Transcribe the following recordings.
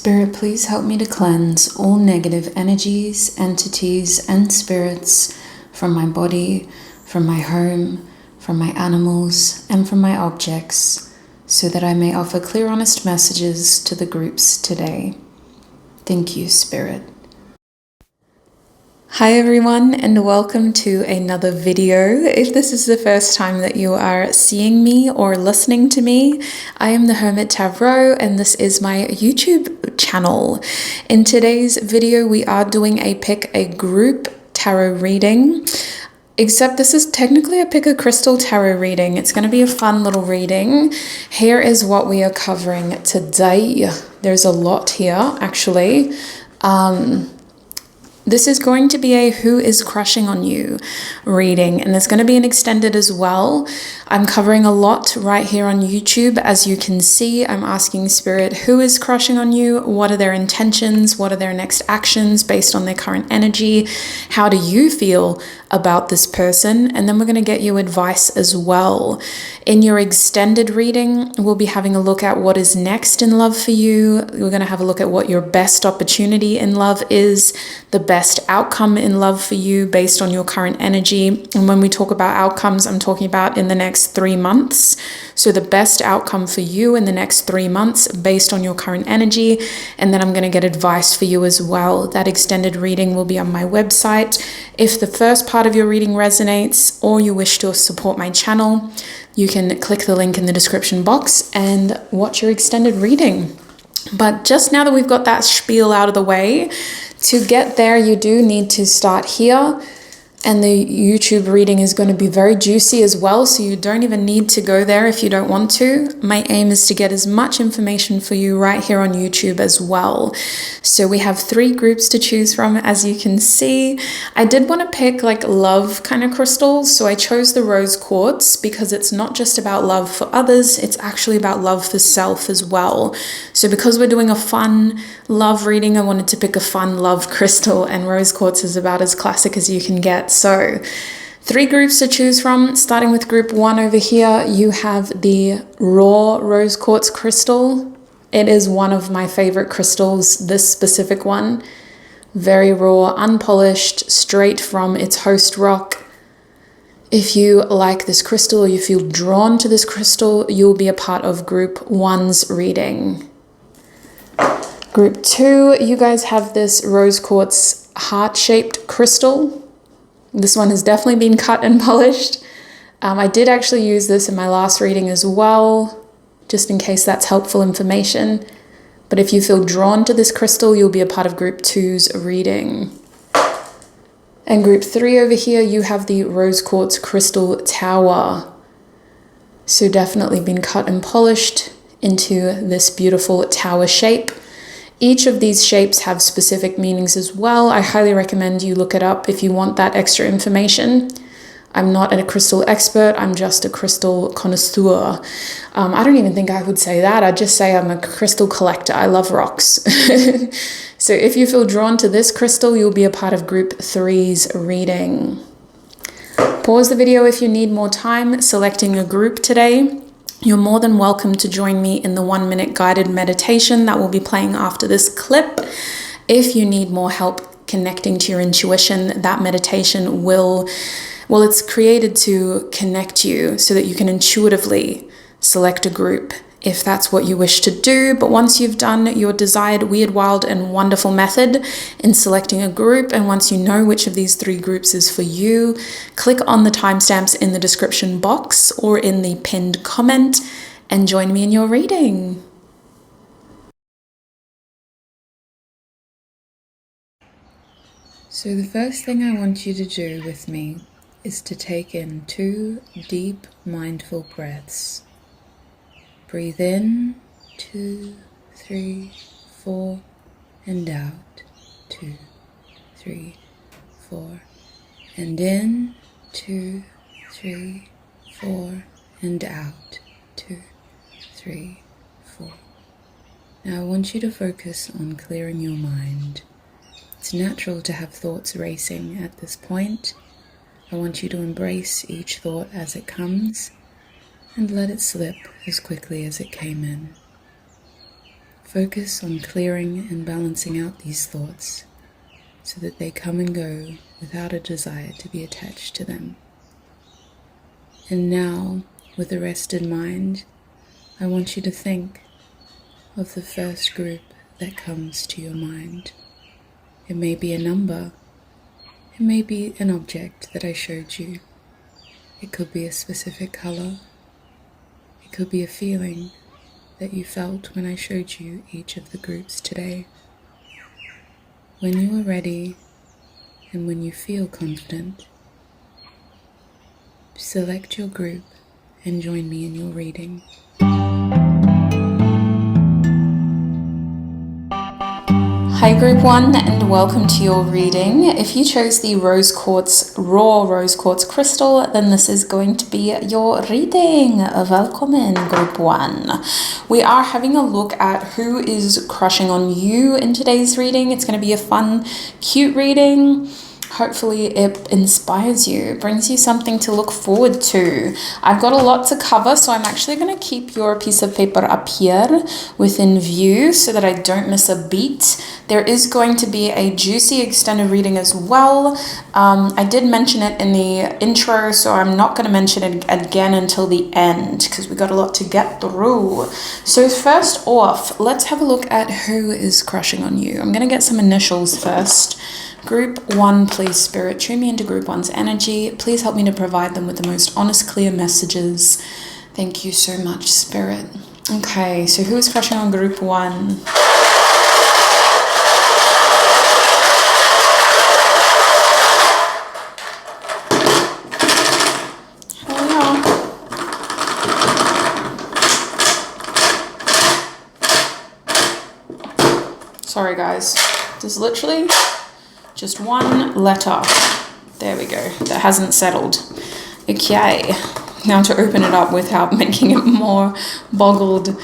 Spirit, please help me to cleanse all negative energies, entities, and spirits from my body, from my home, from my animals, and from my objects, so that I may offer clear, honest messages to the groups today. Thank you, Spirit. Hi everyone, and welcome to another video. If this is the first time that you are seeing me or listening to me, I am the Hermit Tarot and this is my YouTube channel. In today's video, we are doing a pick a group tarot reading, except this is technically a pick a crystal tarot reading. It's going to be a fun little reading. Here is what we are covering today. There's a lot here, actually. This is going to be a who is crushing on you reading, and there's going to be an extended as well. I'm covering a lot right here on YouTube. As you can see, I'm asking Spirit, who is crushing on you? What are their intentions? What are their next actions based on their current energy? How do you feel about this person? And then we're going to get you advice as well. In your extended reading, we'll be having a look at what is next in love for you. We're going to have a look at what your best opportunity in love is, the best outcome in love for you based on your current energy. And when we talk about outcomes, I'm talking about in the next 3 months. So the best outcome for you in the next 3 months based on your current energy. And then I'm going to get advice for you as well. That extended reading will be on my website. If the first part of your reading resonates or you wish to support my channel, you can click the link in the description box and watch your extended reading. But just now that we've got that spiel out of the way, to get there, you do need to start here. And the YouTube reading is going to be very juicy as well, so you don't even need to go there if you don't want to. My aim is to get as much information for you right here on YouTube as well. So we have 3 groups to choose from, as you can see. I did want to pick like love kind of crystals, so I chose the rose quartz because it's not just about love for others, it's actually about love for self as well. So because we're doing a fun love reading, I wanted to pick a fun love crystal, and rose quartz is about as classic as you can get. So 3 groups to choose from, starting with group 1 over here. You have the raw rose quartz crystal. It is one of my favorite crystals, this specific one. Very raw, unpolished, straight from its host rock. If you like this crystal or you feel drawn to this crystal, you'll be a part of group 1's reading. Group 2, you guys have this rose quartz heart-shaped crystal. This one has definitely been cut and polished. I did actually use this in my last reading as well, just in case that's helpful information. But if you feel drawn to this crystal, you'll be a part of group 2's reading. And group 3 over here, you have the rose quartz crystal tower. So definitely been cut and polished into this beautiful tower shape. Each of these shapes have specific meanings as well. I highly recommend you look it up if you want that extra information. I'm not a crystal expert, I'm just a crystal connoisseur. I don't even think I would say that. I'd just say I'm a crystal collector. I love rocks. So if you feel drawn to this crystal, you'll be a part of group 3's reading. Pause the video if you need more time selecting a group today. You're more than welcome to join me in the 1-minute guided meditation that will be playing after this clip. If you need more help connecting to your intuition, that meditation it's created to connect you so that you can intuitively select a group if that's what you wish to do. But once you've done your desired weird, wild, and wonderful method in selecting a group, and once you know which of these 3 groups is for you, click on the timestamps in the description box or in the pinned comment and join me in your reading. So the first thing I want you to do with me is to take in 2 deep, mindful breaths. Breathe in, 2, 3, 4, and out, 2, 3, 4, and in, 2, 3, 4, and out, 2, 3, 4. Now I want you to focus on clearing your mind. It's natural to have thoughts racing at this point. I want you to embrace each thought as it comes and let it slip as quickly as it came in. Focus on clearing and balancing out these thoughts so that they come and go without a desire to be attached to them. And now, with a rested mind, I want you to think of the first group that comes to your mind. It may be a number, it may be an object that I showed you. It could be a specific color, it could be a feeling that you felt when I showed you each of the groups today. When you are ready and when you feel confident, select your group and join me in your reading. Hi Group 1 and welcome to your reading. If you chose the raw rose quartz crystal, then this is going to be your reading. Welcome Group 1. We are having a look at who is crushing on you in today's reading. It's going to be a fun, cute reading. Hopefully it inspires you, brings you something to look forward to. I've got a lot to cover, so I'm actually going to keep your piece of paper up here within view so that I don't miss a beat. There is going to be a juicy extended reading as well. I did mention it in the intro, so I'm not going to mention it again until the end because we got a lot to get through. So first off, let's have a look at who is crushing on you. I'm going to get some initials first. Group 1, please Spirit, tune me into Group 1's energy. Please help me to provide them with the most honest, clear messages. Thank you so much, Spirit. Okay, so who is crushing on Group 1? Sorry guys, there's literally just one letter. There we go. That hasn't settled. Okay. Now to open it up without making it more boggled.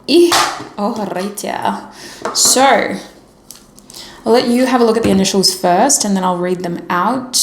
Oh, right, yeah. So, I'll let you have a look at the initials first and then I'll read them out.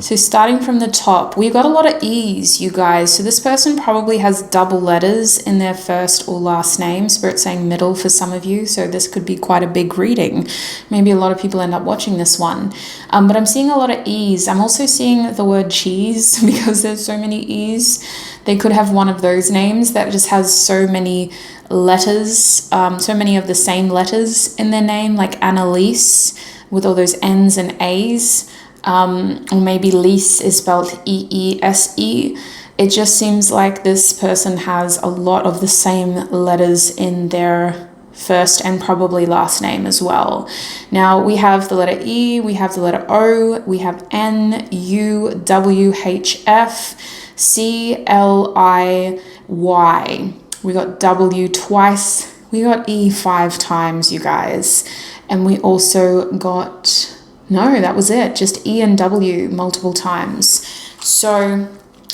So starting from the top, we've got a lot of E's, you guys. So this person probably has double letters in their first or last name. Spirit saying middle for some of you. So this could be quite a big reading. Maybe a lot of people end up watching this one. But I'm seeing a lot of E's. I'm also seeing the word cheese because there's so many E's. They could have one of those names that just has so many letters, so many of the same letters in their name, like Annalise with all those N's and A's. Or maybe Lise is spelled E-E-S-E. It just seems like this person has a lot of the same letters in their first and probably last name as well. Now we have the letter E, we have the letter O, we have N, U, W, H, F, C, L, I, Y. We got W twice. We got E 5 times, you guys. And we also got... No, that was it. Just E and W multiple times. So,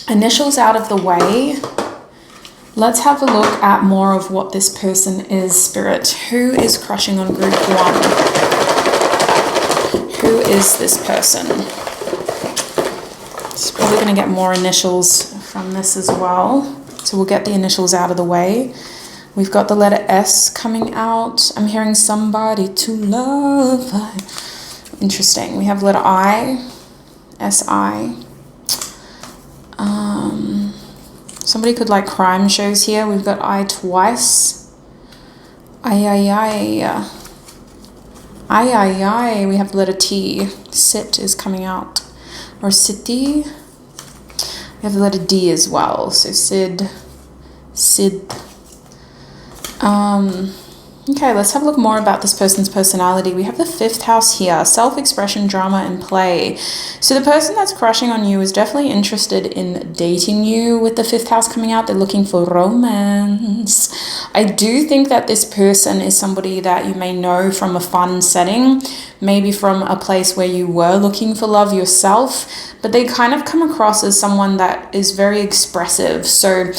initials out of the way. Let's have a look at more of what this person is, Spirit. Who is crushing on Group 1? Who is this person? It's probably going to get more initials from this as well. So we'll get the initials out of the way. We've got the letter S coming out. I'm hearing somebody to love. Interesting. We have letter I, S-I. Somebody could like crime shows here. We've got I twice. I. We have the letter T. Sit is coming out. Or city. We have the letter D as well. So Sid. Okay, let's have a look more about this person's personality. We have the 5th house here, self-expression, drama, and play. So the person that's crushing on you is definitely interested in dating you with the 5th house coming out. They're looking for romance. I do think that this person is somebody that you may know from a fun setting, maybe from a place where you were looking for love yourself, but they kind of come across as someone that is very expressive. So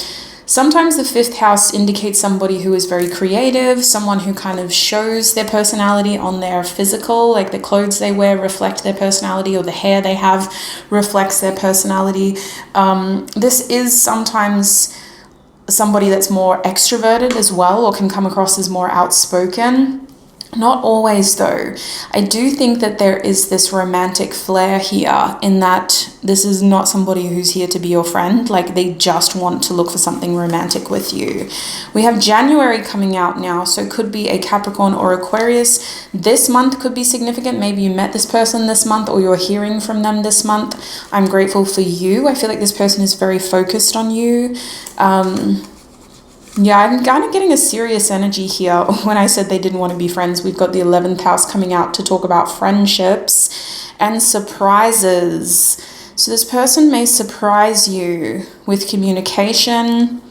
sometimes the 5th house indicates somebody who is very creative, someone who kind of shows their personality on their physical, like the clothes they wear reflect their personality or the hair they have reflects their personality. This is sometimes somebody that's more extroverted as well, or can come across as more outspoken. Not always though. I do think that there is this romantic flair here, in that this is not somebody who's here to be your friend. Like, they just want to look for something romantic with you. We have January coming out now, so it could be a Capricorn or Aquarius. This month could be significant. Maybe you met this person this month, or you're hearing from them this month. I'm grateful for you. I feel like this person is very focused on you. Yeah, I'm kind of getting a serious energy here. When I said they didn't want to be friends, we've got the 11th house coming out to talk about friendships and surprises. So this person may surprise you with communication.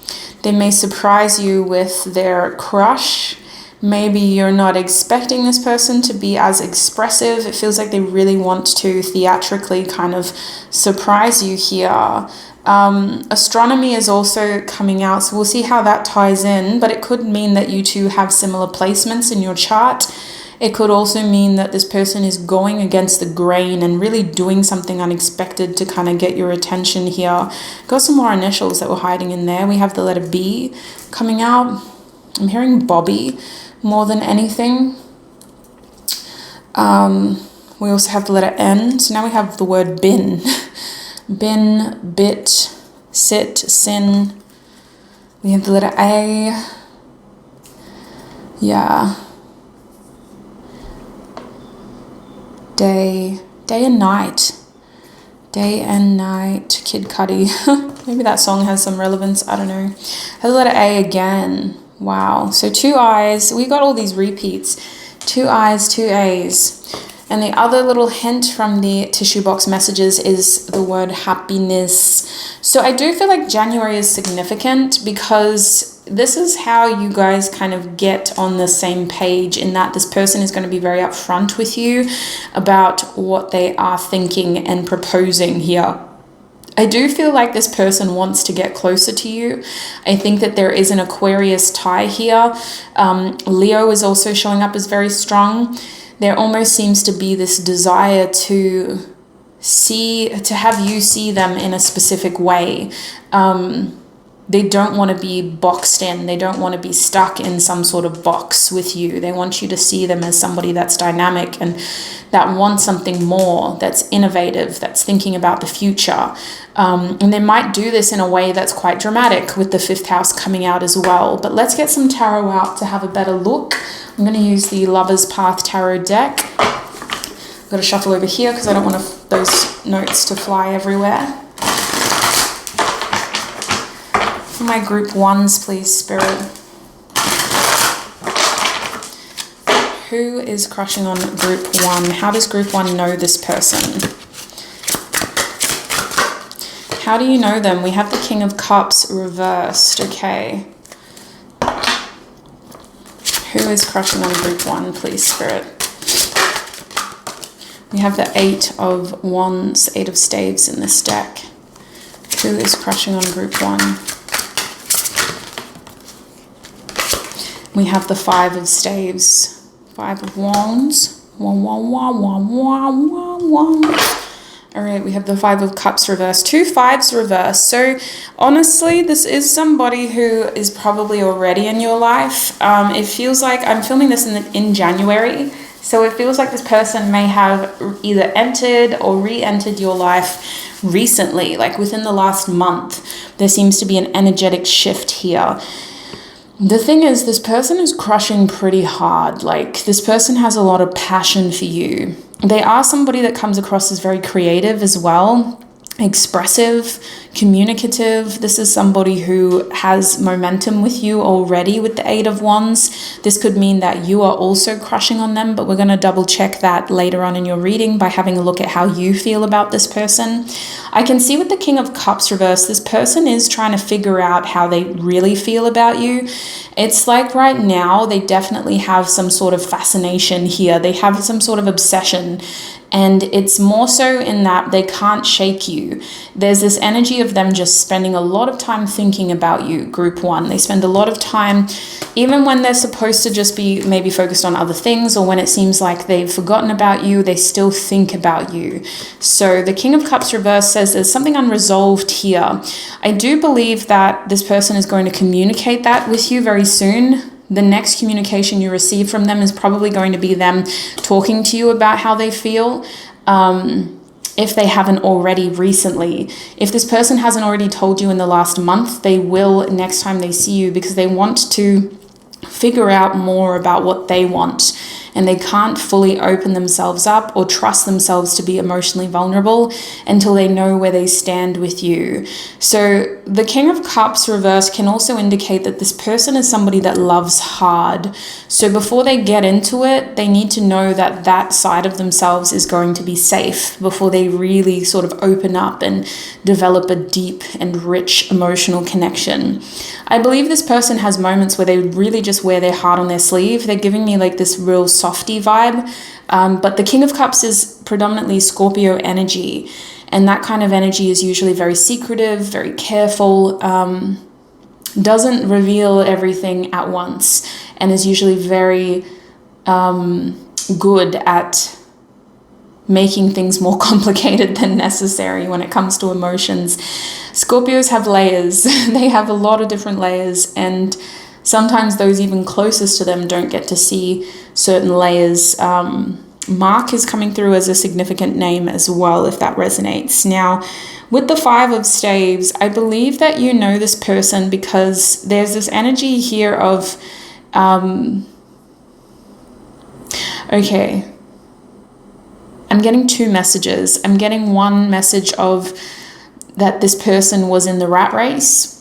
They may surprise you with their crush. Maybe you're not expecting this person to be as expressive. It feels like they really want to theatrically kind of surprise you here. Astronomy is also coming out, so we'll see how that ties in, but it could mean that you two have similar placements in your chart. It could also mean that this person is going against the grain and really doing something unexpected to kind of get your attention here. Got some more initials that were hiding in there. We have the letter B coming out. I'm hearing Bobby more than anything. We also have the letter N, so now we have the word bin. Bin, bit, sit, sin. We have the letter A. Yeah. Day and night. Day and night. Kid Cudi. Maybe that song has some relevance. I don't know. Has the letter A again. Wow. So 2 I's. We got all these repeats. 2 I's, 2 A's. And the other little hint from the tissue box messages is the word happiness. So I do feel like January is significant, because this is how you guys kind of get on the same page, in that this person is going to be very upfront with you about what they are thinking and proposing here. I do feel like this person wants to get closer to you. I think that there is an Aquarius tie here. Leo is also showing up as very strong. There almost seems to be this desire to have you see them in a specific way. They don't want to be boxed in. They don't want to be stuck in some sort of box with you. They want you to see them as somebody that's dynamic and that wants something more, that's innovative, that's thinking about the future. And they might do this in a way that's quite dramatic, with the 5th house coming out as well. But let's get some tarot out to have a better look. I'm going to use the Lover's Path Tarot deck. I've got to shuffle over here because I don't want those notes to fly everywhere. For my group 1s, please, Spirit. Who is crushing on group 1? How does group 1 know this person? How do you know them? We have the King of Cups reversed. Okay. Who is crushing on group 1, please, Spirit? We have the 8 of Wands, 8 of Staves in this deck. Who is crushing on group 1? We have the 5 of Staves, 5 of Wands. All right, we have the 5 of Cups reversed, 2 5s reversed. So honestly, this is somebody who is probably already in your life. It feels like I'm filming this in January. So it feels like this person may have either entered or re-entered your life recently, like within the last month. There seems to be an energetic shift here. The thing is, this person is crushing pretty hard. Like, this person has a lot of passion for you. They are somebody that comes across as very creative as well, expressive, communicative. This is somebody who has momentum with you already with the 8 of Wands. This could mean that you are also crushing on them, but we're going to double check that later on in your reading by having a look at how you feel about this person. I can see with the King of Cups reversed, this person is trying to figure out how they really feel about you. It's like right now they definitely have some sort of fascination here. They have some sort of obsession. And it's more so in that they can't shake you. There's this energy of them just spending a lot of time thinking about you, group one. They spend a lot of time, even when they're supposed to just be maybe focused on other things, or when it seems like they've forgotten about you, they still think about you. So the King of Cups reverse says there's something unresolved here. I do believe that this person is going to communicate that with you very soon. The next communication you receive from them is probably going to be them talking to you about how they feel. If they haven't already recently. If this person hasn't already told you in the last month, they will next time they see you, because they want to figure out more about what they want, and they can't fully open themselves up or trust themselves to be emotionally vulnerable until they know where they stand with you. So the King of Cups reverse can also indicate that this person is somebody that loves hard. So before they get into it, they need to know that that side of themselves is going to be safe before they really sort of open up and develop a deep and rich emotional connection. I believe this person has moments where they really just wear their heart on their sleeve. They're giving me like this real softy vibe. But the King of Cups is predominantly Scorpio energy. And that kind of energy is usually very secretive, very careful, doesn't reveal everything at once, and is usually very good at making things more complicated than necessary when it comes to emotions. Scorpios have layers. They have a lot of different layers, and sometimes those even closest to them don't get to see certain layers. Mark is coming through as a significant name as well, if that resonates. Now, with the Five of Staves, I believe that you know this person because there's this energy here of, okay, I'm getting two messages. I'm getting one message of that this person was in the rat race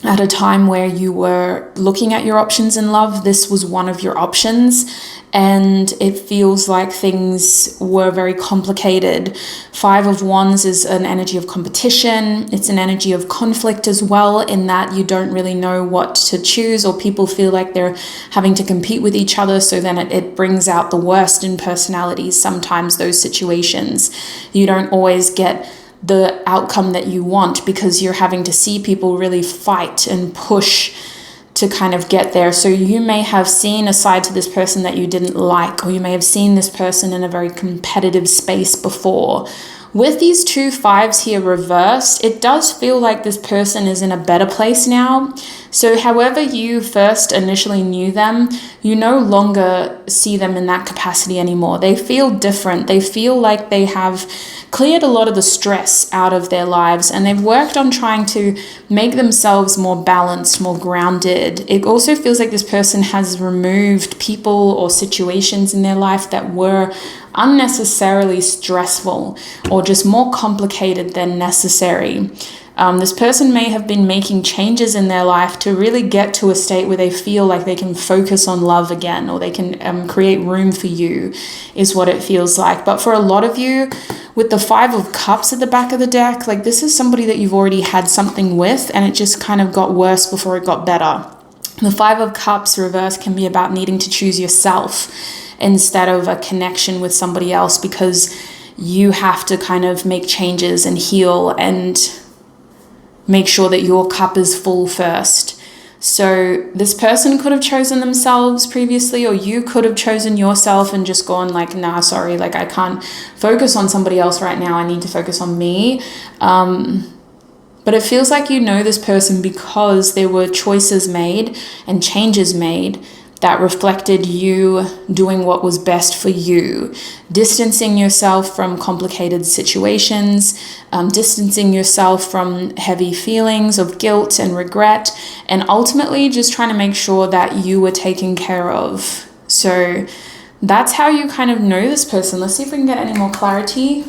at a time where you were looking at your options in love. This was one of your options, and it feels like things were very complicated. Five of Wands is an energy of competition. It's an energy of conflict as well, in that you don't really know what to choose, or people feel like they're having to compete with each other. So then it brings out the worst in personalities. Sometimes those situations, you don't always get the outcome that you want because you're having to see people really fight and push to kind of get there. So you may have seen a side to this person that you didn't like, or you may have seen this person in a very competitive space before. With these two fives here reversed, it does feel like this person is in a better place now. So however you first initially knew them, you no longer see them in that capacity anymore. They feel different. They feel like they have cleared a lot of the stress out of their lives, and they've worked on trying to make themselves more balanced, more grounded. It also feels like this person has removed people or situations in their life that were unnecessarily stressful or just more complicated than necessary. This person may have been making changes in their life to really get to a state where they feel like they can focus on love again, or they can create room for you, is what it feels like. But for a lot of you, with the Five of Cups at the back of the deck, like this is somebody that you've already had something with, and it just kind of got worse before it got better. The Five of Cups reverse can be about needing to choose yourself instead of a connection with somebody else, because you have to kind of make changes and heal and make sure that your cup is full first. So this person could have chosen themselves previously, or you could have chosen yourself and just gone like, nah, sorry, like I can't focus on somebody else right now. I need to focus on me. But it feels like you know this person because there were choices made and changes made that reflected you doing what was best for you, distancing yourself from complicated situations, distancing yourself from heavy feelings of guilt and regret, and ultimately just trying to make sure that you were taken care of. So that's how you kind of know this person. Let's see if we can get any more clarity.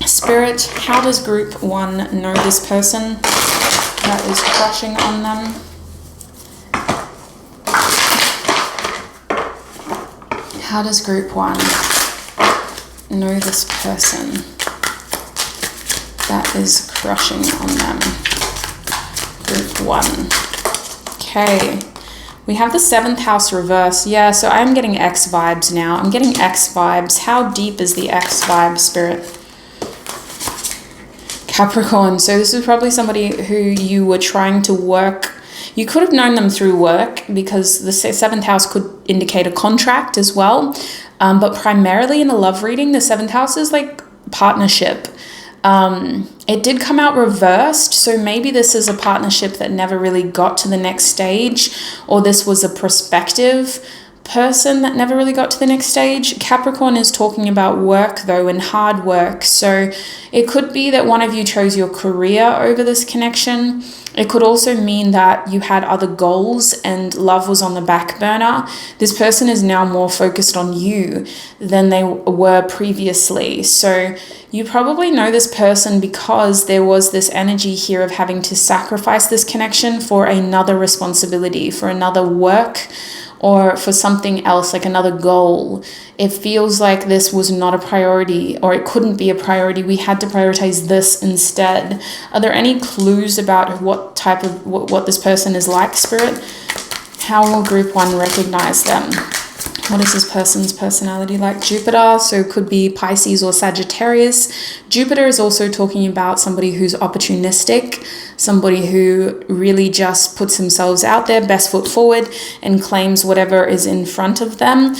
Spirit, how does group one know this person that is crushing on them? How does group one know this person that is crushing on them? Group one. Okay. We have the 7th house reverse. Yeah, so I'm getting X vibes now. I'm getting X vibes. How deep is the X vibe, Spirit? Capricorn, so this is probably somebody who you were trying to work. You could have known them through work, because the 7th house could indicate a contract as well. But primarily in a love reading, the 7th house is like partnership. It did come out reversed, so maybe this is a partnership that never really got to the next stage, or this was a prospective person that never really got to the next stage. Capricorn is talking about work though, and hard work. So it could be that one of you chose your career over this connection. It could also mean that you had other goals and love was on the back burner. This person is now more focused on you than they were previously. So you probably know this person because there was this energy here of having to sacrifice this connection for another responsibility, for another work, or for something else, like another goal. It feels like this was not a priority, or it couldn't be a priority. We had to prioritize this instead. Are there any clues about what type of, what this person is like, Spirit? How will group 1 recognize them? What is this person's personality like? Jupiter, so it could be Pisces or Sagittarius. Jupiter is also talking about somebody who's opportunistic, somebody who really just puts themselves out there, best foot forward, and claims whatever is in front of them.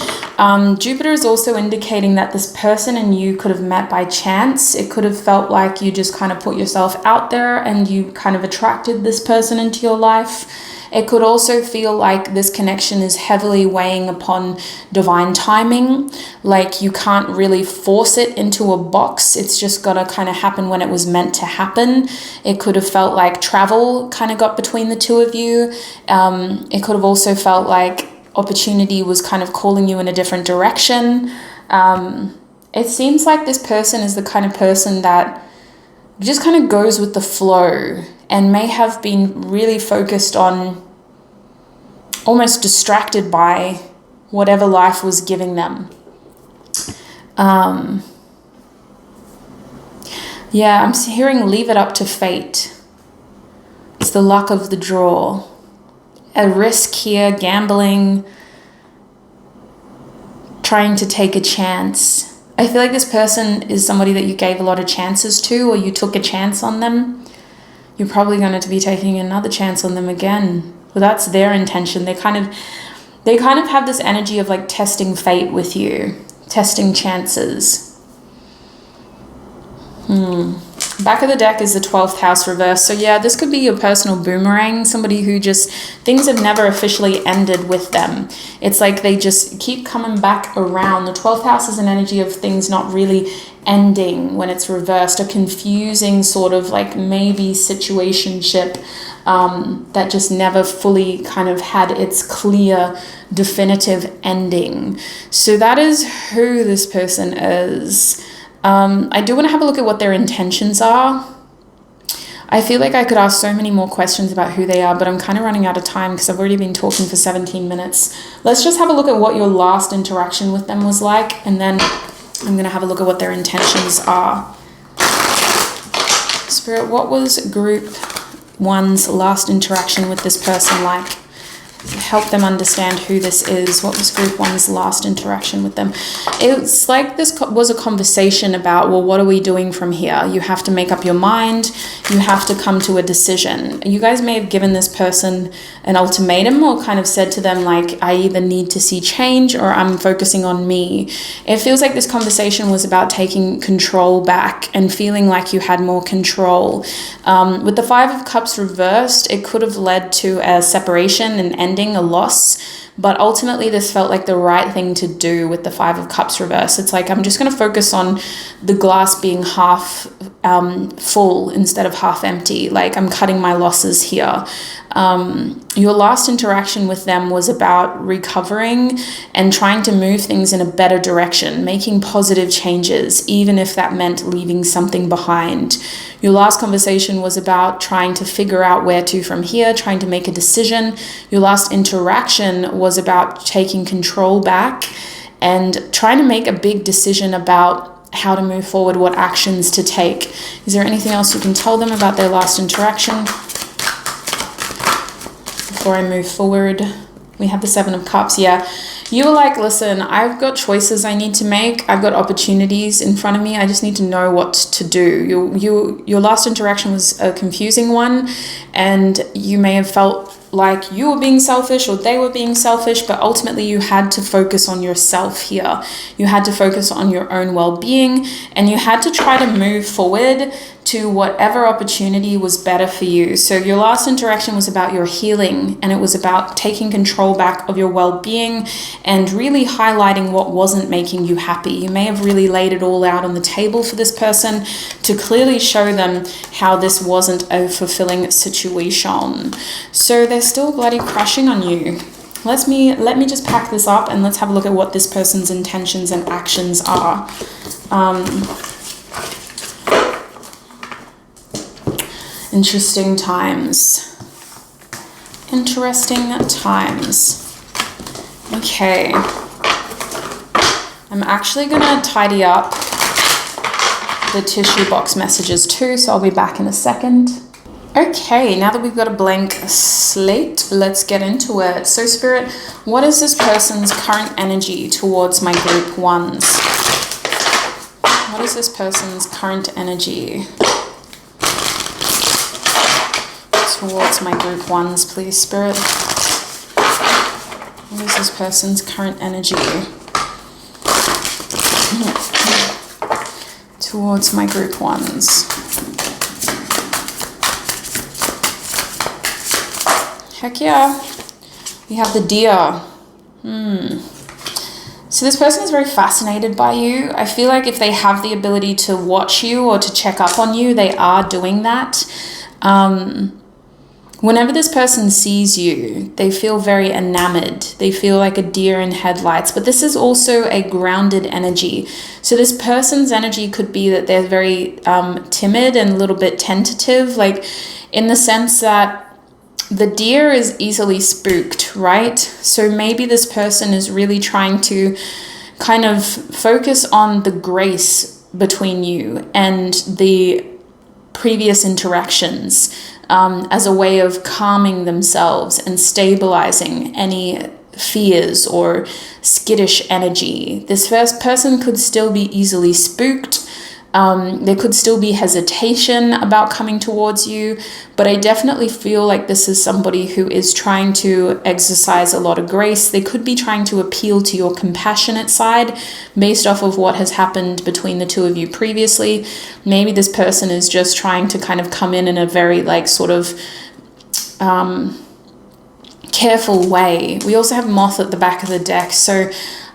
Jupiter is also indicating that this person and you could have met by chance. It could have felt like you just kind of put yourself out there and you kind of attracted this person into your life. It could also feel like this connection is heavily weighing upon divine timing, like you can't really force it into a box. It's just got to kind of happen when it was meant to happen. It could have felt like travel kind of got between the two of you. It could have also felt like opportunity was kind of calling you in a different direction. It seems like this person is the kind of person that just kind of goes with the flow and may have been really focused on, almost distracted by whatever life was giving them. Yeah, I'm hearing leave it up to fate. It's the luck of the draw. A risk here, gambling, trying to take a chance. I feel like this person is somebody that you gave a lot of chances to, or you took a chance on them. You're probably going to be taking another chance on them again. Well, that's their intention. They kind of have this energy of like testing fate with you, testing chances. Back of the deck is the 12th house reverse. So yeah, this could be your personal boomerang, somebody who just, things have never officially ended with them. It's like they just keep coming back around. The 12th house is an energy of things not really ending when it's reversed, a confusing sort of like maybe situationship that just never fully kind of had its clear, definitive ending. So that is who this person is. I do want to have a look at what their intentions are. I feel like I could ask so many more questions about who they are, but I'm kind of running out of time because I've already been talking for 17 minutes. Let's just have a look at what your last interaction with them was like, and then I'm going to have a look at what their intentions are. Spirit, what was group 1's last interaction with this person like? Help them understand who this is. What was group 1's last interaction with them? It's like this was a conversation about, well, what are we doing from here? You have to make up your mind. You have to come to a decision. You guys may have given this person an ultimatum, or kind of said to them like, I either need to see change or I'm focusing on me. It feels like this conversation was about taking control back and feeling like you had more control. With the 5 of Cups reversed, it could have led to a separation and ending, a loss, but ultimately this felt like the right thing to do with the 5 of Cups reverse. It's like, I'm just going to focus on the glass being half full instead of half empty. Like, I'm cutting my losses here. Your last interaction with them was about recovering and trying to move things in a better direction, making positive changes, even if that meant leaving something behind. Your last conversation was about trying to figure out where to from here, trying to make a decision. Your last interaction was about taking control back and trying to make a big decision about how to move forward, what actions to take. Is there anything else you can tell them about their last interaction before I move forward? We have the 7 of Cups. Yeah, You were like, listen, I've got choices I need to make. I've got opportunities in front of me. I just need to know what to do. Your last interaction was a confusing one, and you may have felt like you were being selfish or they were being selfish, but ultimately you had to focus on yourself here. You had to focus on your own well-being, and you had to try to move forward to whatever opportunity was better for you. So your last interaction was about your healing, and it was about taking control back of your well-being and really highlighting what wasn't making you happy. You may have really laid it all out on the table for this person to clearly show them how this wasn't a fulfilling situation. So they're still bloody crushing on you. Let me just pack this up and let's have a look at what this person's intentions and actions are. Interesting times. Interesting times. Okay. I'm actually gonna tidy up the tissue box messages too, so I'll be back in a second. Okay, now that we've got a blank slate, let's get into it. So Spirit, what is this person's current energy towards my group ones? What is this person's current energy towards my group ones, please, Spirit? What is this person's current energy towards my group ones? Heck yeah. We have the deer. So this person is very fascinated by you. I feel like if they have the ability to watch you or to check up on you, they are doing that. Whenever this person sees you, they feel very enamored. They feel like a deer in headlights, but this is also a grounded energy. So this person's energy could be that they're very timid and a little bit tentative, like in the sense that the deer is easily spooked, right? So maybe this person is really trying to kind of focus on the grace between you and the previous interactions, as a way of calming themselves and stabilizing any fears or skittish energy. This first person could still be easily spooked. There could still be hesitation about coming towards you, but I definitely feel like this is somebody who is trying to exercise a lot of grace. They could be trying to appeal to your compassionate side based off of what has happened between the two of you previously. Maybe this person is just trying to kind of come in a very like sort of careful way. We also have moth at the back of the deck, so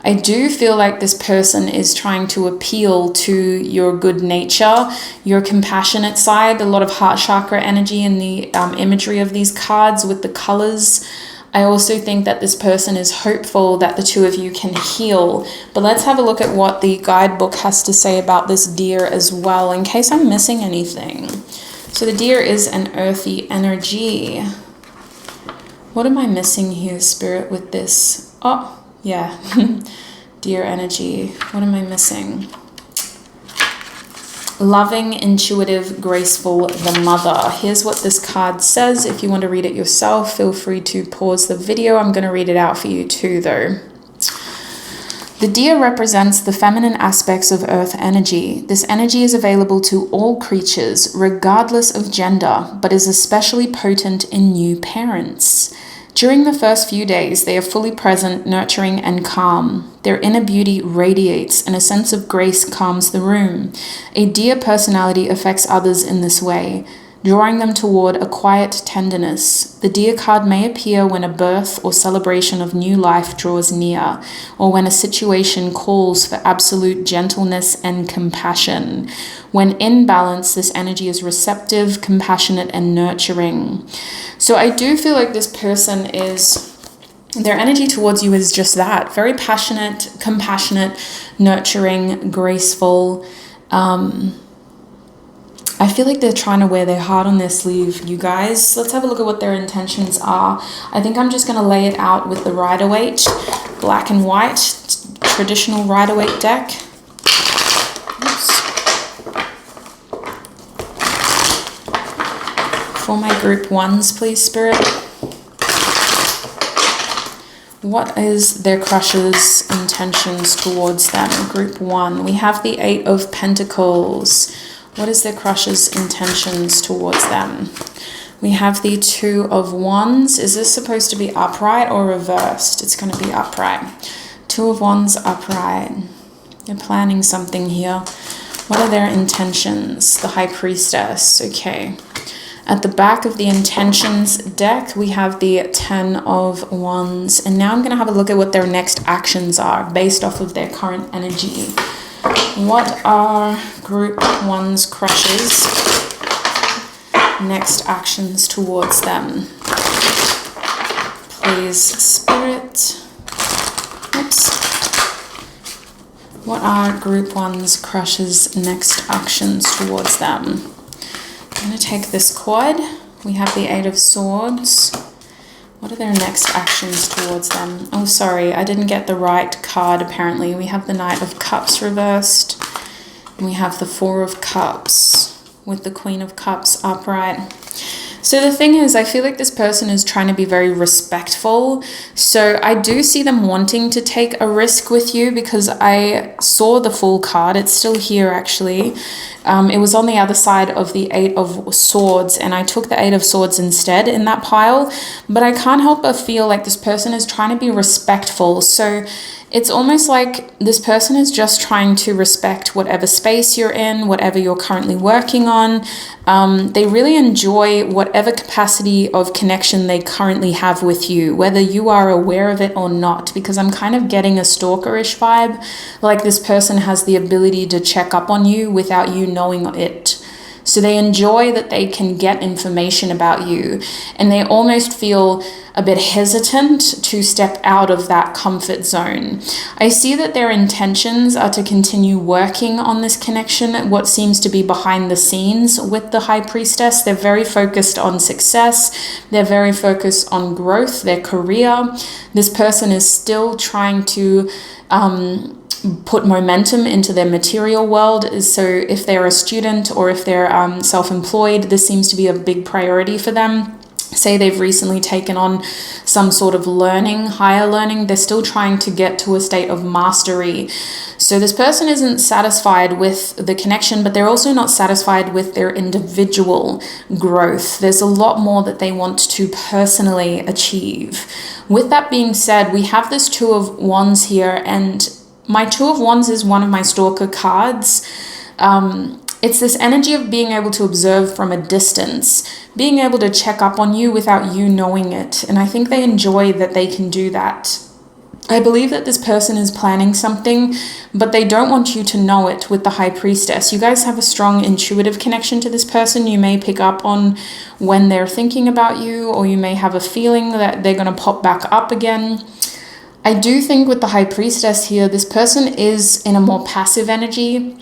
I do feel like this person is trying to appeal to your good nature, your compassionate side, a lot of heart chakra energy in the imagery of these cards with the colors. I also think that this person is hopeful that the two of you can heal. But let's have a look at what the guidebook has to say about this deer as well, in case I'm missing anything. So the deer is an earthy energy. What am I missing here, Spirit, with this? Oh, yeah, deer energy. What am I missing? Loving, intuitive, graceful, the mother. Here's what this card says. If you want to read it yourself, feel free to pause the video. I'm going to read it out for you too, though. The deer represents the feminine aspects of earth energy. This energy is available to all creatures, regardless of gender, but is especially potent in new parents. During the first few days, they are fully present, nurturing, and calm. Their inner beauty radiates, and a sense of grace calms the room. A deer personality affects others in this way, drawing them toward a quiet tenderness. The deer card may appear when a birth or celebration of new life draws near, or when a situation calls for absolute gentleness and compassion. When in balance, this energy is receptive, compassionate, and nurturing. So I do feel like this person their energy towards you is just that, very passionate, compassionate, nurturing, graceful. I feel like they're trying to wear their heart on their sleeve, you guys. Let's have a look at what their intentions are. I think I'm just going to lay it out with the Rider-Waite, black and white, traditional Rider-Waite deck. Oops. For my group ones, please, Spirit. What is their crush's intentions towards them? Group 1. We have the 8 of Pentacles. What is their crush's intentions towards them? We have the 2 of Wands. Is this supposed to be upright or reversed? It's going to be upright. 2 of Wands upright. They're planning something here. What are their intentions? The High Priestess. Okay. At the back of the intentions deck, we have the 10 of Wands. And now I'm going to have a look at what their next actions are based off of their current energy. What are Group 1's crushes' next actions towards them? Please, Spirit. Oops. What are Group 1's crushes' next actions towards them? I'm going to take this quad. We have the 8 of Swords. What are their next actions towards them? Oh, sorry, I didn't get the right card apparently. We have the Knight of Cups reversed. And we have the 4 of Cups with the Queen of Cups upright. So the thing is, I feel like this person is trying to be very respectful. So I do see them wanting to take a risk with you because I saw the Fool card. It's still here actually. It was on the other side of the 8 of Swords and I took the 8 of Swords instead in that pile. But I can't help but feel like this person is trying to be respectful. So it's almost like this person is just trying to respect whatever space you're in, whatever you're currently working on. They really enjoy whatever capacity of connection they currently have with you, whether you are aware of it or not, because I'm kind of getting a stalkerish vibe, like this person has the ability to check up on you without you knowing it. So they enjoy that they can get information about you and they almost feel a bit hesitant to step out of that comfort zone. I see that their intentions are to continue working on this connection, what seems to be behind the scenes with the High Priestess. They're very focused on success. They're very focused on growth, their career. This person is still trying to put momentum into their material world. So if they're a student or if they're self-employed, this seems to be a big priority for them. Say they've recently taken on some sort of learning, higher learning, they're still trying to get to a state of mastery. So this person isn't satisfied with the connection, but they're also not satisfied with their individual growth. There's a lot more that they want to personally achieve. With that being said, we have this 2 of Wands here, and my 2 of Wands is one of my stalker cards. It's this energy of being able to observe from a distance, being able to check up on you without you knowing it. And I think they enjoy that they can do that. I believe that this person is planning something, but they don't want you to know it with the High Priestess. You guys have a strong intuitive connection to this person. You may pick up on when they're thinking about you, or you may have a feeling that they're going to pop back up again. I do think with the High Priestess here, this person is in a more passive energy.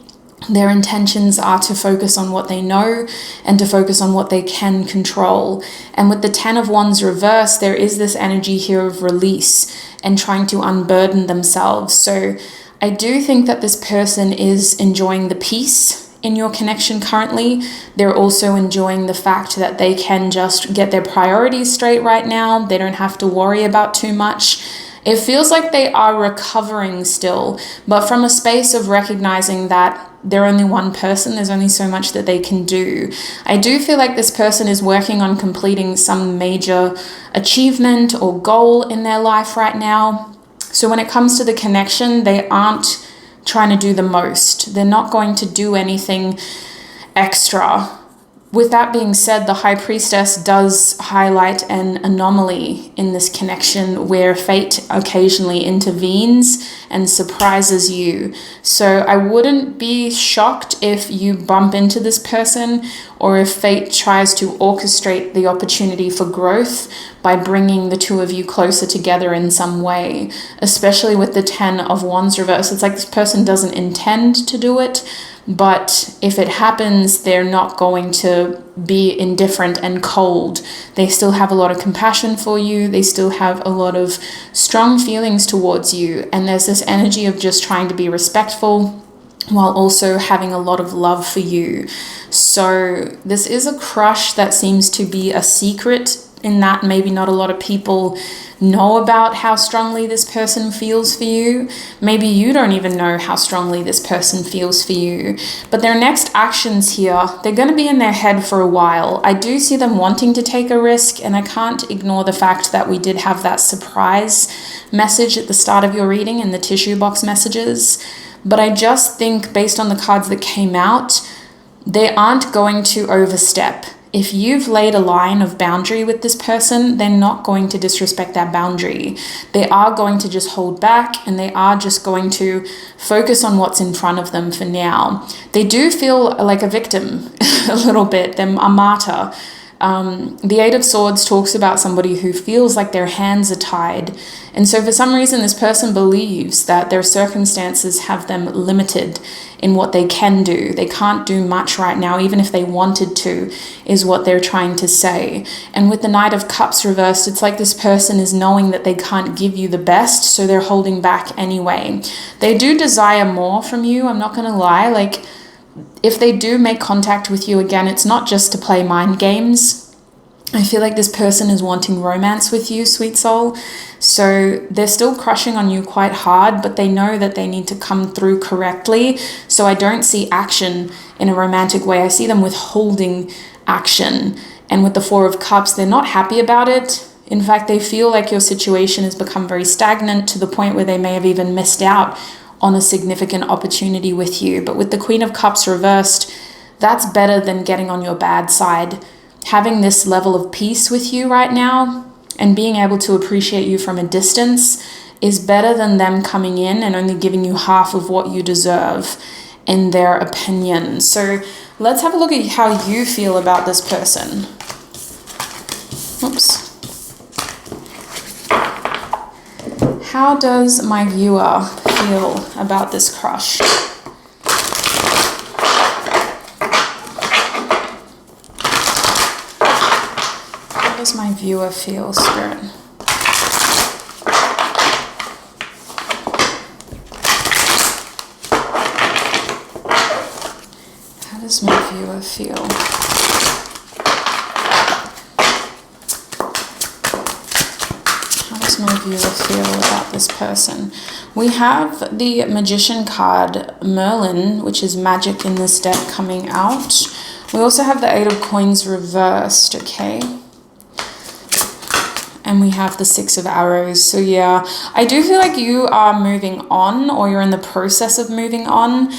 Their intentions are to focus on what they know and to focus on what they can control. And with the 10 of Wands reversed, there is this energy here of release and trying to unburden themselves. So I do think that this person is enjoying the peace in your connection currently. They're also enjoying the fact that they can just get their priorities straight right now. They don't have to worry about too much. It feels like they are recovering still, but from a space of recognizing that they're only one person, there's only so much that they can do. I do feel like this person is working on completing some major achievement or goal in their life right now. So when it comes to the connection, they aren't trying to do the most. They're not going to do anything extra. With that being said, the High Priestess does highlight an anomaly in this connection where fate occasionally intervenes and surprises you. So I wouldn't be shocked if you bump into this person or if fate tries to orchestrate the opportunity for growth by bringing the 2 of you closer together in some way, especially with the 10 of Wands reverse. It's like this person doesn't intend to do it, but if it happens, they're not going to be indifferent and cold. They still have a lot of compassion for you. They still have a lot of strong feelings towards you. And there's this energy of just trying to be respectful while also having a lot of love for you. So this is a crush that seems to be a secret, in that maybe not a lot of people know about how strongly this person feels for you. Maybe you don't even know how strongly this person feels for you. But their next actions here, they're going to be in their head for a while. I do see them wanting to take a risk, and I can't ignore the fact that we did have that surprise message at the start of your reading in the tissue box messages. But I just think, based on the cards that came out, they aren't going to overstep. If you've laid a line of boundary with this person, they're not going to disrespect that boundary. They are going to just hold back, and they are just going to focus on what's in front of them for now. They do feel like a victim a little bit, they're a martyr. The Eight of Swords talks about somebody who feels like their hands are tied. And so for some reason, this person believes that their circumstances have them limited in what they can do. They can't do much right now, even if they wanted to, is what they're trying to say. And with the Knight of Cups reversed, it's like this person is knowing that they can't give you the best, so they're holding back anyway. They do desire more from you, I'm not going to lie. Like, if they do make contact with you again, it's not just to play mind games. I feel like this person is wanting romance with you, sweet soul. So they're still crushing on you quite hard, but they know that they need to come through correctly. So I don't see action in a romantic way. I see them withholding action. And with the Four of Cups, they're not happy about it. In fact, they feel like your situation has become very stagnant to the point where they may have even missed out on a significant opportunity with you. But with the Queen of Cups reversed, that's better than getting on your bad side. Having this level of peace with you right now and being able to appreciate you from a distance is better than them coming in and only giving you half of what you deserve in their opinion. So let's have a look at how you feel about this person. Oops. How does my viewer feel about this crush? How does my viewer feel, Spirit? How does my viewer feel? My viewer feel about this person? We have the Magician card, Merlin, which is magic in this deck, coming out. We also have the Eight of Coins reversed, okay? And we have the Six of Arrows. So yeah, I do feel like you are moving on, or you're in the process of moving on.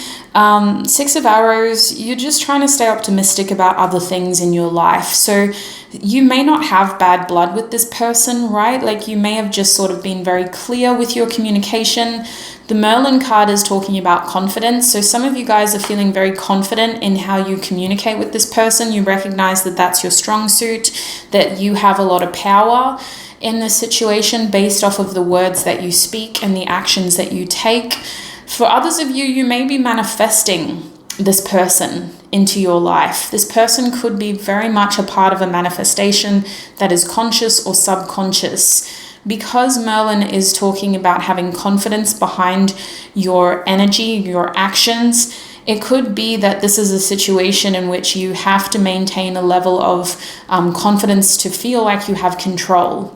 Six of Arrows, you're just trying to stay optimistic about other things in your life. So you may not have bad blood with this person, right? Like, you may have just sort of been very clear with your communication. The Merlin card is talking about confidence. So some of you guys are feeling very confident in how you communicate with this person. You recognize that that's your strong suit, that you have a lot of power in this situation based off of the words that you speak and the actions that you take. For others of you, you may be manifesting this person into your life. This person could be very much a part of a manifestation that is conscious or subconscious. Because Merlin is talking about having confidence behind your energy, your actions, it could be that this is a situation in which you have to maintain a level of confidence to feel like you have control.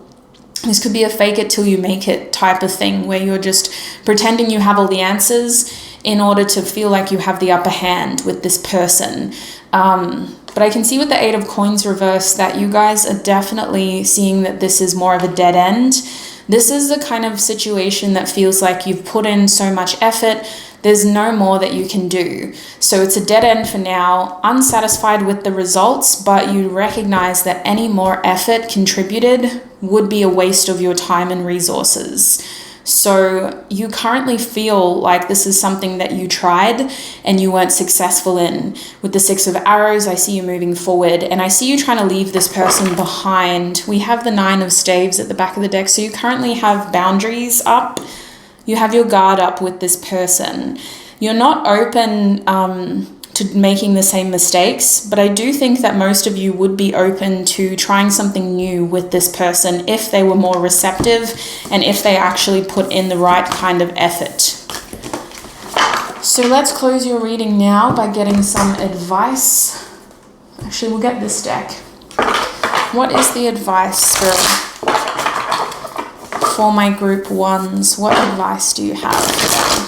This could be a fake it till you make it type of thing, where you're just pretending you have all the answers in order to feel like you have the upper hand with this person. But I can see with the Eight of Coins reverse that you guys are definitely seeing that this is more of a dead end. This is the kind of situation that feels like you've put in so much effort, there's no more that you can do. So it's a dead end for now, unsatisfied with the results, but you recognize that any more effort contributed would be a waste of your time and resources. So you currently feel like this is something that you tried and you weren't successful in. With the Six of Arrows, I see you moving forward, and I see you trying to leave this person behind. We have the Nine of Staves at the back of the deck, so you currently have boundaries up. You have your guard up with this person. You're not open to making the same mistakes, but I do think that most of you would be open to trying something new with this person if they were more receptive and if they actually put in the right kind of effort. So let's close your reading now by getting some advice. Actually, we'll get this deck. What is the advice, Spirit? for my group ones, what advice do you have for them?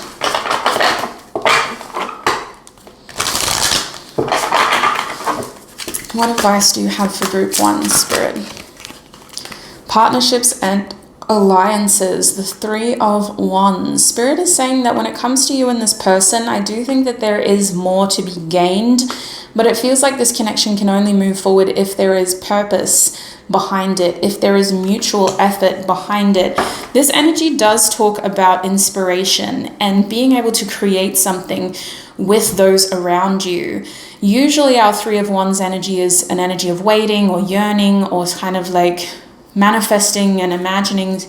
What advice do you have for group one, Spirit? Partnerships and alliances, the Three of Wands. Spirit is saying that when it comes to you and this person, I do think that there is more to be gained, but it feels like this connection can only move forward if there is purpose behind it, if there is mutual effort behind it. This energy does talk about inspiration and being able to create something with those around you. Usually our Three of Wands energy is an energy of waiting or yearning or kind of like manifesting and imagining.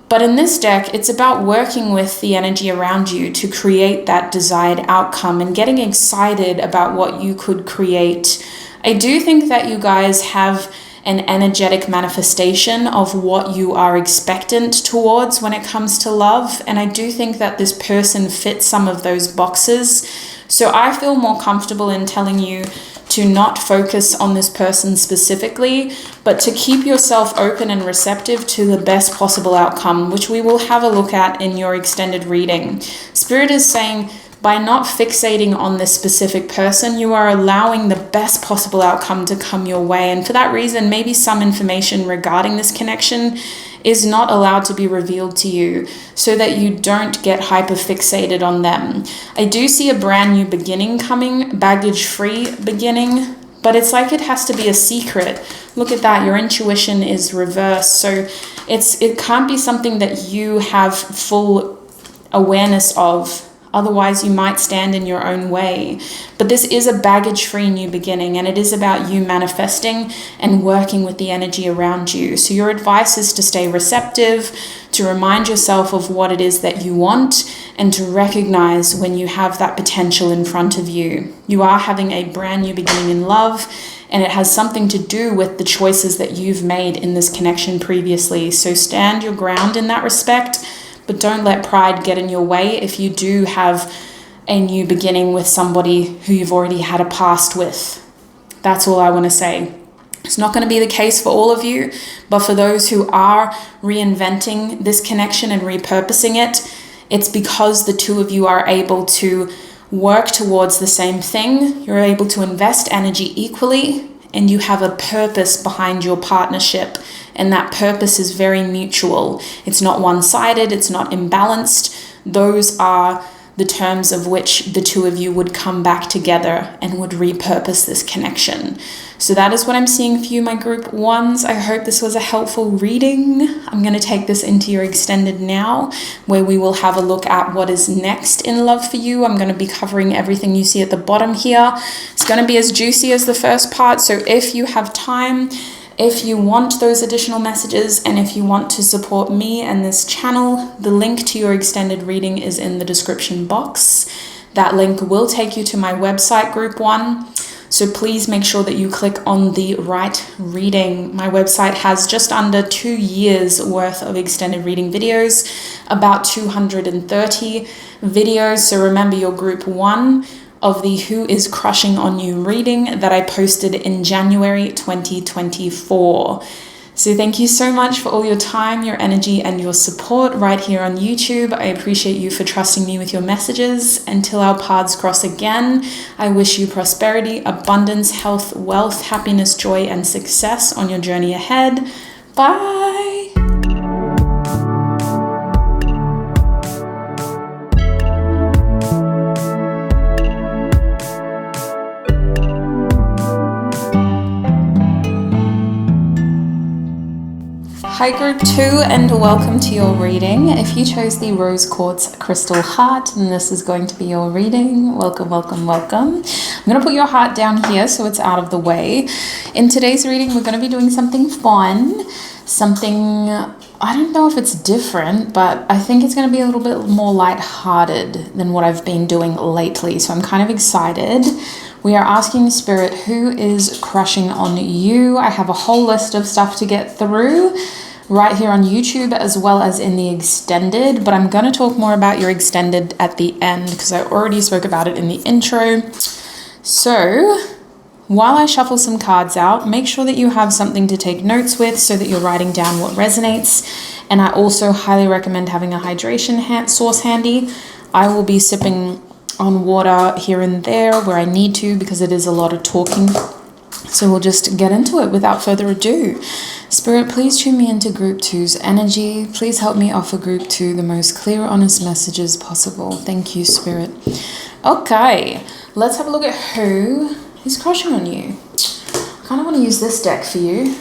But in this deck, it's about working with the energy around you to create that desired outcome and getting excited about what you could create. I do think that you guys have an energetic manifestation of what you are expectant towards when it comes to love. And I do think that this person fits some of those boxes. So I feel more comfortable in telling you to not focus on this person specifically, but to keep yourself open and receptive to the best possible outcome, which we will have a look at in your extended reading. Spirit is saying, by not fixating on this specific person, you are allowing the best possible outcome to come your way. And for that reason, maybe some information regarding this connection is not allowed to be revealed to you so that you don't get hyper fixated on them. I do see a brand new beginning coming, baggage-free beginning, but it's like it has to be a secret. Look at that, your intuition is reversed. So it can't be something that you have full awareness of. Otherwise, you might stand in your own way. But this is a baggage-free new beginning, and it is about you manifesting and working with the energy around you. So your advice is to stay receptive, to remind yourself of what it is that you want, and to recognize when you have that potential in front of you. You are having a brand new beginning in love, and it has something to do with the choices that you've made in this connection previously. So stand your ground in that respect. But don't let pride get in your way if you do have a new beginning with somebody who you've already had a past with. That's all I want to say. It's not going to be the case for all of you, but for those who are reinventing this connection and repurposing it, it's because the two of you are able to work towards the same thing. You're able to invest energy equally, and you have a purpose behind your partnership. And that purpose is very mutual. It's not one-sided, it's not imbalanced. Those are the terms of which the two of you would come back together and would repurpose this connection. So that is what I'm seeing for you, my group ones. I hope this was a helpful reading. I'm going to take this into your extended now, where we will have a look at what is next in love for you. I'm going to be covering everything you see at the bottom here. It's going to be as juicy as the first part. So if you have time, if you want those additional messages, and if you want to support me and this channel, the link to your extended reading is in the description box. That link will take you to my website, Group 1. So please make sure that you click on the right reading. My website has just under 2 years worth of extended reading videos, about 230 videos. So remember your Group 1 of the Who is Crushing on You reading that I posted in January 2024. So thank you so much for all your time, your energy, and your support right here on YouTube. I appreciate you for trusting me with your messages. Until our paths cross again, I wish you prosperity, abundance, health, wealth, happiness, joy, and success on your journey ahead. Bye! Hi Group 2, and welcome to your reading. If you chose the Rose Quartz Crystal Heart, then this is going to be your reading. Welcome, welcome, welcome. I'm going to put your heart down here so it's out of the way. In today's reading, we're going to be doing something fun, something, I don't know if it's different, but I think it's going to be a little bit more lighthearted than what I've been doing lately. So I'm kind of excited. We are asking Spirit, who is crushing on you? I have a whole list of stuff to get through right here on YouTube as well as in the extended, but I'm going to talk more about your extended at the end because I already spoke about it in the intro. So while I shuffle some cards out, make sure that you have something to take notes with so that you're writing down what resonates And I also highly recommend having a hydration source handy. I will be sipping on water here and there where I need to because it is a lot of talking. So we'll just get into it without further ado. Spirit, please tune me into Group 2's energy. Please help me offer Group 2 the most clear, honest messages possible. Thank you, Spirit. Okay, let's have a look at who is crushing on you. I kind of want to use this deck for you.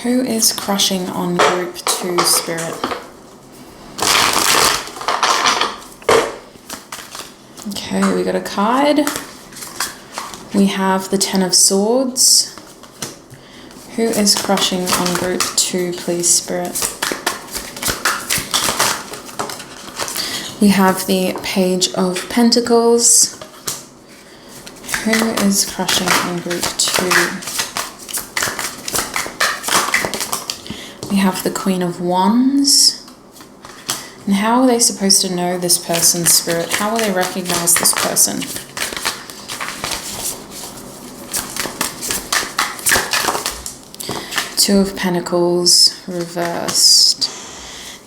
Who is crushing on Group 2, Spirit? Okay, we got a card. We have the Ten of Swords. Who is crushing on Group 2, please, Spirit? We have the Page of Pentacles. Who is crushing on Group 2? We have the Queen of Wands. And how are they supposed to know this person, Spirit? How will they recognize this person? Two of Pentacles reversed.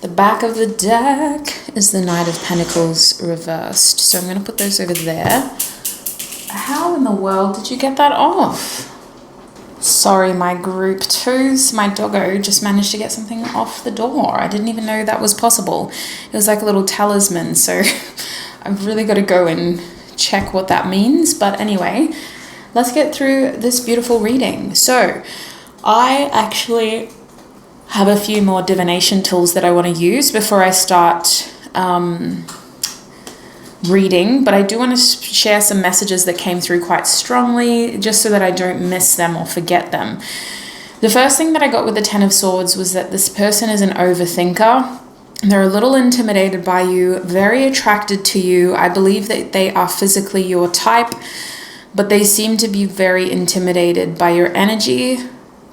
The back of the deck is the Knight of Pentacles reversed. So I'm going to put those over there. How in the world did you get that off? Sorry, my Group 2s, my doggo just managed to get something off the door. I didn't even know that was possible. It was like a little talisman, so I've really got to go and check what that means. But anyway, let's get through this beautiful reading. So I actually have a few more divination tools that I want to use before I start reading, but I do want to share some messages that came through quite strongly just so that I don't miss them or forget them. The first thing that I got with the Ten of Swords was that this person is an overthinker. They're a little intimidated by you, very attracted to you. I believe that they are physically your type, but they seem to be very intimidated by your energy.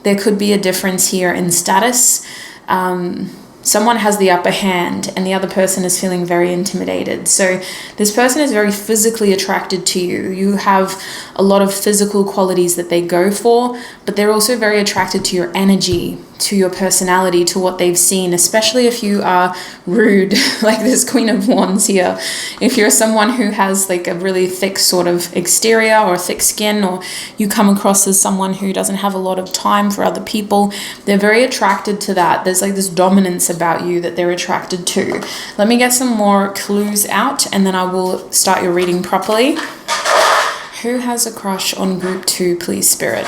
There could be a difference here in status. Someone has the upper hand and the other person is feeling very intimidated. So this person is very physically attracted to you. You have a lot of physical qualities that they go for, but they're also very attracted to your energy, to your personality, to what they've seen, especially if you are rude, like this Queen of Wands here. If you're someone who has like a really thick sort of exterior or thick skin, or you come across as someone who doesn't have a lot of time for other people, they're very attracted to that. There's like this dominance about you that they're attracted to. Let me get some more clues out and then I will start your reading properly. Who has a crush on Group 2, please, Spirit?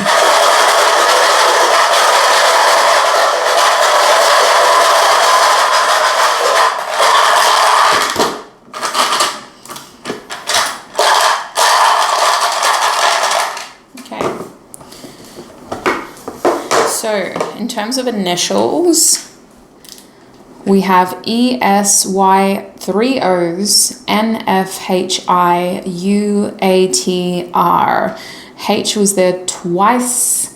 So, in terms of initials, we have ESY, 3 O's, NFHIUATR. H was there twice,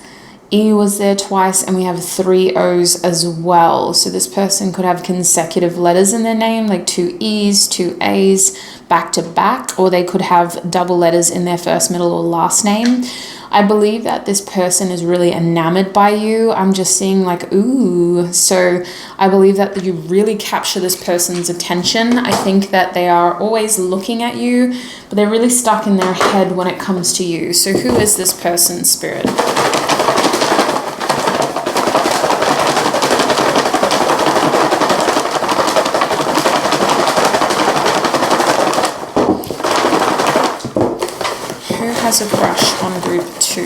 E was there twice, and we have 3 O's as well. So this person could have consecutive letters in their name, like 2 E's, 2 A's, back to back, or they could have double letters in their first, middle, or last name. I believe that this person is really enamored by you. I'm just seeing like, ooh. So I believe that you really capture this person's attention. I think that they are always looking at you, but they're really stuck in their head when it comes to you. So who is this person, Spirit? Has a crush on Group 2.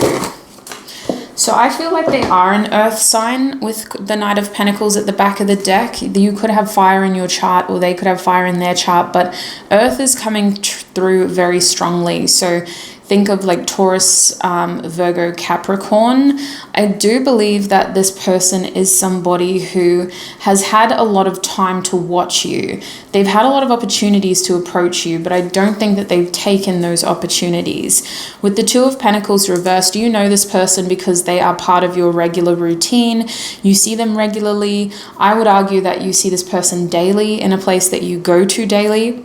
So I feel like they are an earth sign with the Knight of Pentacles at the back of the deck. You could have fire in your chart or they could have fire in their chart, but earth is coming through very strongly. So think of like Taurus, Virgo, Capricorn. I do believe that this person is somebody who has had a lot of time to watch you. They've had a lot of opportunities to approach you, but I don't think that they've taken those opportunities. With the Two of Pentacles reversed, you know this person because they are part of your regular routine. You see them regularly. I would argue that you see this person daily in a place that you go to daily.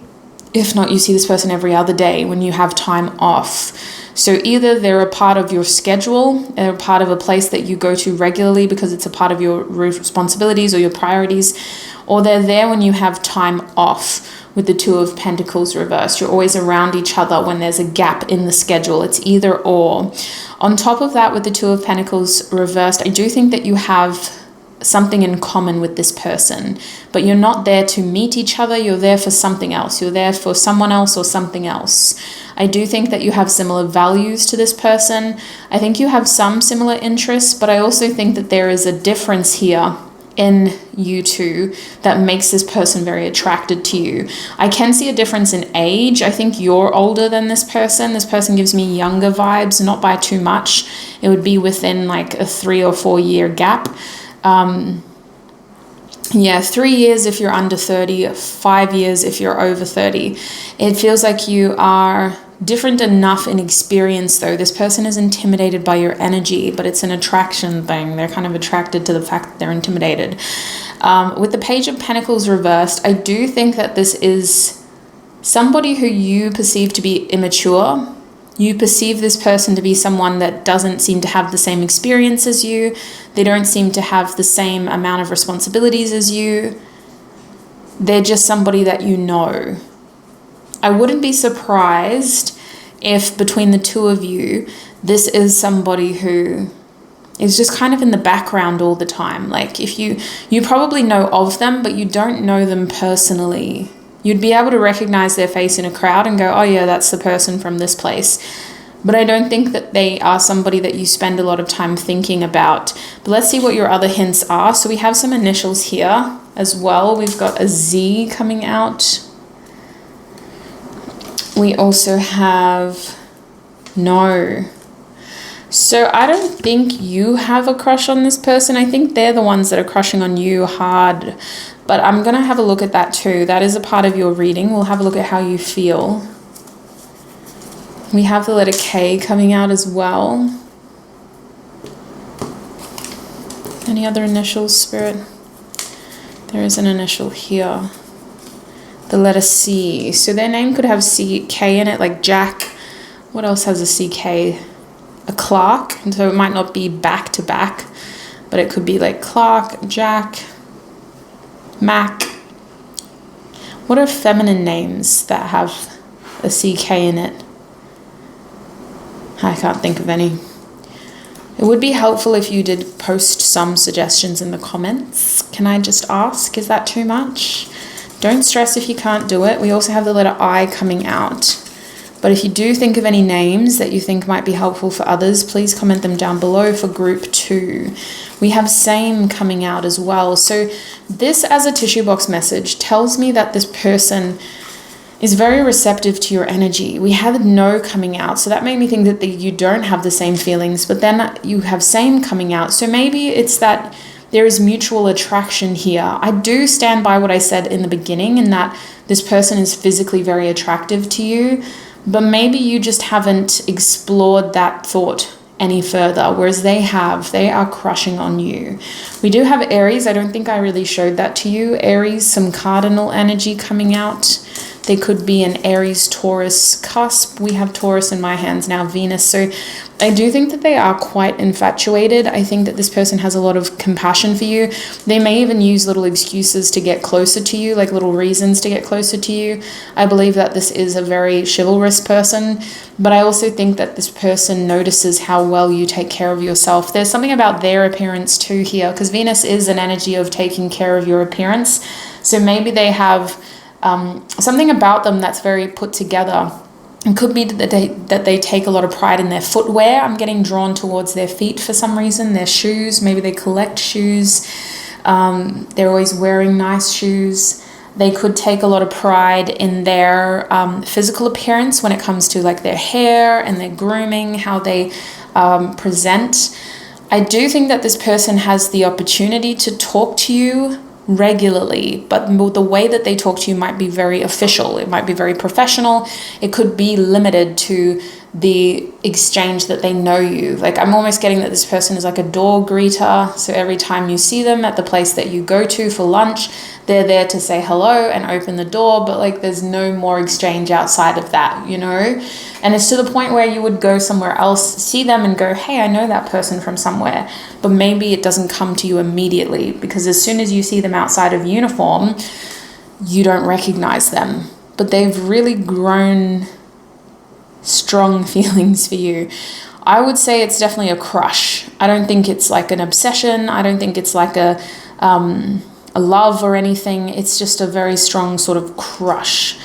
If not, you see this person every other day when you have time off. So either they're a part of your schedule, they're a part of a place that you go to regularly because it's a part of your responsibilities or your priorities, or they're there when you have time off. With the Two of Pentacles reversed, you're always around each other when there's a gap in the schedule. It's either or. On top of that, with the Two of Pentacles reversed, I do think that you have something in common with this person, but you're not there to meet each other. You're there for something else. You're there for someone else or something else. I do think that you have similar values to this person. I think you have some similar interests, but I also think that there is a difference here in you two that makes this person very attracted to you. I can see a difference in age. I think you're older than this person. This person gives me younger vibes, not by too much. It would be within like a 3 or 4 year gap. 3 years if you're under 30, 5 years if you're over 30. It feels like you are different enough in experience though. This person is intimidated by your energy, but it's an attraction thing. They're kind of attracted to the fact that they're intimidated. With the Page of Pentacles reversed, I do think that this is somebody who you perceive to be immature. You perceive this person to be someone that doesn't seem to have the same experience as you. They don't seem to have the same amount of responsibilities as you. They're just somebody that you know. I wouldn't be surprised if between the two of you, this is somebody who is just kind of in the background all the time. Like if you probably know of them, but you don't know them personally. You'd be able to recognize their face in a crowd and go, oh yeah, that's the person from this place. But I don't think that they are somebody that you spend a lot of time thinking about. But let's see what your other hints are. So we have some initials here as well. We've got a Z coming out. We also have no. So I don't think you have a crush on this person. I think they're the ones that are crushing on you hard. But I'm going to have a look at that too. That is a part of your reading. We'll have a look at how you feel. We have the letter K coming out as well. Any other initials, Spirit? There is an initial here. The letter C. So their name could have C-K in it, like Jack. What else has a C-K? A Clark. And so it might not be back to back, but it could be like Clark, Jack, Mac. What are feminine names that have a CK in it? I can't think of any. It would be helpful if you did post some suggestions in the comments. Can I just ask, is that too much? Don't stress if you can't do it. We also have the letter I coming out. But if you do think of any names that you think might be helpful for others, please comment them down below for group 2. We have same coming out as well. So this as a tissue box message tells me that this person is very receptive to your energy. We had no coming out. So that made me think that you don't have the same feelings, but then you have same coming out. So maybe it's that there is mutual attraction here. I do stand by what I said in the beginning in that this person is physically very attractive to you, but maybe you just haven't explored that thought any further, whereas they are crushing on you. We do have Aries. I don't think I really showed that to you. Aries, some cardinal energy coming out. They could be an Aries Taurus cusp. We have Taurus in my hands now, Venus. So I do think that they are quite infatuated. I think that this person has a lot of compassion for you. They may even use little excuses to get closer to you, like little reasons to get closer to you. I believe that this is a very chivalrous person, but I also think that this person notices how well you take care of yourself. There's something about their appearance too here, because Venus is an energy of taking care of your appearance. So maybe they have something about them that's very put together. It could be that they take a lot of pride in their footwear. I'm getting drawn towards their feet for some reason, their shoes. Maybe they collect shoes. They're always wearing nice shoes. They could take a lot of pride in their physical appearance when it comes to like their hair and their grooming, how they present. I do think that this person has the opportunity to talk to you regularly, but the way that they talk to you might be very official. It might be very professional. It could be limited to the exchange that they know you. Like, I'm almost getting that this person is like a door greeter. So every time you see them at the place that you go to for lunch, they're there to say hello and open the door, but like there's no more exchange outside of that, you know? And it's to the point where you would go somewhere else, see them and go, hey, I know that person from somewhere, but maybe it doesn't come to you immediately, because as soon as you see them outside of uniform, you don't recognize them, but they've really grown strong feelings for you. I would say it's definitely a crush. I don't think it's like an obsession. I don't think it's like a love or anything. It's just a very strong sort of crush.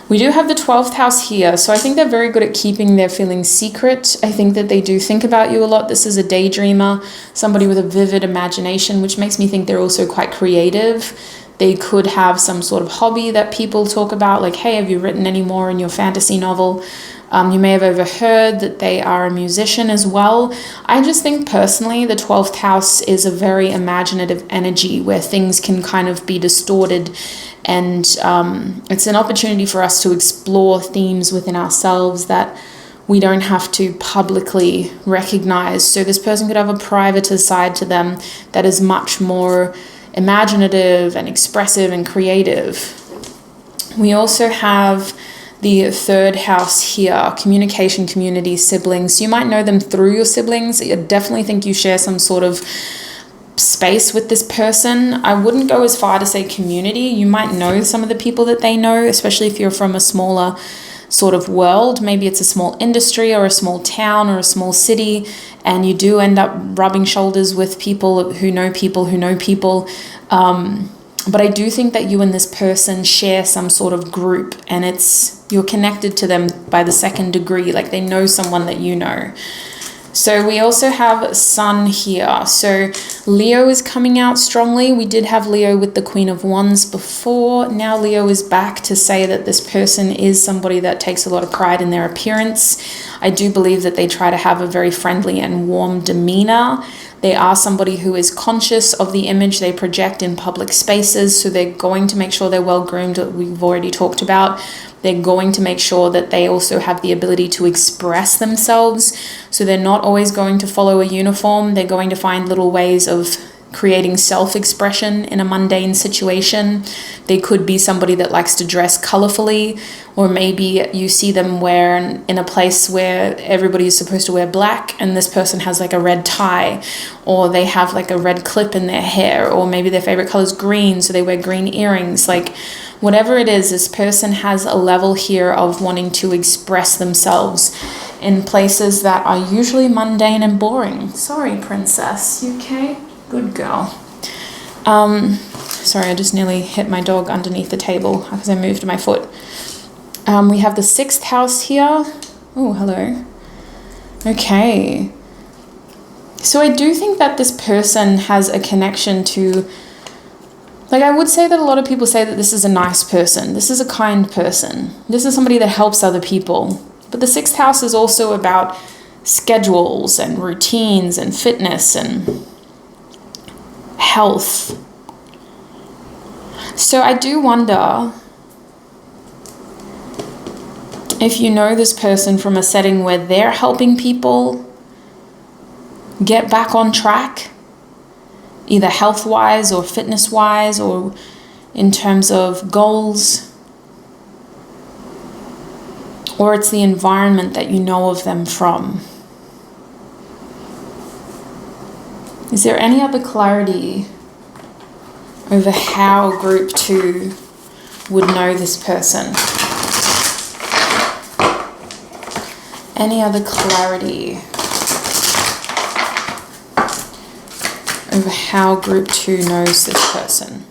We do have the 12th house here, so I think they're very good at keeping their feelings secret. I think that they do think about you a lot. This is a daydreamer, somebody with a vivid imagination, which makes me think they're also quite creative. They could have some sort of hobby that people talk about, like, hey, have you written any more in your fantasy novel? You may have overheard that they are a musician as well. I just think personally the 12th house is a very imaginative energy where things can kind of be distorted, and it's an opportunity for us to explore themes within ourselves that we don't have to publicly recognize. So this person could have a private side to them that is much more imaginative and expressive and creative. We also have the 3rd house here, communication, community, siblings. You might know them through your siblings. I definitely think you share some sort of space with this person. I wouldn't go as far to say community. You might know some of the people that they know, especially if you're from a smaller sort of world. Maybe it's a small industry or a small town or a small city, and you do end up rubbing shoulders with people who know people who know people. But I do think that you and this person share some sort of group, and you're connected to them by the 2nd degree, like they know someone that you know. So we also have Sun here. So Leo is coming out strongly. We did have Leo with the Queen of Wands before. Now Leo is back to say that this person is somebody that takes a lot of pride in their appearance. I do believe that they try to have a very friendly and warm demeanor. They are somebody who is conscious of the image they project in public spaces, so they're going to make sure they're well groomed, that we've already talked about. They're going to make sure that they also have the ability to express themselves, so they're not always going to follow a uniform. They're going to find little ways of creating self-expression in a mundane situation. They could be somebody that likes to dress colorfully, or maybe you see them in a place where everybody is supposed to wear black and this person has like a red tie, or they have like a red clip in their hair, or maybe their favorite color is green, so they wear green earrings. Like, whatever it is, this person has a level here of wanting to express themselves in places that are usually mundane and boring. Sorry, princess, you okay? Good girl. Sorry, I just nearly hit my dog underneath the table because I moved my foot. We have the 6th house here. Oh, hello. Okay. So I do think that this person has a connection to, like, I would say that a lot of people say that this is a nice person. This is a kind person. This is somebody that helps other people. But the 6th house is also about schedules and routines and fitness and health. So I do wonder if you know this person from a setting where they're helping people get back on track, either health-wise or fitness-wise or in terms of goals, or it's the environment that you know of them from. Is there any other clarity over how group 2 would know this person? Any other clarity over how group 2 knows this person?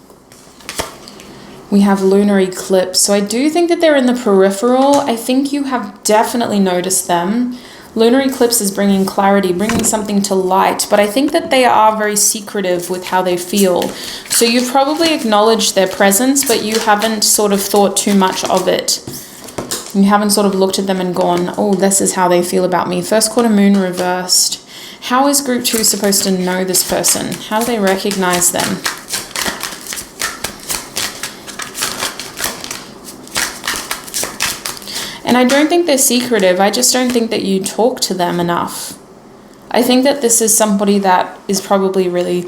We have lunar eclipse. So I do think that they're in the peripheral. I think you have definitely noticed them. Lunar eclipse is bringing clarity, bringing something to light, but I think that they are very secretive with how they feel. So you've probably acknowledged their presence, but you haven't sort of thought too much of it. You haven't sort of looked at them and gone, oh, this is how they feel about me. First quarter moon reversed. How is group 2 supposed to know this person? How do they recognize them? And I don't think they're secretive. I just don't think that you talk to them enough. I think that this is somebody that is probably really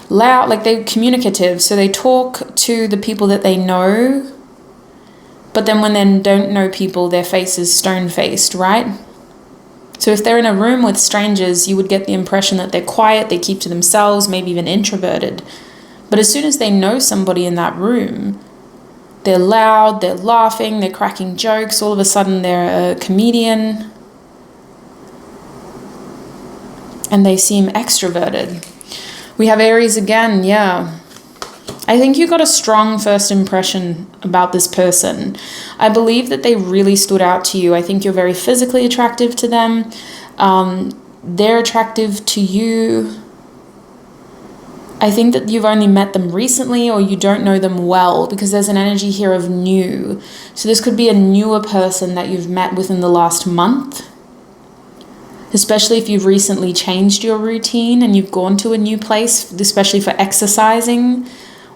loud, like they're communicative. So they talk to the people that they know, but then when they don't know people, their face is stone-faced, right? So if they're in a room with strangers, you would get the impression that they're quiet, they keep to themselves, maybe even introverted. But as soon as they know somebody in that room, they're loud, they're laughing, they're cracking jokes, all of a sudden they're a comedian, and they seem extroverted. We have Aries again, yeah. I think you got a strong first impression about this person. I believe that they really stood out to you. I think you're very physically attractive to them. They're attractive to you. I think that you've only met them recently, or you don't know them well, because there's an energy here of new. So this could be a newer person that you've met within the last month, especially if you've recently changed your routine and you've gone to a new place, especially for exercising,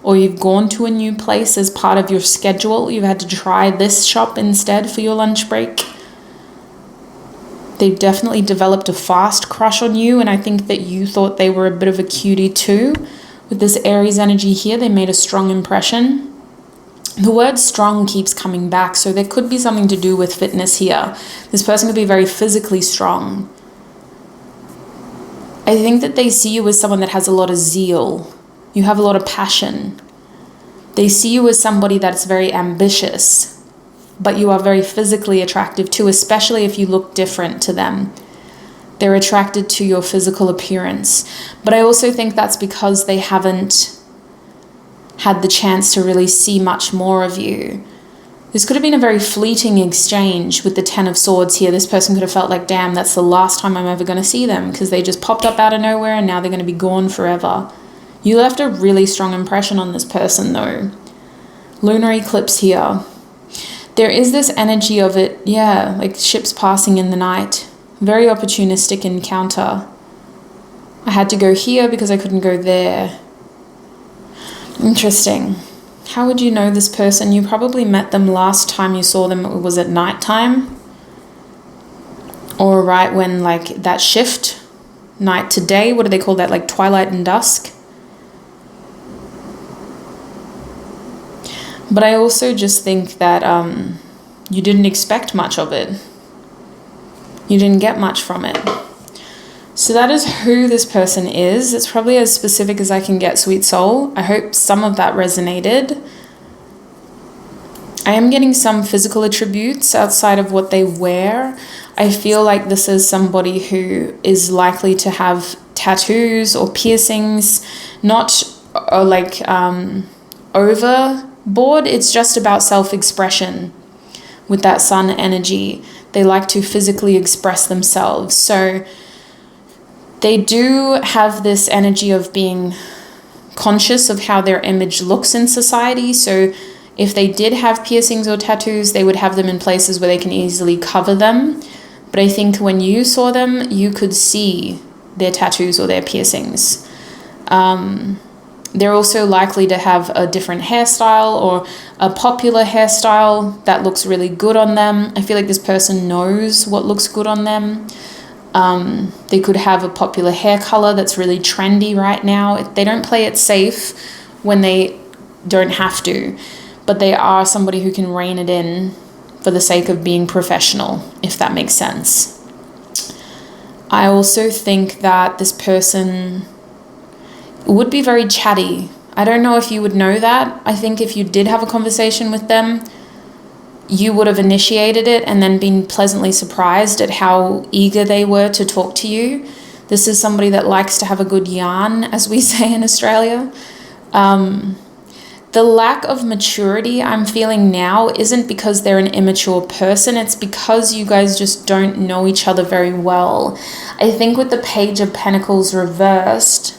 or you've gone to a new place as part of your schedule. You've had to try this shop instead for your lunch break. They've definitely developed a fast crush on you, and I think that you thought they were a bit of a cutie too. With this Aries energy here, they made a strong impression. The word strong keeps coming back, so there could be something to do with fitness here. This person could be very physically strong. I think that they see you as someone that has a lot of zeal. You have a lot of passion. They see you as somebody that's very ambitious, but you are very physically attractive too, especially if you look different to them. They're attracted to your physical appearance. But I also think that's because they haven't had the chance to really see much more of you. This could have been a very fleeting exchange with the Ten of Swords here. This person could have felt like, damn, that's the last time I'm ever going to see them, because they just popped up out of nowhere and now they're going to be gone forever. You left a really strong impression on this person though. Lunar eclipse here. There is this energy of it, yeah, like ships passing in the night. Very opportunistic encounter. I had to go here because I couldn't go there. Interesting. How would you know this person? You probably met them last time you saw them, it was at nighttime. Or right when like that shift, night to day, what do they call that? Like twilight and dusk? But I also just think that you didn't expect much of it. You didn't get much from it. So that is who this person is. It's probably as specific as I can get, sweet soul. I hope some of that resonated. I am getting some physical attributes outside of what they wear. I feel like this is somebody who is likely to have tattoos or piercings, not like overboard. It's just about self-expression with that sun energy. They like to physically express themselves. So they do have this energy of being conscious of how their image looks in society. So if they did have piercings or tattoos, they would have them in places where they can easily cover them. But I think when you saw them, you could see their tattoos or their piercings. They're also likely to have a different hairstyle or a popular hairstyle that looks really good on them. I feel like this person knows what looks good on them. They could have a popular hair color that's really trendy right now. They don't play it safe when they don't have to, but they are somebody who can rein it in for the sake of being professional, if that makes sense. I also think that this person would be very chatty. I don't know if you would know that. I think if you did have a conversation with them, you would have initiated it and then been pleasantly surprised at how eager they were to talk to you. This is somebody that likes to have a good yarn, as we say in Australia. The lack of maturity I'm feeling now isn't because they're an immature person. It's because you guys just don't know each other very well. I think with the Page of Pentacles reversed,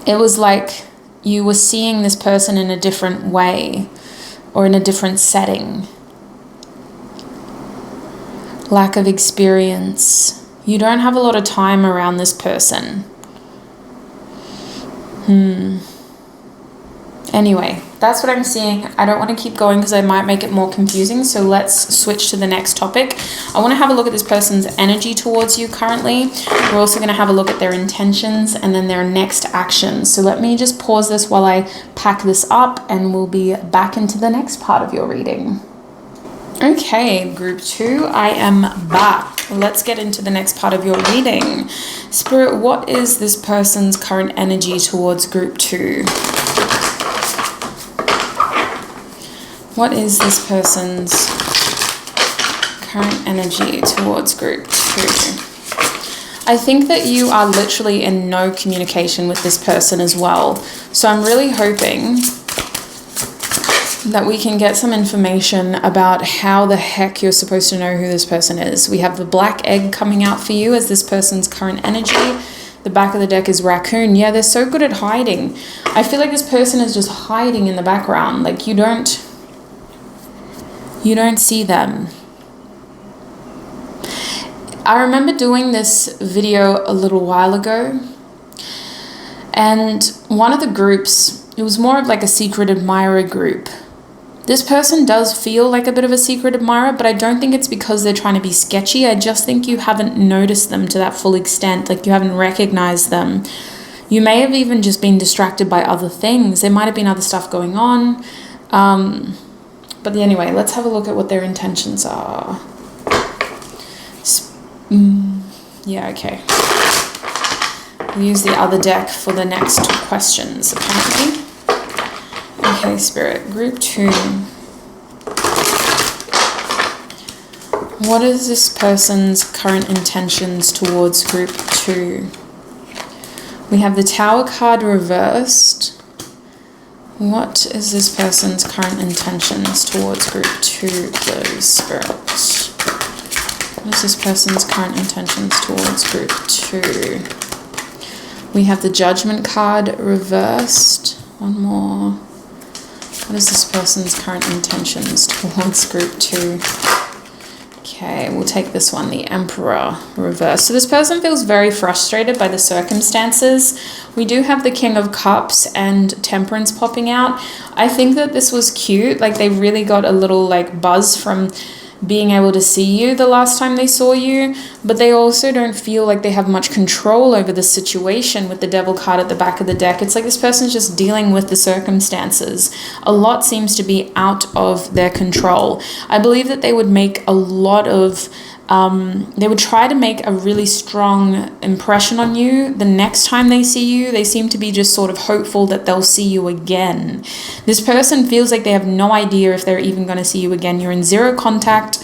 it was like you were seeing this person in a different way or in a different setting. Lack of experience. You don't have a lot of time around this person. Anyway, that's what I'm seeing. I don't want to keep going because I might make it more confusing. So let's switch to the next topic. I want to have a look at this person's energy towards you currently. We're also going to have a look at their intentions and then their next actions. So let me just pause this while I pack this up and we'll be back into the next part of your reading. Okay, group 2, I am back. Let's get into the next part of your reading. Spirit, what is this person's current energy towards group 2? What is this person's current energy towards group 2? I think that you are literally in no communication with this person as well. So I'm really hoping that we can get some information about how the heck you're supposed to know who this person is. We have the black egg coming out for you as this person's current energy. The back of the deck is raccoon. Yeah, they're so good at hiding. I feel like this person is just hiding in the background. Like you don't see them. I remember doing this video a little while ago, and one of the groups, it was more of like a secret admirer group. This person does feel like a bit of a secret admirer, but I don't think it's because they're trying to be sketchy. I just think you haven't noticed them to that full extent, like you haven't recognized them. You may have even just been distracted by other things. There might have been other stuff going on. But anyway, let's have a look at what their intentions are. Yeah, okay. We'll use the other deck for the next questions, apparently. Okay, Spirit, group 2. What is this person's current intentions towards group 2? We have the Tower card reversed. What is this person's current intentions towards group 2, please, Spirit? What is this person's current intentions towards group 2? We have the Judgment card reversed. One more. What is this person's current intentions towards group 2? Okay, we'll take this one, the Emperor reversed. So this person feels very frustrated by the circumstances. We do have the King of Cups and Temperance popping out. I think that this was cute. Like they really got a little like buzz from being able to see you the last time they saw you, but they also don't feel like they have much control over the situation with the Devil card at the back of the deck. It's like this person's just dealing with the circumstances. A lot seems to be out of their control. I believe that they would make a lot of they would try to make a really strong impression on you the next time they see you. They seem to be just sort of hopeful that they'll see you again. This person feels like they have no idea if they're even going to see you again. You're in zero contact.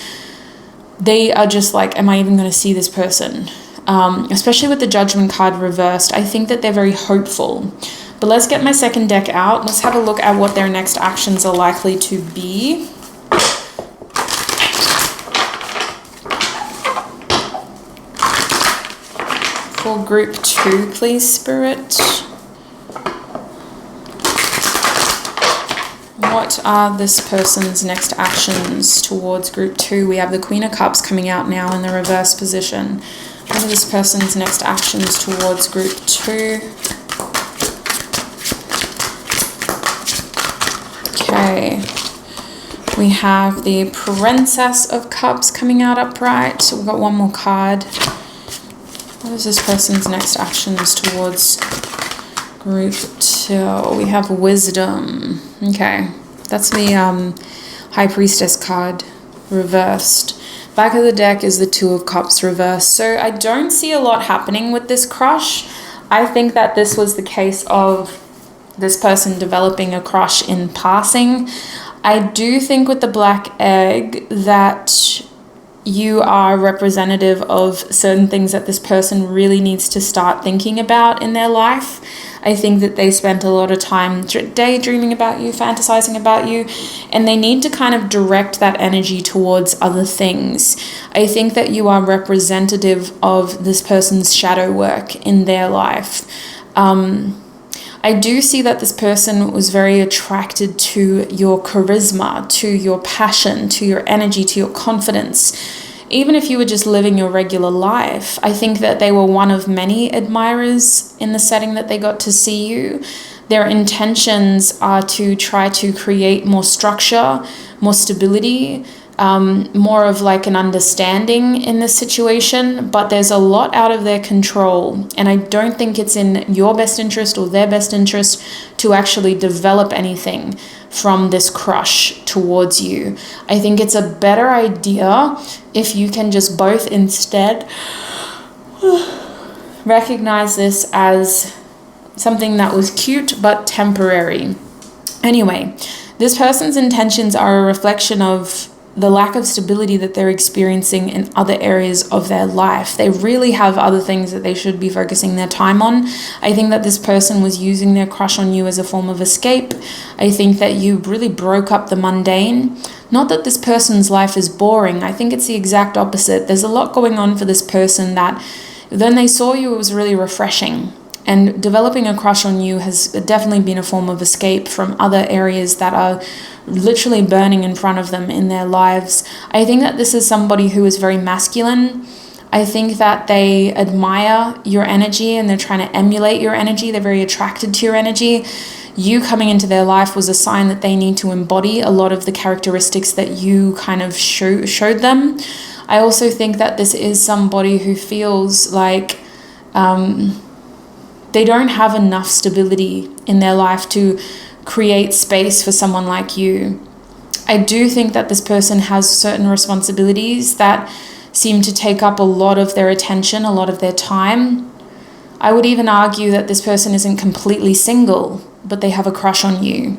They are just like, am I even going to see this person? Especially with the Judgment card reversed. I think that they're very hopeful. But let's get my second deck out. Let's have a look at what their next actions are likely to be. For group 2, please, Spirit. What are this person's next actions towards group 2? We have the Queen of Cups coming out now in the reverse position. What are this person's next actions towards group 2? Okay. We have the Princess of Cups coming out upright. So we've got one more card. What is this person's next actions towards group 2? We have Wisdom. Okay, that's the High Priestess card reversed. Back of the deck is the Two of Cups reversed. So I don't see a lot happening with this crush. I think that this was the case of this person developing a crush in passing. I do think with the black egg that you are representative of certain things that this person really needs to start thinking about in their life. I think that they spent a lot of time daydreaming about you, fantasizing about you, and they need to kind of direct that energy towards other things. I think that you are representative of this person's shadow work in their life. I do see that this person was very attracted to your charisma, to your passion, to your energy, to your confidence. Even if you were just living your regular life, I think that they were one of many admirers in the setting that they got to see you. Their intentions are to try to create more structure, more stability, more of like an understanding in this situation, but there's a lot out of their control, and I don't think it's in your best interest or their best interest to actually develop anything from this crush towards you. I think it's a better idea if you can just both instead recognize this as something that was cute but temporary. Anyway, this person's intentions are a reflection of the lack of stability that they're experiencing in other areas of their life. They really have other things that they should be focusing their time on. I think that this person was using their crush on you as a form of escape. I think that you really broke up the mundane. Not that this person's life is boring. I think it's the exact opposite. There's a lot going on for this person that when they saw you, it was really refreshing. And developing a crush on you has definitely been a form of escape from other areas that are literally burning in front of them in their lives. I think that this is somebody who is very masculine. I think that they admire your energy and they're trying to emulate your energy. They're very attracted to your energy. You coming into their life was a sign that they need to embody a lot of the characteristics that you kind of showed them. I also think that this is somebody who feels like they don't have enough stability in their life to create space for someone like you. I do think that this person has certain responsibilities that seem to take up a lot of their attention, a lot of their time. I would even argue that this person isn't completely single, but they have a crush on you.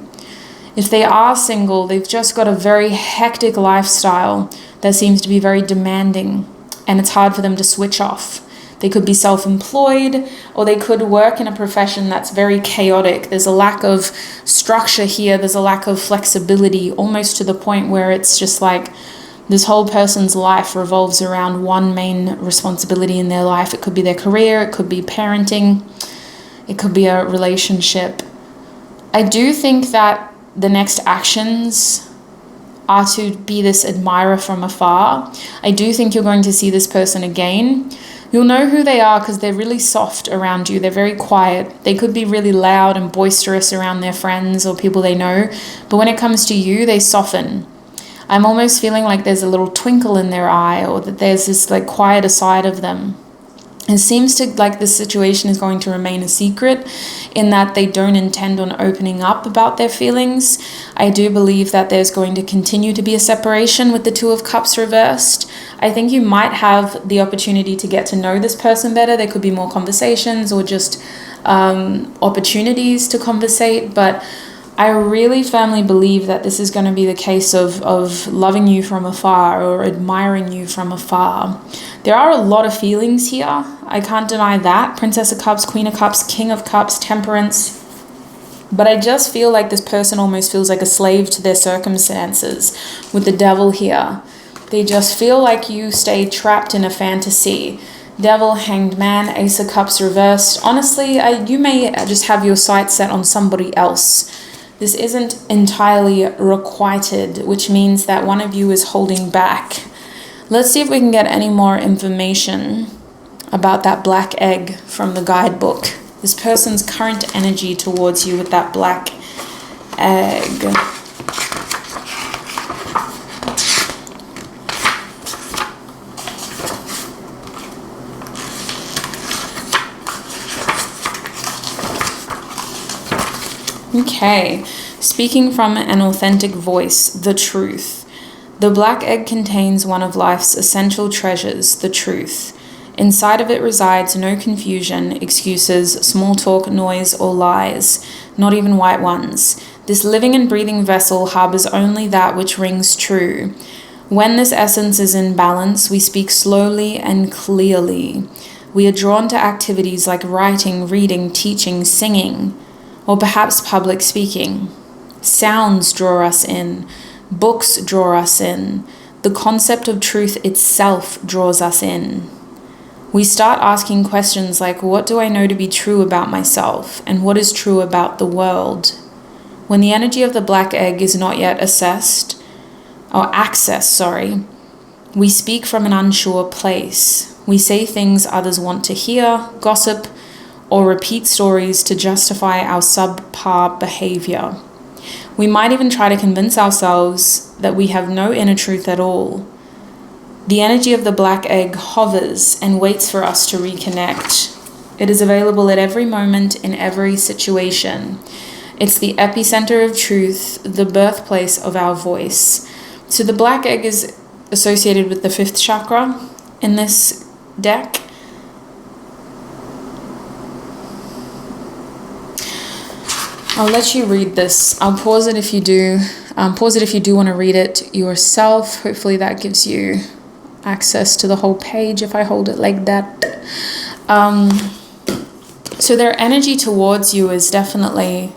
If they are single, they've just got a very hectic lifestyle that seems to be very demanding, and it's hard for them to switch off. They could be self-employed, or they could work in a profession that's very chaotic. There's a lack of structure here. There's a lack of flexibility, almost to the point where it's just like this whole person's life revolves around one main responsibility in their life. It could be their career. It could be parenting. It could be a relationship. I do think that the next actions are to be this admirer from afar. I do think you're going to see this person again. You'll know who they are because they're really soft around you. They're very quiet. They could be really loud and boisterous around their friends or people they know. But when it comes to you, they soften. I'm almost feeling like there's a little twinkle in their eye, or that there's this like quieter side of them. It seems to like this situation is going to remain a secret in that they don't intend on opening up about their feelings. I do believe that there's going to continue to be a separation with the Two of Cups reversed. I think you might have the opportunity to get to know this person better. There could be more conversations or just opportunities to conversate, but I really firmly believe that this is going to be the case of loving you from afar or admiring you from afar. There are a lot of feelings here. I can't deny that. Princess of Cups, Queen of Cups, King of Cups, Temperance. But I just feel like this person almost feels like a slave to their circumstances with the Devil here. They just feel like you stay trapped in a fantasy. Devil, Hanged Man, Ace of Cups reversed. Honestly, you may just have your sights set on somebody else. This isn't entirely requited, which means that one of you is holding back. Let's see if we can get any more information about that black egg from the guidebook. This person's current energy towards you with that black egg. Okay, speaking from an authentic voice, the truth. The black egg contains one of life's essential treasures, the truth. Inside of it resides no confusion, excuses, small talk, noise, or lies, not even white ones. This living and breathing vessel harbors only that which rings true. When this essence is in balance, we speak slowly and clearly. We are drawn to activities like writing, reading, teaching, singing, or perhaps public speaking. Sounds draw us in. Books draw us in. The concept of truth itself draws us in. We start asking questions like, what do I know to be true about myself? And what is true about the world? When the energy of the black egg is not yet accessed, we speak from an unsure place. We say things others want to hear, gossip, or repeat stories to justify our subpar behavior. We might even try to convince ourselves that we have no inner truth at all. The energy of the black egg hovers and waits for us to reconnect. It is available at every moment in every situation. It's the epicenter of truth, the birthplace of our voice. So the black egg is associated with the 5th chakra in this deck. I'll let you read this. I'll pause it if you do. Pause it if you do want to read it yourself. Hopefully that gives you access to the whole page if I hold it like that. So their energy towards you is definitely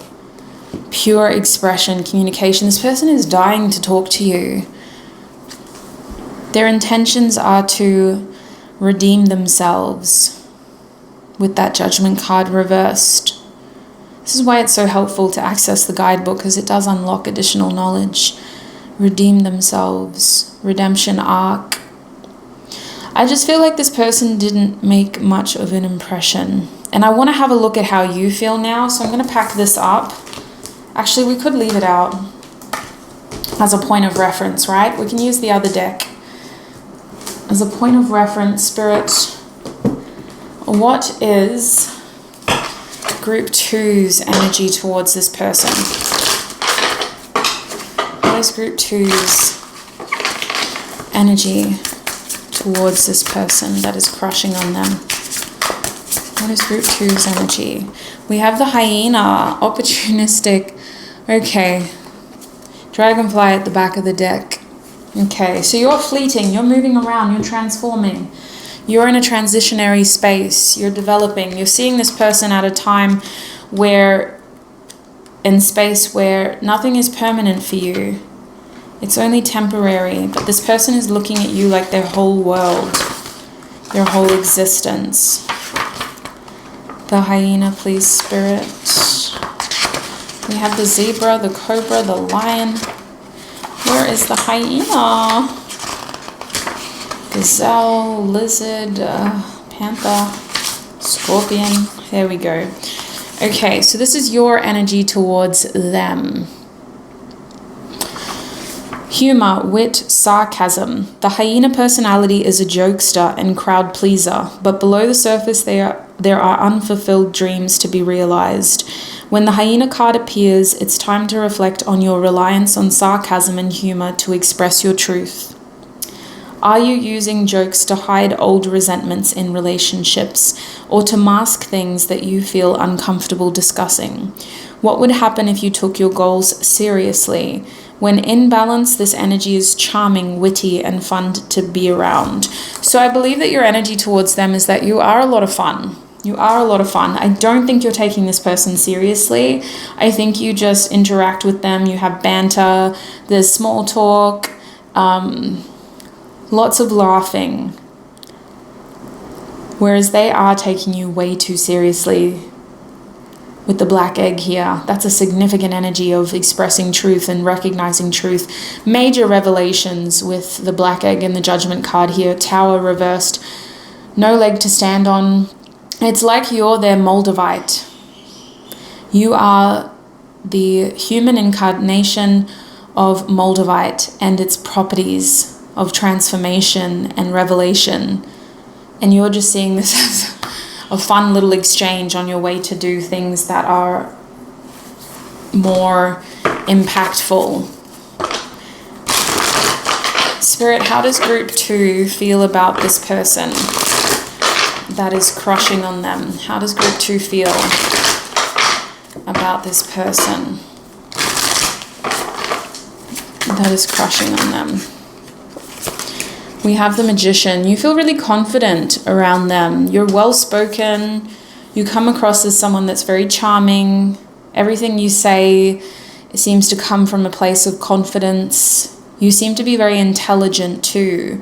pure expression, communication. This person is dying to talk to you. Their intentions are to redeem themselves with that Judgment card reversed. This is why it's so helpful to access the guidebook, because it does unlock additional knowledge. Redeem themselves. Redemption arc. I just feel like this person didn't make much of an impression. And I want to have a look at how you feel now. So I'm going to pack this up. Actually, we could leave it out as a point of reference, right? We can use the other deck as a point of reference. Spirit, what is Group 2's energy towards this person? What is Group 2's energy towards this person that is crushing on them? What is Group 2's energy? We have the hyena, opportunistic. Okay. Dragonfly at the back of the deck. Okay, so you're fleeting, you're moving around, you're transforming. You're in a transitionary space, you're developing, you're seeing this person at a time where, in space where nothing is permanent for you. It's only temporary, but this person is looking at you like their whole world, their whole existence. The hyena, please, Spirit. We have the zebra, the cobra, the lion. Where is the hyena? Gazelle, lizard, panther, scorpion. There we go. Okay, so this is your energy towards them. Humor, wit, sarcasm. The hyena personality is a jokester and crowd pleaser, but below the surface there are unfulfilled dreams to be realized. When the hyena card appears, it's time to reflect on your reliance on sarcasm and humor to express your truth. Are you using jokes to hide old resentments in relationships or to mask things that you feel uncomfortable discussing? What would happen if you took your goals seriously? When in balance, this energy is charming, witty, and fun to be around. So I believe that your energy towards them is that you are a lot of fun. You are a lot of fun. I don't think you're taking this person seriously. I think you just interact with them. You have banter. There's small talk. Lots of laughing. Whereas they are taking you way too seriously with the black egg here. That's a significant energy of expressing truth and recognizing truth. Major revelations with the black egg and the Judgment card here. Tower reversed. No leg to stand on. It's like you're their Moldavite. You are the human incarnation of Moldavite and its properties of transformation and revelation. And you're just seeing this as a fun little exchange on your way to do things that are more impactful. Spirit, how does Group 2 feel about this person that is crushing on them? How does Group 2 feel about this person that is crushing on them? We have the Magician. You feel really confident around them. You're well-spoken. You come across as someone that's very charming. Everything you say seems to come from a place of confidence. You seem to be very intelligent too.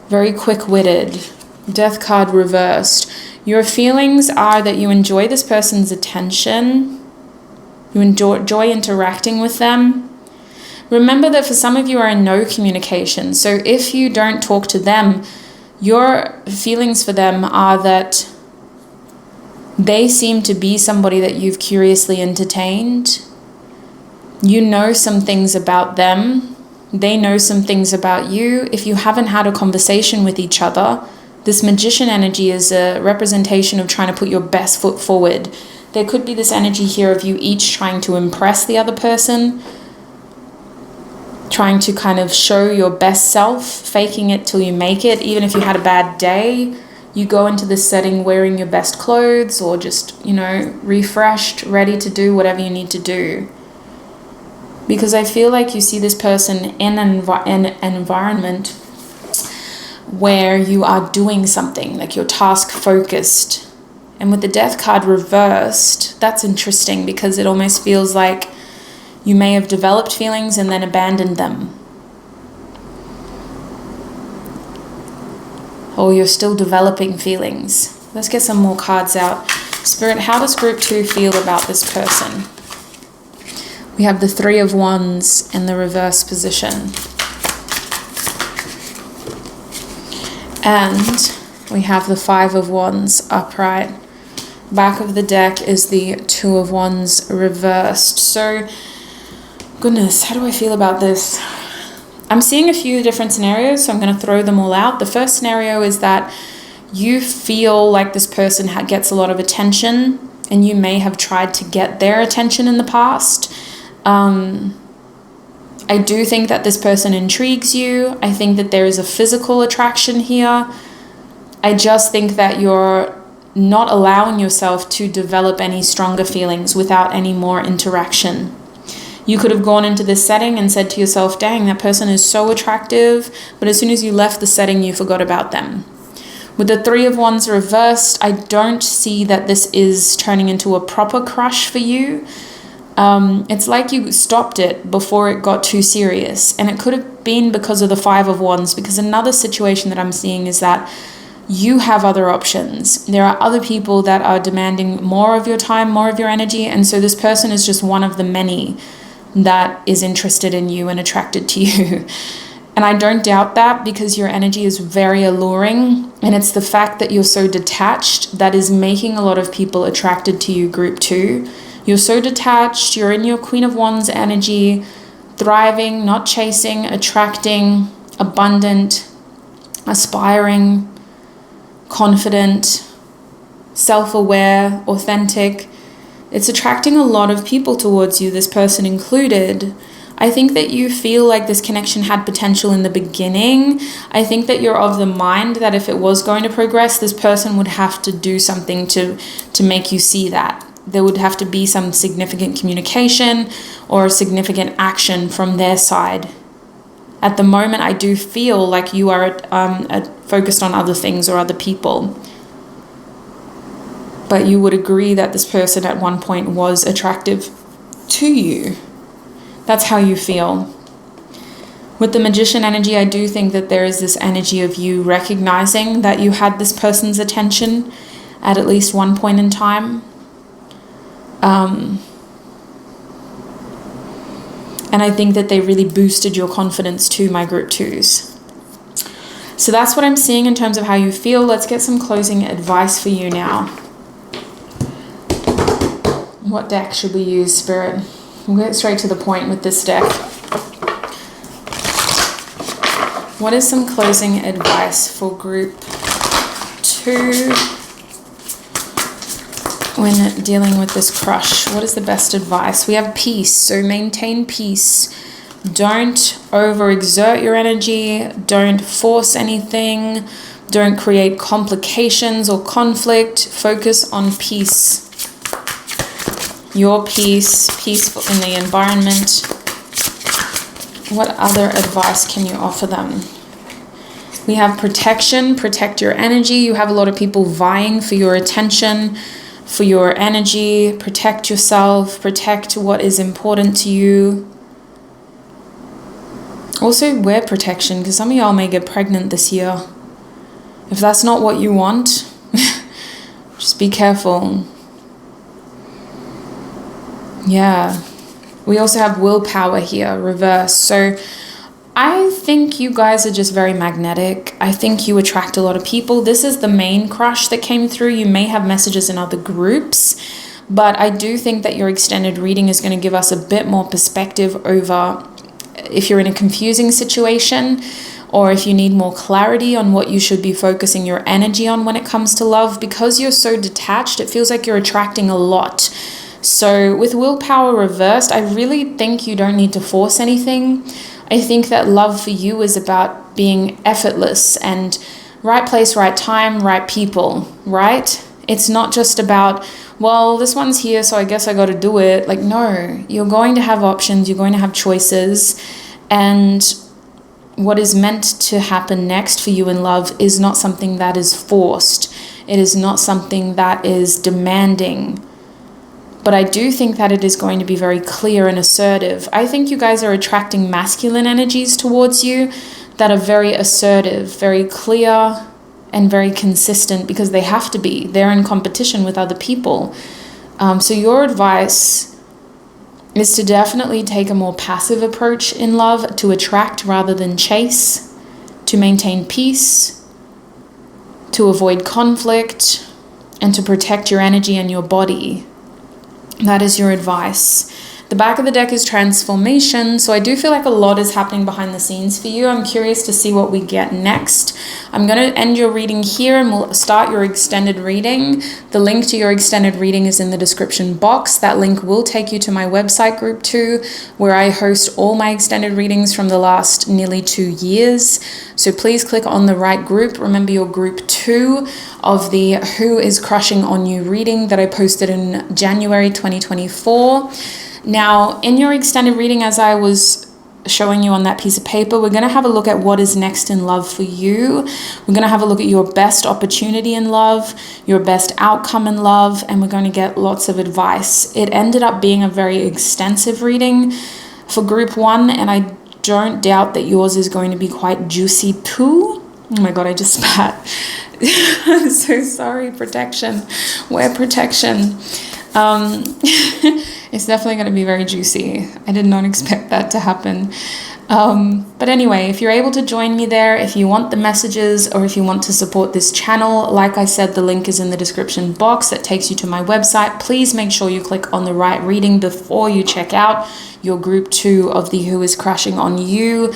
Very quick-witted. Death card reversed. Your feelings are that you enjoy this person's attention. You enjoy interacting with them. Remember that for some of you are in no communication. So if you don't talk to them, your feelings for them are that They seem to be somebody that you've curiously entertained. You know some things about them. They know some things about you. If you haven't had a conversation with each other, this Magician energy is a representation of trying to put your best foot forward. There could be this energy here of you each trying to impress the other person, trying to kind of show your best self, faking it till you make it. Even if you had a bad day, you go into this setting wearing your best clothes or just, refreshed, ready to do whatever you need to do. Because I feel like you see this person in an environment where you are doing something, like you're task focused. And with the Death card reversed, that's interesting because it almost feels like you may have developed feelings and then abandoned them. Or you're still developing feelings. Let's get some more cards out. Spirit, how does group 2 feel about this person? We have the 3 of Wands in the reverse position. And we have the 5 of Wands upright. Back of the deck is the 2 of Wands reversed. So, goodness, how do I feel about this? I'm seeing a few different scenarios, so I'm going to throw them all out. The first scenario is that you feel like this person gets a lot of attention, and you may have tried to get their attention in the past. I do think that this person intrigues you. I think that there is a physical attraction here. I just think that you're not allowing yourself to develop any stronger feelings without any more interaction. You could have gone into this setting and said to yourself, dang, that person is so attractive, but as soon as you left the setting, you forgot about them. With the 3 of Wands reversed, I don't see that this is turning into a proper crush for you. It's like you stopped it before it got too serious, and it could have been because of the 5 of Wands, because another situation that I'm seeing is that you have other options. There are other people that are demanding more of your time, more of your energy, and so this person is just one of the many that is interested in you and attracted to you. And I don't doubt that, because your energy is very alluring, and it's the fact that you're so detached that is making a lot of people attracted to you, group 2. You're so detached, you're in your Queen of Wands energy, thriving, not chasing, attracting, abundant, aspiring, confident, self-aware, authentic. It's attracting a lot of people towards you, this person included. I think that you feel like this connection had potential in the beginning. I think that you're of the mind that if it was going to progress, this person would have to do something to make you see that. There would have to be some significant communication or significant action from their side. At the moment, I do feel like you are focused on other things or other people. But you would agree that this person at one point was attractive to you. That's how you feel. With the Magician energy, I do think that there is this energy of you recognizing that you had this person's attention at least one point in time. And I think that they really boosted your confidence too, my group 2s. So that's what I'm seeing in terms of how you feel. Let's get some closing advice for you now. What deck should we use, Spirit? We'll get straight to the point with this deck. What is some closing advice for group 2 when dealing with this crush? What is the best advice? We have peace, so maintain peace. Don't overexert your energy. Don't force anything. Don't create complications or conflict. Focus on peace. Your peace, peaceful in the environment. What other advice can you offer them? We have protection. Protect your energy. You have a lot of people vying for your attention, for your energy. Protect yourself. Protect what is important to you. Also wear protection, because some of y'all may get pregnant this year. If that's not what you want, just be careful. Yeah. We also have willpower here, reverse. So I think you guys are just very magnetic. I think you attract a lot of people. This is the main crush that came through. You may have messages in other groups, but I do think that your extended reading is going to give us a bit more perspective over if you're in a confusing situation, or if you need more clarity on what you should be focusing your energy on when it comes to love. Because you're so detached, it feels like you're attracting a lot. So with willpower reversed, I really think you don't need to force anything. I think that love for you is about being effortless and right place, right time, right people, right? It's not just about, well, this one's here, so I guess I got to do it. Like, no, you're going to have options, you're going to have choices, and what is meant to happen next for you in love is not something that is forced. It is not something that is demanding. But I do think that it is going to be very clear and assertive. I think you guys are attracting masculine energies towards you that are very assertive, very clear, and very consistent, because they have to be. They're in competition with other people. So your advice is to definitely take a more passive approach in love, to attract rather than chase, to maintain peace, to avoid conflict, and to protect your energy and your body. That is your advice. The back of the deck is transformation, so I do feel like a lot is happening behind the scenes for you. I'm curious to see what we get next. I'm going to end your reading here and we'll start your extended reading. The link to your extended reading is in the description box. That link will take you to my website, Group 2, where I host all my extended readings from the last nearly 2 years. So please click on the right group. Remember your Group 2 of the Who is Crushing on You reading that I posted in January 2024. Now, in your extended reading, as I was showing you on that piece of paper, we're going to have a look at what is next in love for you. We're going to have a look at your best opportunity in love, your best outcome in love, and we're going to get lots of advice. It ended up being a very extensive reading for Group 1, and I don't doubt that yours is going to be quite juicy too. Oh my God, I just spat. I'm so sorry. Protection. Wear protection. It's definitely going to be very juicy. I did not expect that to happen. But anyway, if you're able to join me there, if you want the messages or if you want to support this channel, like I said, the link is in the description box that takes you to my website. Please make sure you click on the right reading before you check out your Group 2 of the Who is Crushing on You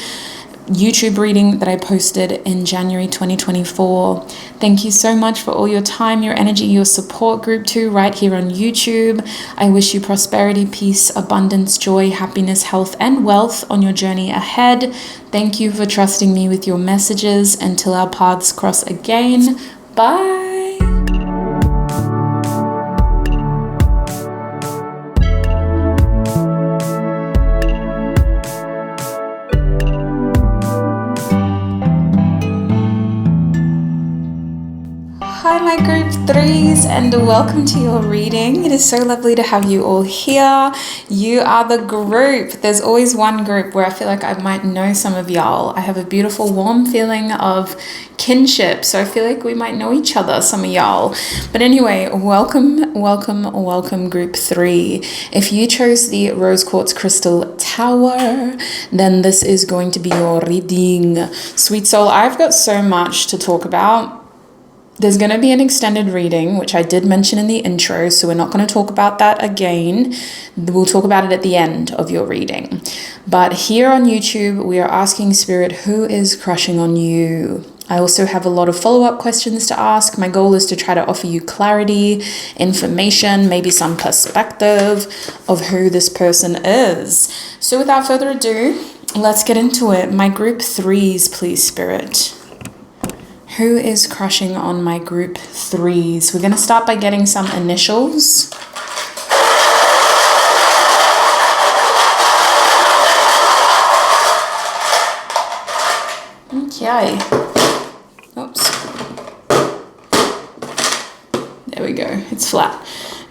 YouTube reading that I posted in January 2024. Thank you so much for all your time, your energy, your support, Group 2, right here on YouTube. I wish you prosperity, peace, abundance, joy, happiness, health, and wealth on your journey ahead. Thank you for trusting me with your messages. Until our paths cross again, bye. Hi my Group 3s and welcome to your reading. It is so lovely to have you all here. You are the group. There's always one group where I feel like I might know some of y'all. I have a beautiful warm feeling of kinship, so I feel like we might know each other, some of y'all. But anyway, welcome Group 3. If you chose the Rose Quartz Crystal Tower, then this is going to be your reading. Sweet soul, I've got so much to talk about. There's going to be an extended reading, which I did mention in the intro, so we're not going to talk about that again. We'll talk about it at the end of your reading. But here on YouTube, we are asking Spirit, who is crushing on you? I also have a lot of follow-up questions to ask. My goal is to try to offer you clarity, information, maybe some perspective of who this person is. So without further ado, let's get into it. My Group 3s, please, Spirit. Who is crushing on my Group 3s? We're going to start by getting some initials. Okay. Oops. There we go. It's flat.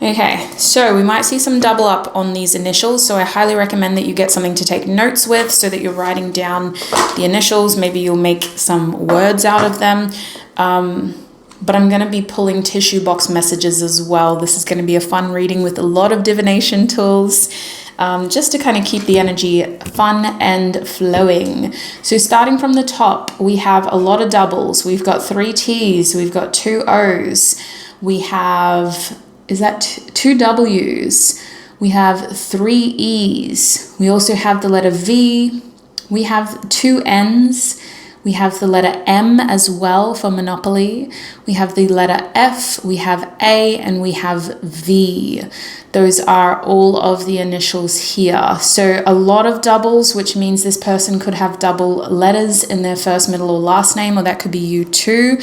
Okay, so we might see some double up on these initials, so I highly recommend that you get something to take notes with so that you're writing down the initials. Maybe you'll make some words out of them. But I'm going to be pulling tissue box messages as well. This is going to be a fun reading with a lot of divination tools. just to kind of keep the energy fun and flowing. So starting from the top, we have a lot of doubles. We've got 3 T's, we've got 2 O's, we have, is that 2 W's? We have 3 E's. We also have the letter V. We have 2 N's. We have the letter M as well for Monopoly. We have the letter F, we have A, and we have V. Those are all of the initials here. So a lot of doubles, which means this person could have double letters in their first, middle, or last name, or that could be you too.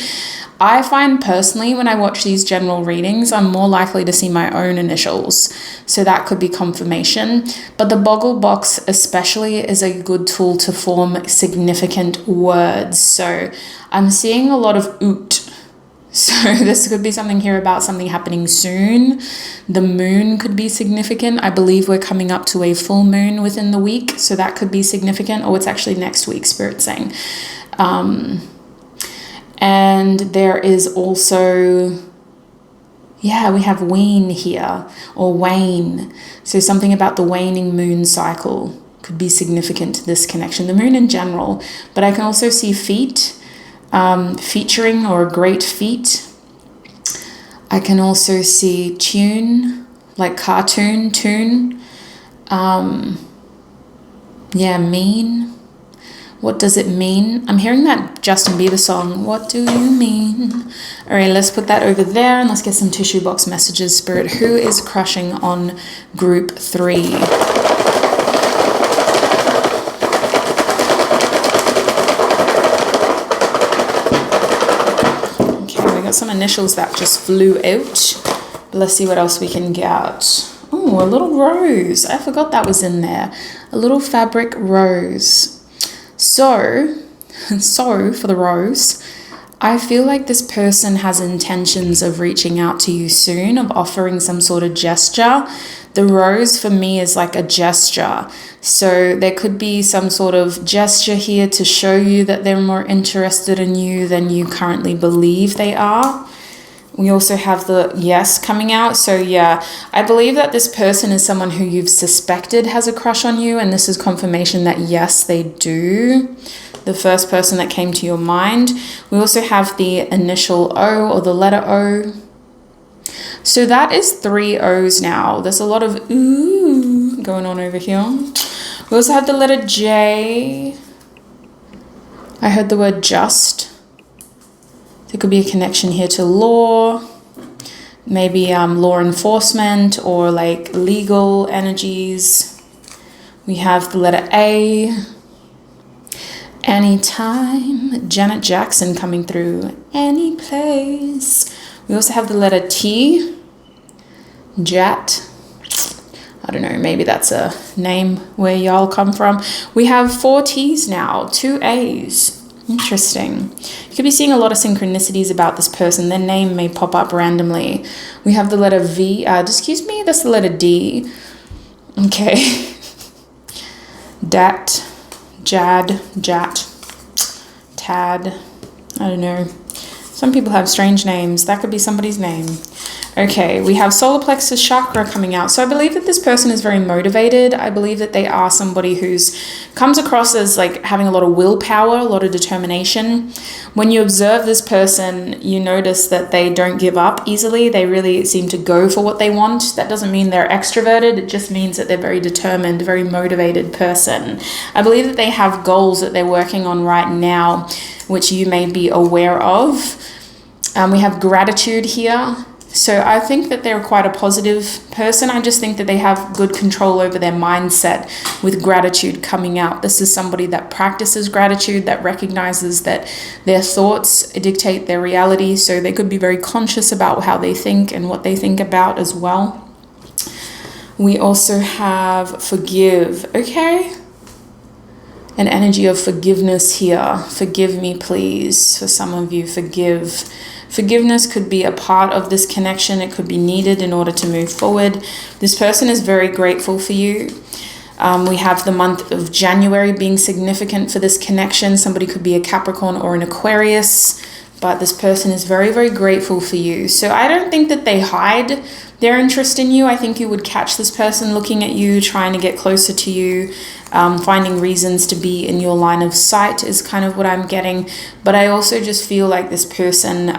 I find personally when I watch these general readings, I'm more likely to see my own initials. So that could be confirmation. But the Boggle box especially is a good tool to form significant words. So I'm seeing a lot of oot. So this could be something here about something happening soon. The moon could be significant. I believe we're coming up to a full moon within the week. So that could be significant. Oh, it's actually next week, Spirit's saying. And there is also, yeah, we have wane here, or wane. So something about the waning moon cycle could be significant to this connection. The moon in general, but I can also see feet, featuring, or a great feat. I can also see tune, like cartoon, tune. Yeah, mean. What does it mean? I'm hearing that Justin Bieber song. What do you mean? All right, let's put that over there and let's get some tissue box messages. Spirit, who is crushing on group 3? Okay, we got some initials that just flew out. Let's see what else we can get. Oh, a little rose. I forgot that was in there. A little fabric rose. So for the rose, I feel like this person has intentions of reaching out to you soon, of offering some sort of gesture. The rose for me is like a gesture. So there could be some sort of gesture here to show you that they're more interested in you than you currently believe they are. We also have the yes coming out. So yeah, I believe that this person is someone who you've suspected has a crush on you. And this is confirmation that yes, they do. The first person that came to your mind. We also have the initial O, or the letter O. So that is 3 O's now. There's a lot of ooh going on over here. We also have the letter J. I heard the word just. There could be a connection here to law, maybe law enforcement or like legal energies. We have the letter A, anytime, Janet Jackson coming through, any place. We also have the letter T, Jat. I don't know, maybe that's a name where y'all come from. We have 4 T's now, 2 A's. Interesting. You could be seeing a lot of synchronicities about this person. Their name may pop up randomly. We have the letter V. Excuse me, that's the letter D. Okay. Dat, Jad, Jat, Tad. I don't know. Some people have strange names. That could be somebody's name. Okay, we have solar plexus chakra coming out. So I believe that this person is very motivated. I believe that they are somebody who's comes across as like having a lot of willpower, a lot of determination. When you observe this person, you notice that they don't give up easily. They really seem to go for what they want. That doesn't mean they're extroverted. It just means that they're very determined, very motivated person. I believe that they have goals that they're working on right now, which you may be aware of. We have gratitude here. So I think that they're quite a positive person. I just think that they have good control over their mindset with gratitude coming out. This is somebody that practices gratitude, that recognizes that their thoughts dictate their reality. So they could be very conscious about how they think and what they think about as well. We also have forgive. Okay. An energy of forgiveness here. Forgive me, please. For some of you, forgive. Forgiveness could be a part of this connection. It could be needed in order to move forward. This person is very grateful for you. We have the month of January being significant for this connection. Somebody could be a Capricorn or an Aquarius but this person is very, very grateful for you. So I don't think that they hide their interest in you. I think you would catch this person looking at you, trying to get closer to you, finding reasons to be in your line of sight is kind of what I'm getting. But I also just feel like this person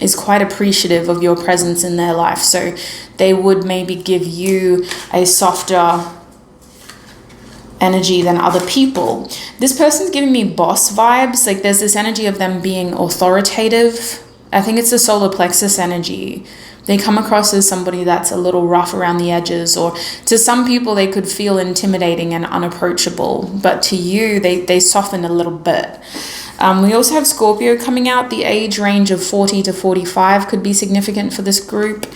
is quite appreciative of your presence in their life. So they would maybe give you a softer energy than other people. This person's giving me boss vibes. Like there's this energy of them being authoritative. I think it's the solar plexus energy. They come across as somebody that's a little rough around the edges, or to some people they could feel intimidating and unapproachable, but to you they soften a little bit. We also have Scorpio coming out. The age range of 40 to 45 could be significant for this group.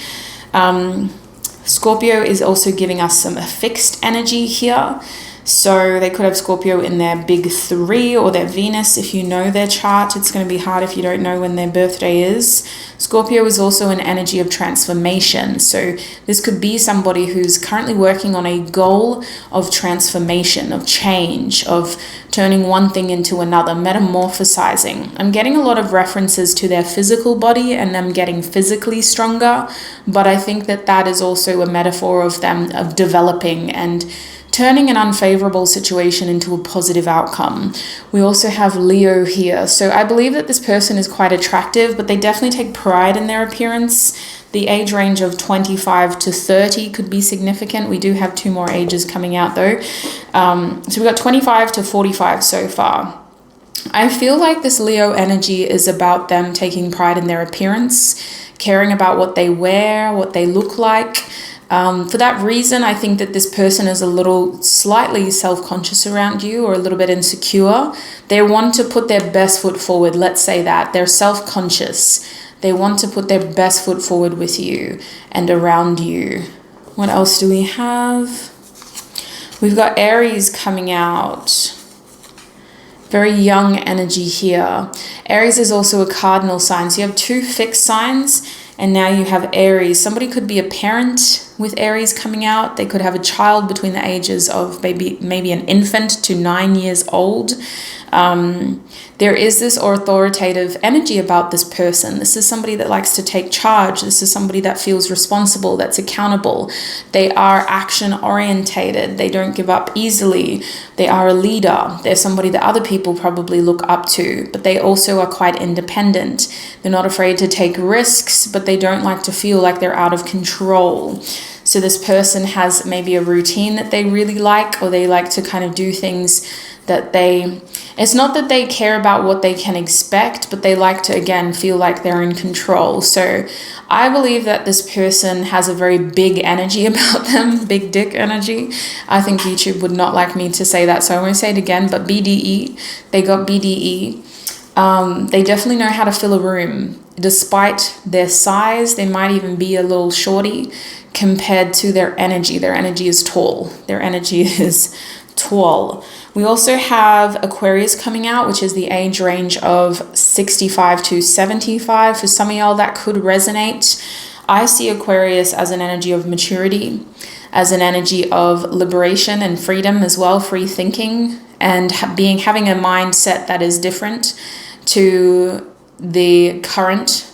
Scorpio is also giving us some fixed energy here. So they could have Scorpio in their big 3 or their Venus. If you know their chart, it's going to be hard if you don't know when their birthday is. Scorpio is also an energy of transformation. So this could be somebody who's currently working on a goal of transformation, of change, of turning one thing into another, metamorphosizing. I'm getting a lot of references to their physical body and them getting physically stronger, but I think that that is also a metaphor of them of developing and turning an unfavorable situation into a positive outcome. We also have Leo here. So I believe that this person is quite attractive, but they definitely take pride in their appearance. The age range of 25 to 30 could be significant. We do have 2 more ages coming out though. So we've got 25 to 45 so far. I feel like this Leo energy is about them taking pride in their appearance, caring about what they wear, what they look like. For that reason, I think that this person is a little slightly self-conscious around you, or a little bit insecure. They want to put their best foot forward. Let's say that. They're self-conscious. They want to put their best foot forward with you and around you. What else do we have? We've got Aries coming out. Very young energy here. Aries is also a cardinal sign. So you have 2 fixed signs. And now you have Aries. Somebody could be a parent with Aries coming out. They could have a child between the ages of maybe an infant to 9 years old. There is this authoritative energy about this person. This is somebody that likes to take charge. This is somebody that feels responsible, that's accountable. They are action orientated. They don't give up easily. They are a leader. They're somebody that other people probably look up to, but they also are quite independent. They're not afraid to take risks, but they don't like to feel like they're out of control. So this person has maybe a routine that they really like, or they like to kind of do things that it's not that they care about what they can expect, but they like to, again, feel like they're in control. So I believe that this person has a very big energy about them, big dick energy. I think YouTube would not like me to say that, so I won't say it again, but BDE, they got BDE. They definitely know how to fill a room. Despite their size, they might even be a little shorty compared to their energy. Their energy is tall. Their energy is tall. We also have Aquarius coming out, which is the age range of 65 to 75. For some of y'all, that could resonate. I see Aquarius as an energy of maturity, as an energy of liberation and freedom as well, free thinking, and having a mindset that is different to the current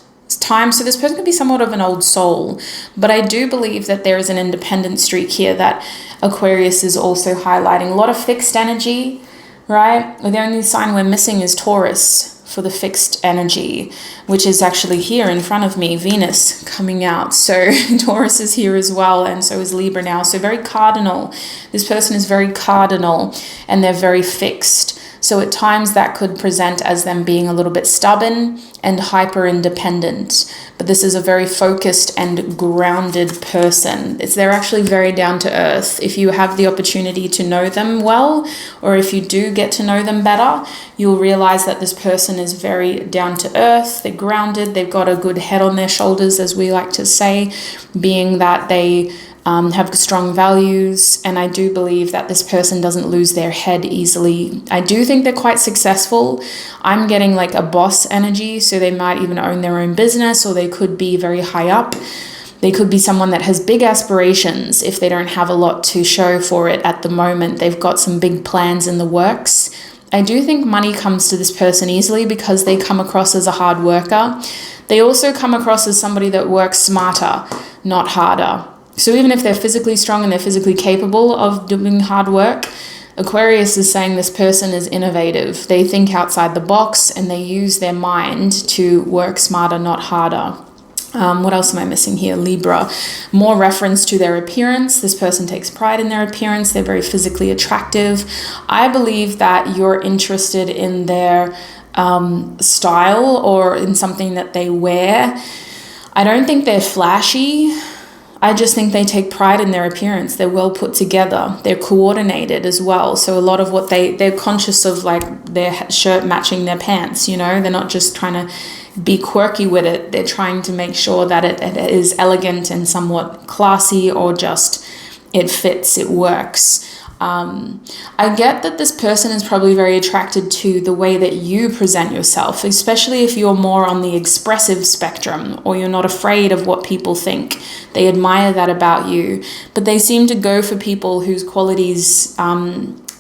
time. So this person could be somewhat of an old soul, but I do believe that there is an independent streak here that Aquarius is also highlighting. A lot of fixed energy, right? The only sign we're missing is Taurus for the fixed energy, which is actually here in front of me, Venus coming out. So Taurus is here as well, and so is Libra now. So very cardinal. This person is very cardinal, and they're very fixed. So at times that could present as them being a little bit stubborn and hyper independent. But this is a very focused and grounded person. They're actually very down to earth. If you have the opportunity to know them well, or if you do get to know them better, you'll realize that this person is very down to earth. They're grounded. They've got a good head on their shoulders, as we like to say, being that they have strong values, and I do believe that this person doesn't lose their head easily. I do think they're quite successful. I'm getting like a boss energy, so they might even own their own business, or they could be very high up. They could be someone that has big aspirations if they don't have a lot to show for it at the moment. They've got some big plans in the works. I do think money comes to this person easily because they come across as a hard worker. They also come across as somebody that works smarter, not harder. So even if they're physically strong and they're physically capable of doing hard work, Aquarius is saying this person is innovative. They think outside the box and they use their mind to work smarter, not harder. What else am I missing here? Libra. More reference to their appearance. This person takes pride in their appearance. They're very physically attractive. I believe that you're interested in their style or in something that they wear. I don't think they're flashy. I just think they take pride in their appearance. They're well put together. They're coordinated as well. So a lot of what they're conscious of, like their shirt matching their pants, you know, they're not just trying to be quirky with it. They're trying to make sure that it is elegant and somewhat classy, or just it fits, it works. I get that this person is probably very attracted to the way that you present yourself, especially if you're more on the expressive spectrum or you're not afraid of what people think. They admire that about you, but they seem to go for people whose qualities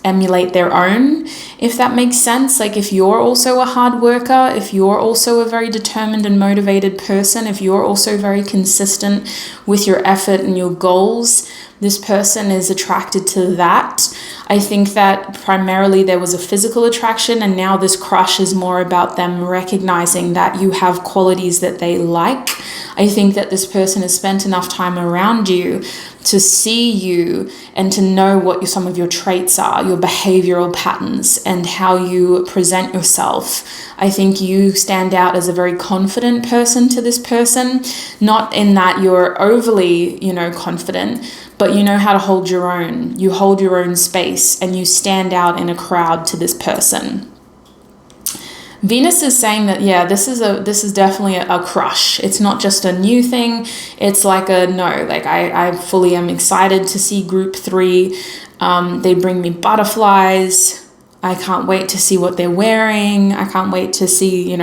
emulate their own, if that makes sense. Like if you're also a hard worker, if you're also a very determined and motivated person, if you're also very consistent with your effort and your goals, this person is attracted to that. I think that primarily there was a physical attraction, and now this crush is more about them recognizing that you have qualities that they like. I think that this person has spent enough time around you to see you and to know what some of your traits are, your behavioral patterns, and how you present yourself. I think you stand out as a very confident person to this person, not in that you're overly, confident, but you know how to hold your own. You hold your own space and you stand out in a crowd to this person. Venus is saying that, yeah, this is definitely a crush. It's not just a new thing. It's like I fully am excited to see group 3. They bring me butterflies. I can't wait to see what they're wearing. I can't wait to see,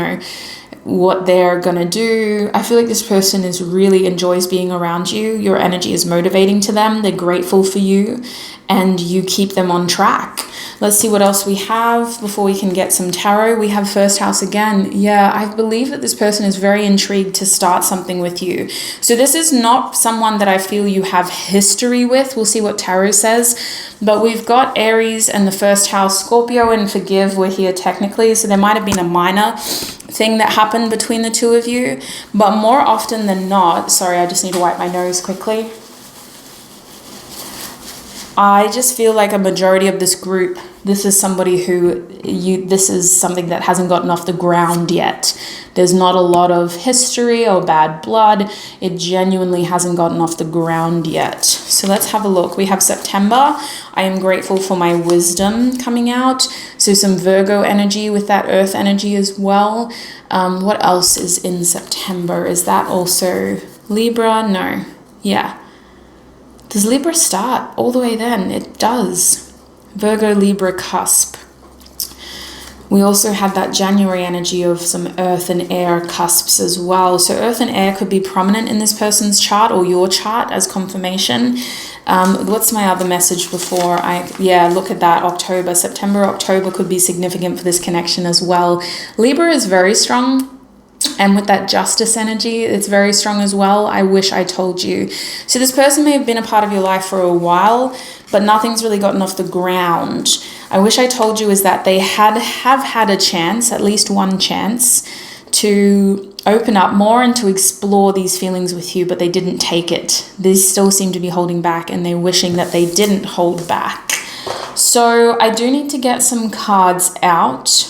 what they're gonna do. I feel like this person really enjoys being around you. Your energy is motivating to them. They're grateful for you, and you keep them on track. Let's see what else we have before we can get some tarot. We have first house again. Yeah, I believe that this person is very intrigued to start something with you. So this is not someone that I feel you have history with. We'll see what tarot says. But we've got Aries and the first house. Scorpio and forgive were here technically. So there might have been a minor thing that happened between the two of you. But more often than not, sorry, I just need to wipe my nose quickly. I just feel like a majority of this group, this is somebody this is something that hasn't gotten off the ground yet. There's not a lot of history or bad blood. It genuinely hasn't gotten off the ground yet. So let's have a look. We have September. I am grateful for my wisdom coming out. So some Virgo energy with that earth energy as well. What else is in September? Is that also Libra? No. Yeah. Does Libra start all the way then? It does. Virgo, Libra cusp. We also had that January energy of some earth and air cusps as well. So earth and air could be prominent in this person's chart or your chart as confirmation. What's my other message before look at that. September, October could be significant for this connection as well. Libra is very strong. And with that justice energy, it's very strong as well. I wish I told you. So this person may have been a part of your life for a while, but nothing's really gotten off the ground. I wish I told you is that they have had a chance, at least one chance, to open up more and to explore these feelings with you, but they didn't take it. They still seem to be holding back, and they're wishing that they didn't hold back. So I do need to get some cards out.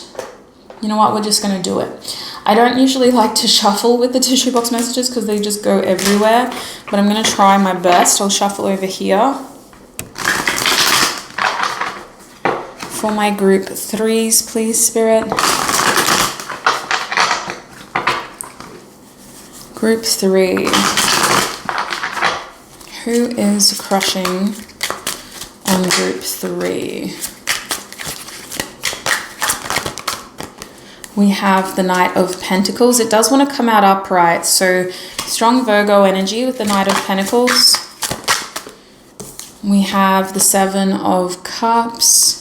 You know what? We're just going to do it. I don't usually like to shuffle with the tissue box messages because they just go everywhere, but I'm going to try my best. I'll shuffle over here. For my group 3s, please, Spirit. Group 3. Who is crushing on group 3? We have the Knight of Pentacles. It does want to come out upright. So strong Virgo energy with the Knight of Pentacles. We have the 7 of Cups.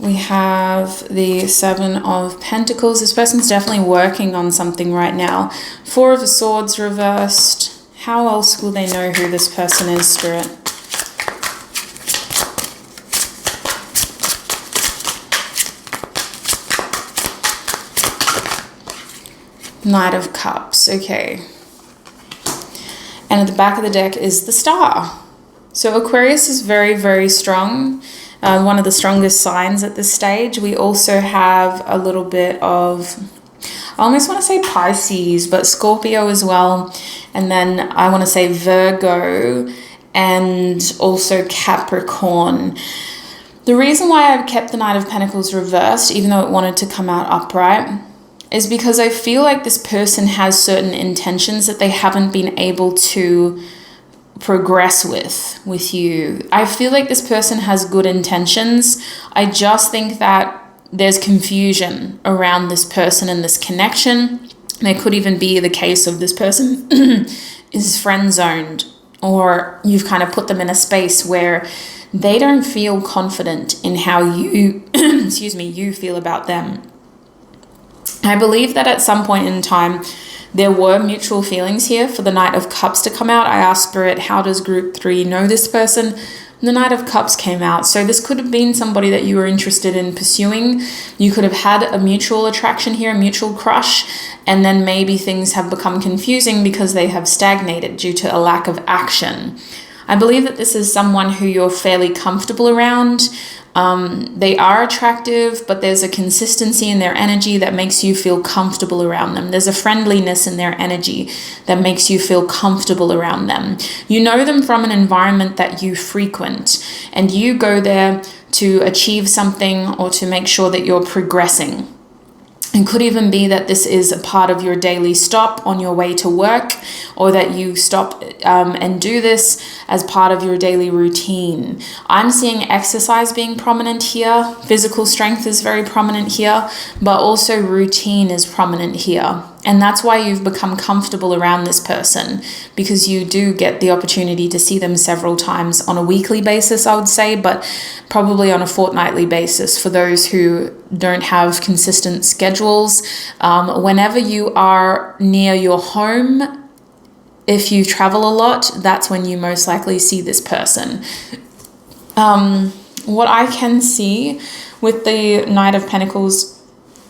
We have the Seven of Pentacles. This person's definitely working on something right now. Four of Swords reversed. How else will they know who this person is, Spirit? Knight of Cups. Okay. And at the back of the deck is the Star. So Aquarius is very, very strong. One of the strongest signs at this stage. We also have a little bit of, I almost want to say Pisces, but Scorpio as well. And then I want to say Virgo and also Capricorn. The reason why I've kept the Knight of Pentacles reversed, even though it wanted to come out upright, is because I feel like this person has certain intentions that they haven't been able to progress with you. I feel like this person has good intentions. I just think that there's confusion around this person and this connection. There could even be the case of this person is friend zoned, or you've kind of put them in a space where they don't feel confident in how you, excuse me, you feel about them. I believe that at some point in time, there were mutual feelings here for the Knight of Cups to come out. I asked Spirit, how does group 3 know this person? The Knight of Cups came out. So this could have been somebody that you were interested in pursuing. You could have had a mutual attraction here, a mutual crush, and then maybe things have become confusing because they have stagnated due to a lack of action. I believe that this is someone who you're fairly comfortable around. They are attractive, but there's a consistency in their energy that makes you feel comfortable around them. There's a friendliness in their energy that makes you feel comfortable around them. You know them from an environment that you frequent, and you go there to achieve something or to make sure that you're progressing. It could even be that this is a part of your daily stop on your way to work, or that you stop and do this as part of your daily routine. I'm seeing exercise being prominent here. Physical strength is very prominent here, but also routine is prominent here. And that's why you've become comfortable around this person, because you do get the opportunity to see them several times on a weekly basis, I would say, but probably on a fortnightly basis for those who don't have consistent schedules. Whenever you are near your home, if you travel a lot, that's when you most likely see this person. What I can see with the Knight of Pentacles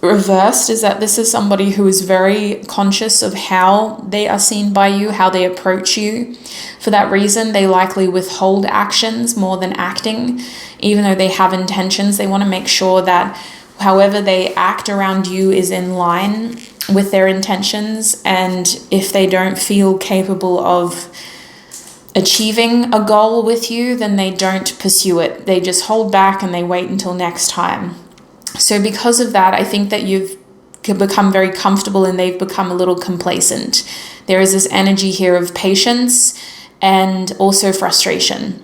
reversed is that this is somebody who is very conscious of how they are seen by you, how they approach you. For that reason, they likely withhold actions more than acting. Even though they have intentions, they want to make sure that however they act around you is in line with their intentions. And if they don't feel capable of achieving a goal with you, then they don't pursue it. They just hold back and they wait until next time. So because of that, I think that you've become very comfortable and they've become a little complacent. There is this energy here of patience and also frustration,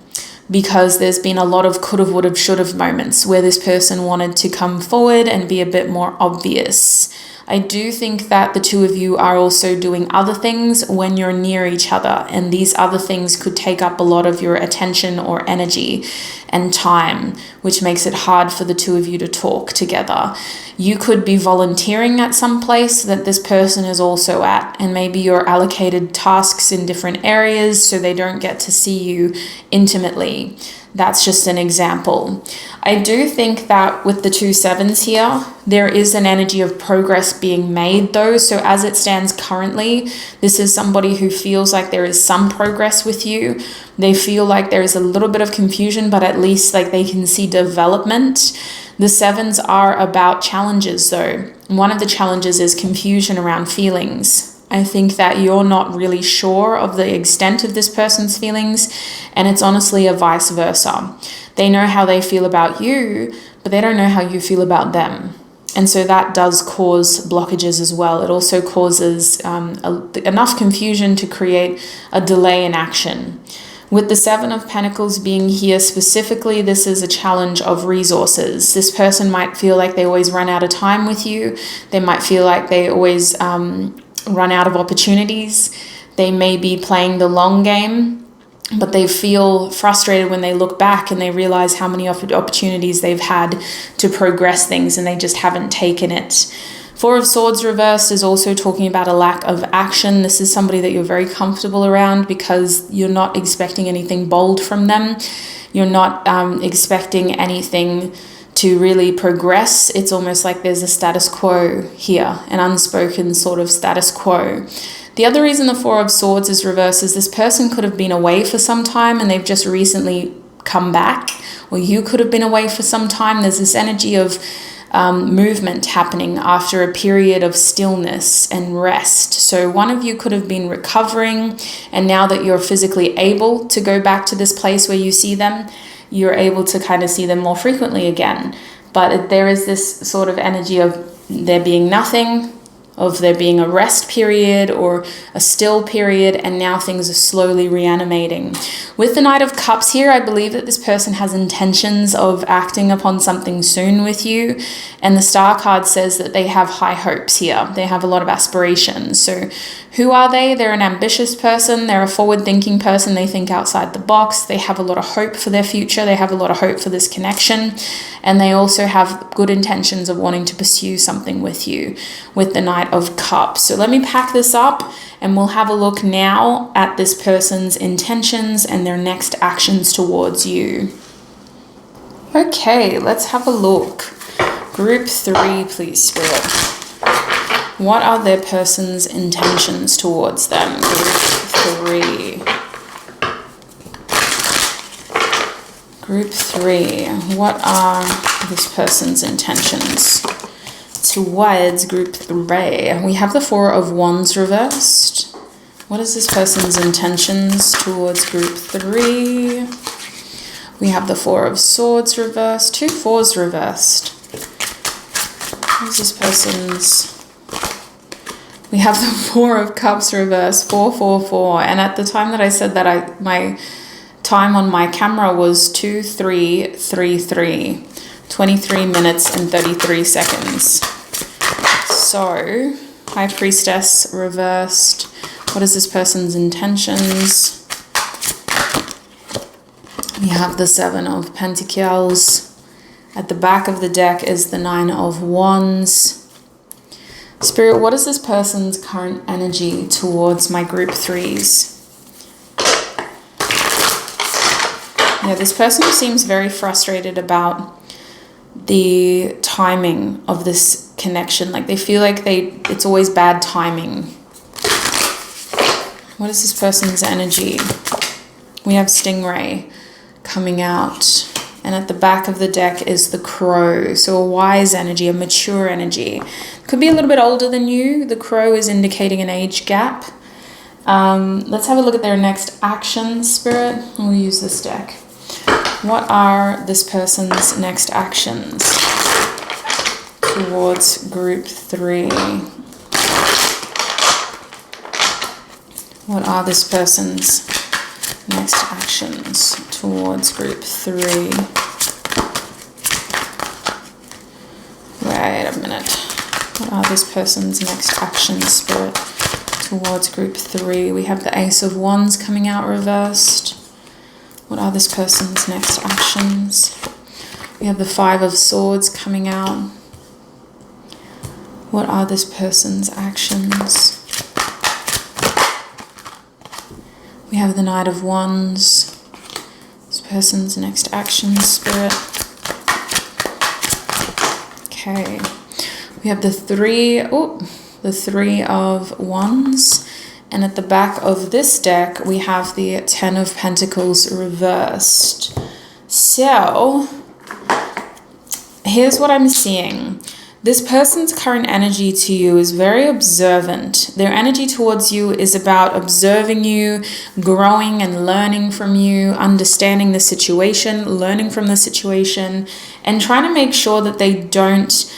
because there's been a lot of could've, would've, should've moments where this person wanted to come forward and be a bit more obvious. I do think that the two of you are also doing other things when you're near each other, and these other things could take up a lot of your attention or energy and time, which makes it hard for the two of you to talk together. You could be volunteering at some place that this person is also at, and maybe you're allocated tasks in different areas so they don't get to see you intimately. That's just an example. I do think that with the 2 sevens here, there is an energy of progress being made though. So as it stands currently, this is somebody who feels like there is some progress with you. They feel like there is a little bit of confusion, but at least like they can see development. The sevens are about challenges though. One of the challenges is confusion around feelings. I think that you're not really sure of the extent of this person's feelings, and it's honestly a vice versa. They know how they feel about you, but they don't know how you feel about them. And so that does cause blockages as well. It also causes enough confusion to create a delay in action. With the 7 of Pentacles being here specifically, this is a challenge of resources. This person might feel like they always run out of time with you. They might feel like they always run out of opportunities. They may be playing the long game. but they feel frustrated when they look back and they realize how many opportunities they've had to progress things and they just haven't taken it. Four of Swords reversed is also talking about a lack of action. This is somebody that you're very comfortable around because you're not expecting anything bold from them. You're not expecting anything to really progress. It's almost like there's a status quo here, an unspoken sort of status quo. The other reason the Four of Swords is reversed is this person could have been away for some time and they've just recently come back, or you could have been away for some time. There's this energy of movement happening after a period of stillness and rest. So one of you could have been recovering, and now that you're physically able to go back to this place where you see them, you're able to kind of see them more frequently again. But there is this sort of energy of there being nothing, of there being a rest period or a still period, and now things are slowly reanimating. With the Knight of Cups here, I believe that this person has intentions of acting upon something soon with you, and the Star card says that they have high hopes here. They have a lot of aspirations. So who are they? They're an ambitious person. They're a forward-thinking person. They think outside the box. They have a lot of hope for their future. They have a lot of hope for this connection, and they also have good intentions of wanting to pursue something with you with the Knight of Cups. So let me pack this up and we'll have a look now at this person's intentions and their next actions towards you. Okay, let's have a look. Group 3, please, Spirit. What are their person's intentions towards them? Group 3. Group 3. What are this person's intentions towards Group 3? We have the Four of Wands reversed. What is this person's intentions towards Group 3? We have the Four of Swords reversed. 2 fours reversed. What is this person's... We have the Four of Cups reversed. 4, 4, 4. And at the time that I said that, my time on my camera was 2, 3, 3, 3. 23 minutes and 33 seconds. So, High Priestess reversed. What is this person's intentions? We have the Seven of Pentacles. At the back of the deck is the Nine of Wands. Spirit, what is this person's current energy towards my Group 3s? Yeah, this person seems very frustrated about the timing of this connection. Like they feel like it's always bad timing. What is this person's energy? We have Stingray coming out, and at the back of the deck is the Crow. So a wise energy, a mature energy. Could be a little bit older than you. The Crow is indicating an age gap. Let's have a look at their next action, Spirit. We'll use this deck. What are this person's next actions towards Group 3? What are this person's next actions towards Group 3? Wait a minute. What are this person's next actions, Spirit, towards Group 3? We have the Ace of Wands coming out reversed. What are this person's next actions? We have the Five of Swords coming out. What are this person's actions? We have the Knight of Wands. This person's next action, Spirit. Okay. We have the Three of Wands. And at the back of this deck, we have the Ten of Pentacles reversed. So, here's what I'm seeing. This person's current energy to you is very observant. Their energy towards you is about observing you, growing and learning from you, understanding the situation, learning from the situation, and trying to make sure that they don't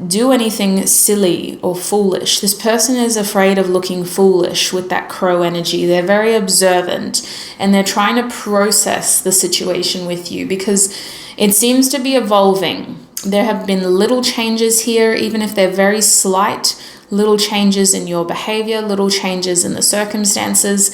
do anything silly or foolish. This person is afraid of looking foolish with that Crow energy. They're very observant and they're trying to process the situation with you because it seems to be evolving. There have been little changes here, even if they're very slight, little changes in your behavior, little changes in the circumstances.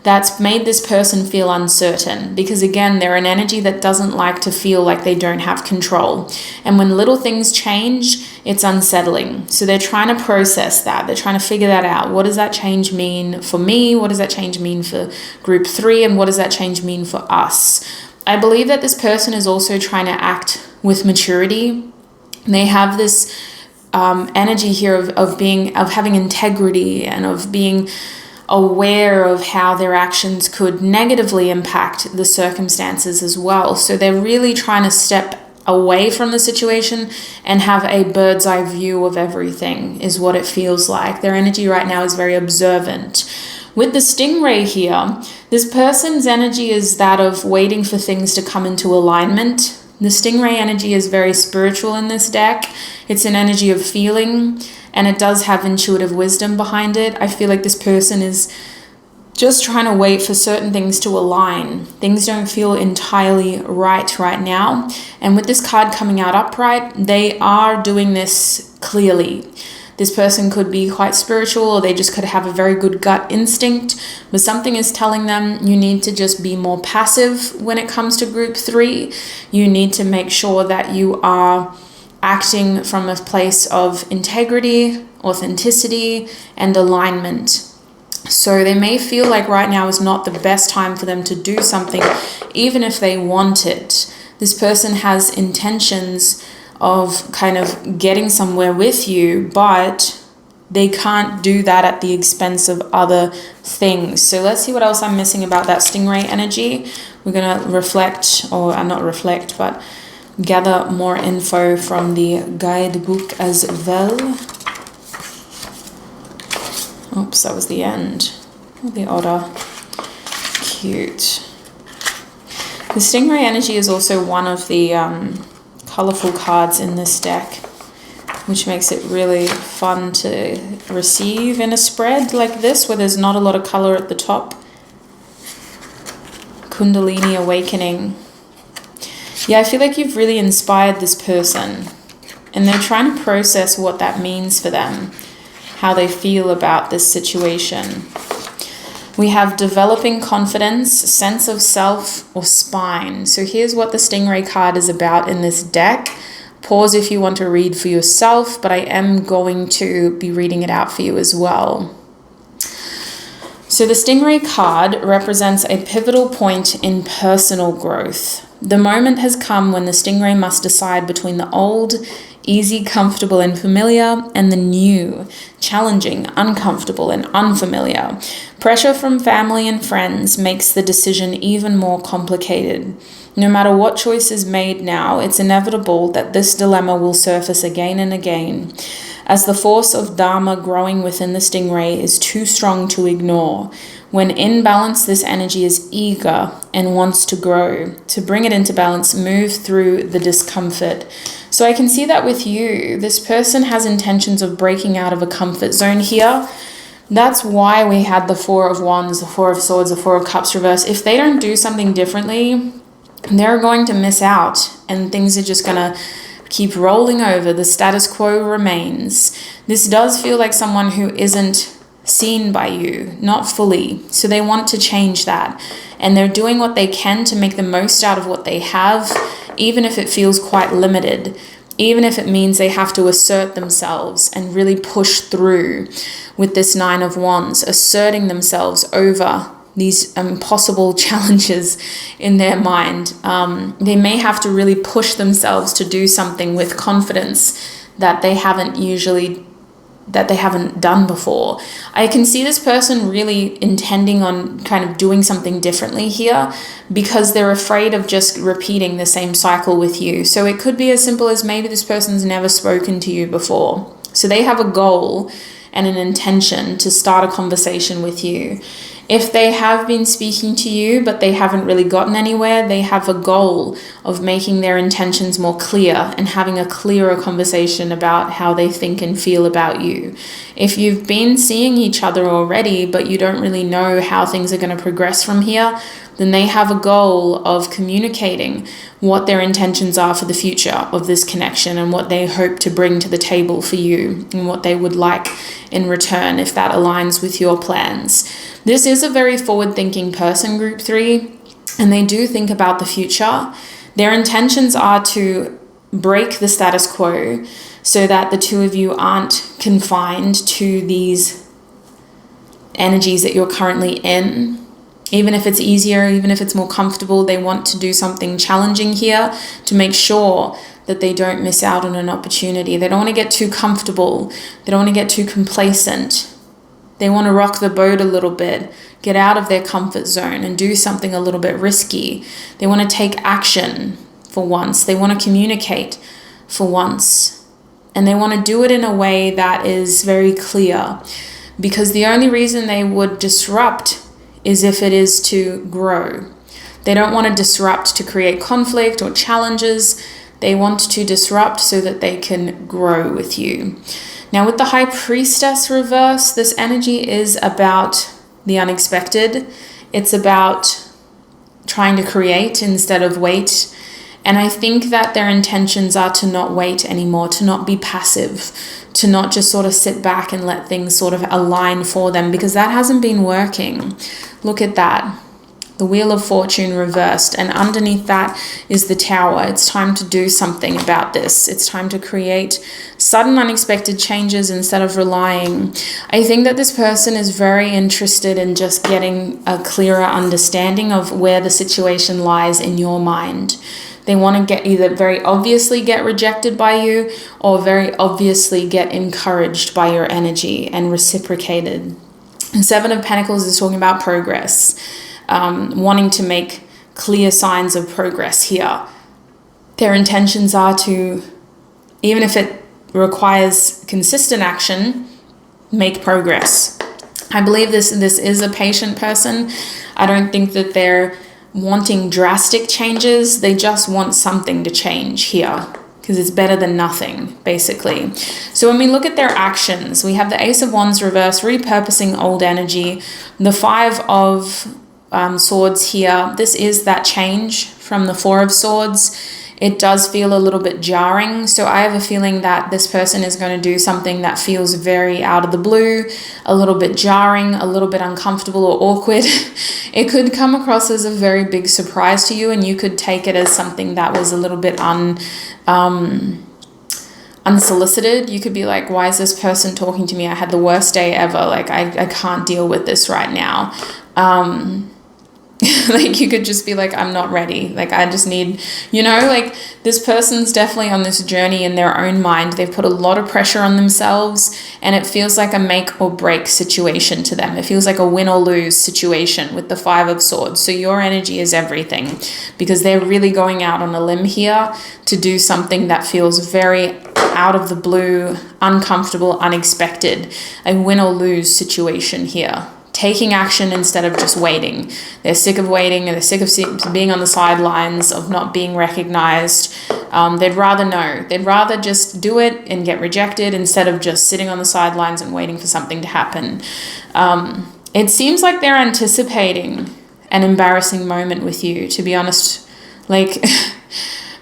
that's made this person feel uncertain, because again, they're an energy that doesn't like to feel like they don't have control. And when little things change, it's unsettling. So they're trying to process that. They're trying to figure that out. What does that change mean for me? What does that change mean for group 3? And what does that change mean for us? I believe that this person is also trying to act with maturity. They have this energy here of having integrity and of being aware of how their actions could negatively impact the circumstances as well. So they're really trying to step away from the situation and have a bird's eye view of everything, is what it feels like. Their energy right now is very observant. With the stingray here, this person's energy is that of waiting for things to come into alignment. The stingray energy is very spiritual in this deck. It's an energy of feeling, and it does have intuitive wisdom behind it. I feel like this person is just trying to wait for certain things to align. Things don't feel entirely right now. And with this card coming out upright, they are doing this clearly. This person could be quite spiritual, or they just could have a very good gut instinct, but something is telling them you need to just be more passive when it comes to group 3. You need to make sure that you are acting from a place of integrity, authenticity, and alignment. So they may feel like right now is not the best time for them to do something, even if they want it. This person has intentions of kind of getting somewhere with you, but they can't do that at the expense of other things. So let's see what else I'm missing about that stingray energy. We're going to reflect, or not reflect, but gather more info from the guidebook as well. Oops, that was the end. The otter. Cute. The stingray energy is also one of the colorful cards in this deck, which makes it really fun to receive in a spread like this, where there's not a lot of color at the top. Kundalini Awakening. Yeah, I feel like you've really inspired this person, and they're trying to process what that means for them, how they feel about this situation. We have developing confidence, sense of self, or spine. So here's what the stingray card is about in this deck. Pause if you want to read for yourself, but I am going to be reading it out for you as well. So the stingray card represents a pivotal point in personal growth. The moment has come when the stingray must decide between the old, easy, comfortable, and familiar, and the new, challenging, uncomfortable, and unfamiliar. Pressure from family and friends makes the decision even more complicated. No matter what choice is made now, it's inevitable that this dilemma will surface again and again, as the force of Dharma growing within the stingray is too strong to ignore. When in balance, this energy is eager and wants to grow. To bring it into balance, move through the discomfort. So I can see that with you. This person has intentions of breaking out of a comfort zone here. That's why we had the Four of Wands, the Four of Swords, the Four of Cups reverse. If they don't do something differently, they're going to miss out, and things are just going to keep rolling over. The status quo remains. This does feel like someone who isn't seen by you, not fully. So they want to change that, and they're doing what they can to make the most out of what they have, even if it feels quite limited, even if it means they have to assert themselves and really push through with this Nine of Wands, asserting themselves over these impossible challenges in their mind. They may have to really push themselves to do something with confidence that they haven't done before. I can see this person really intending on kind of doing something differently here, because they're afraid of just repeating the same cycle with you. So it could be as simple as maybe this person's never spoken to you before. So they have a goal and an intention to start a conversation with you. If they have been speaking to you, but they haven't really gotten anywhere, they have a goal of making their intentions more clear and having a clearer conversation about how they think and feel about you. If you've been seeing each other already, but you don't really know how things are going to progress from here, then they have a goal of communicating what their intentions are for the future of this connection and what they hope to bring to the table for you and what they would like in return if that aligns with your plans. This is is a very forward-thinking person, group 3, and they do think about the future. Their intentions are to break the status quo so that the two of you aren't confined to these energies that you're currently in. Even if it's easier, even if it's more comfortable, they want to do something challenging here to make sure that they don't miss out on an opportunity. They don't want to get too comfortable. They don't want to get too complacent. They want to rock the boat a little bit, get out of their comfort zone and do something a little bit risky. They want to take action for once. They want to communicate for once. And they want to do it in a way that is very clear. Because the only reason they would disrupt is if it is to grow. They don't want to disrupt to create conflict or challenges. They want to disrupt so that they can grow with you. Now with the High Priestess reverse, this energy is about the unexpected. It's about trying to create instead of wait. And I think that their intentions are to not wait anymore, to not be passive, to not just sort of sit back and let things sort of align for them, because that hasn't been working. Look at that. The Wheel of Fortune reversed, and underneath that is the Tower. It's time to do something about this. It's time to create sudden unexpected changes instead of relying. I think that this person is very interested in just getting a clearer understanding of where the situation lies in your mind. They want to get either very obviously get rejected by you or very obviously get encouraged by your energy and reciprocated. And Seven of Pentacles is talking about progress. Wanting to make clear signs of progress here. Their intentions are to, even if it requires consistent action, make progress. I believe this is a patient person. I don't think that they're wanting drastic changes. They just want something to change here, because it's better than nothing, basically. So when we look at their actions, we have the Ace of Wands reverse, repurposing old energy, the Five of Swords here. This is that change from the Four of Swords. It does feel a little bit jarring. So I have a feeling that this person is going to do something that feels very out of the blue, a little bit jarring, a little bit uncomfortable or awkward. It could come across as a very big surprise to you, and you could take it as something that was a little bit unsolicited. You could be like, why is this person talking to me? I had the worst day ever. Like, I can't deal with this right now. Like, you could just be like, I'm not ready. Like, I just need, like, this person's definitely on this journey in their own mind. They've put a lot of pressure on themselves, and it feels like a make or break situation to them. It feels like a win or lose situation with the Five of Swords. So your energy is everything, because they're really going out on a limb here to do something that feels very out of the blue, uncomfortable, unexpected. A win or lose situation here. Taking action instead of just waiting. They're sick of waiting, and they're sick of being on the sidelines, of not being recognized. They'd rather know. They'd rather just do it and get rejected instead of just sitting on the sidelines and waiting for something to happen. It seems like they're anticipating an embarrassing moment with you, to be honest. Like,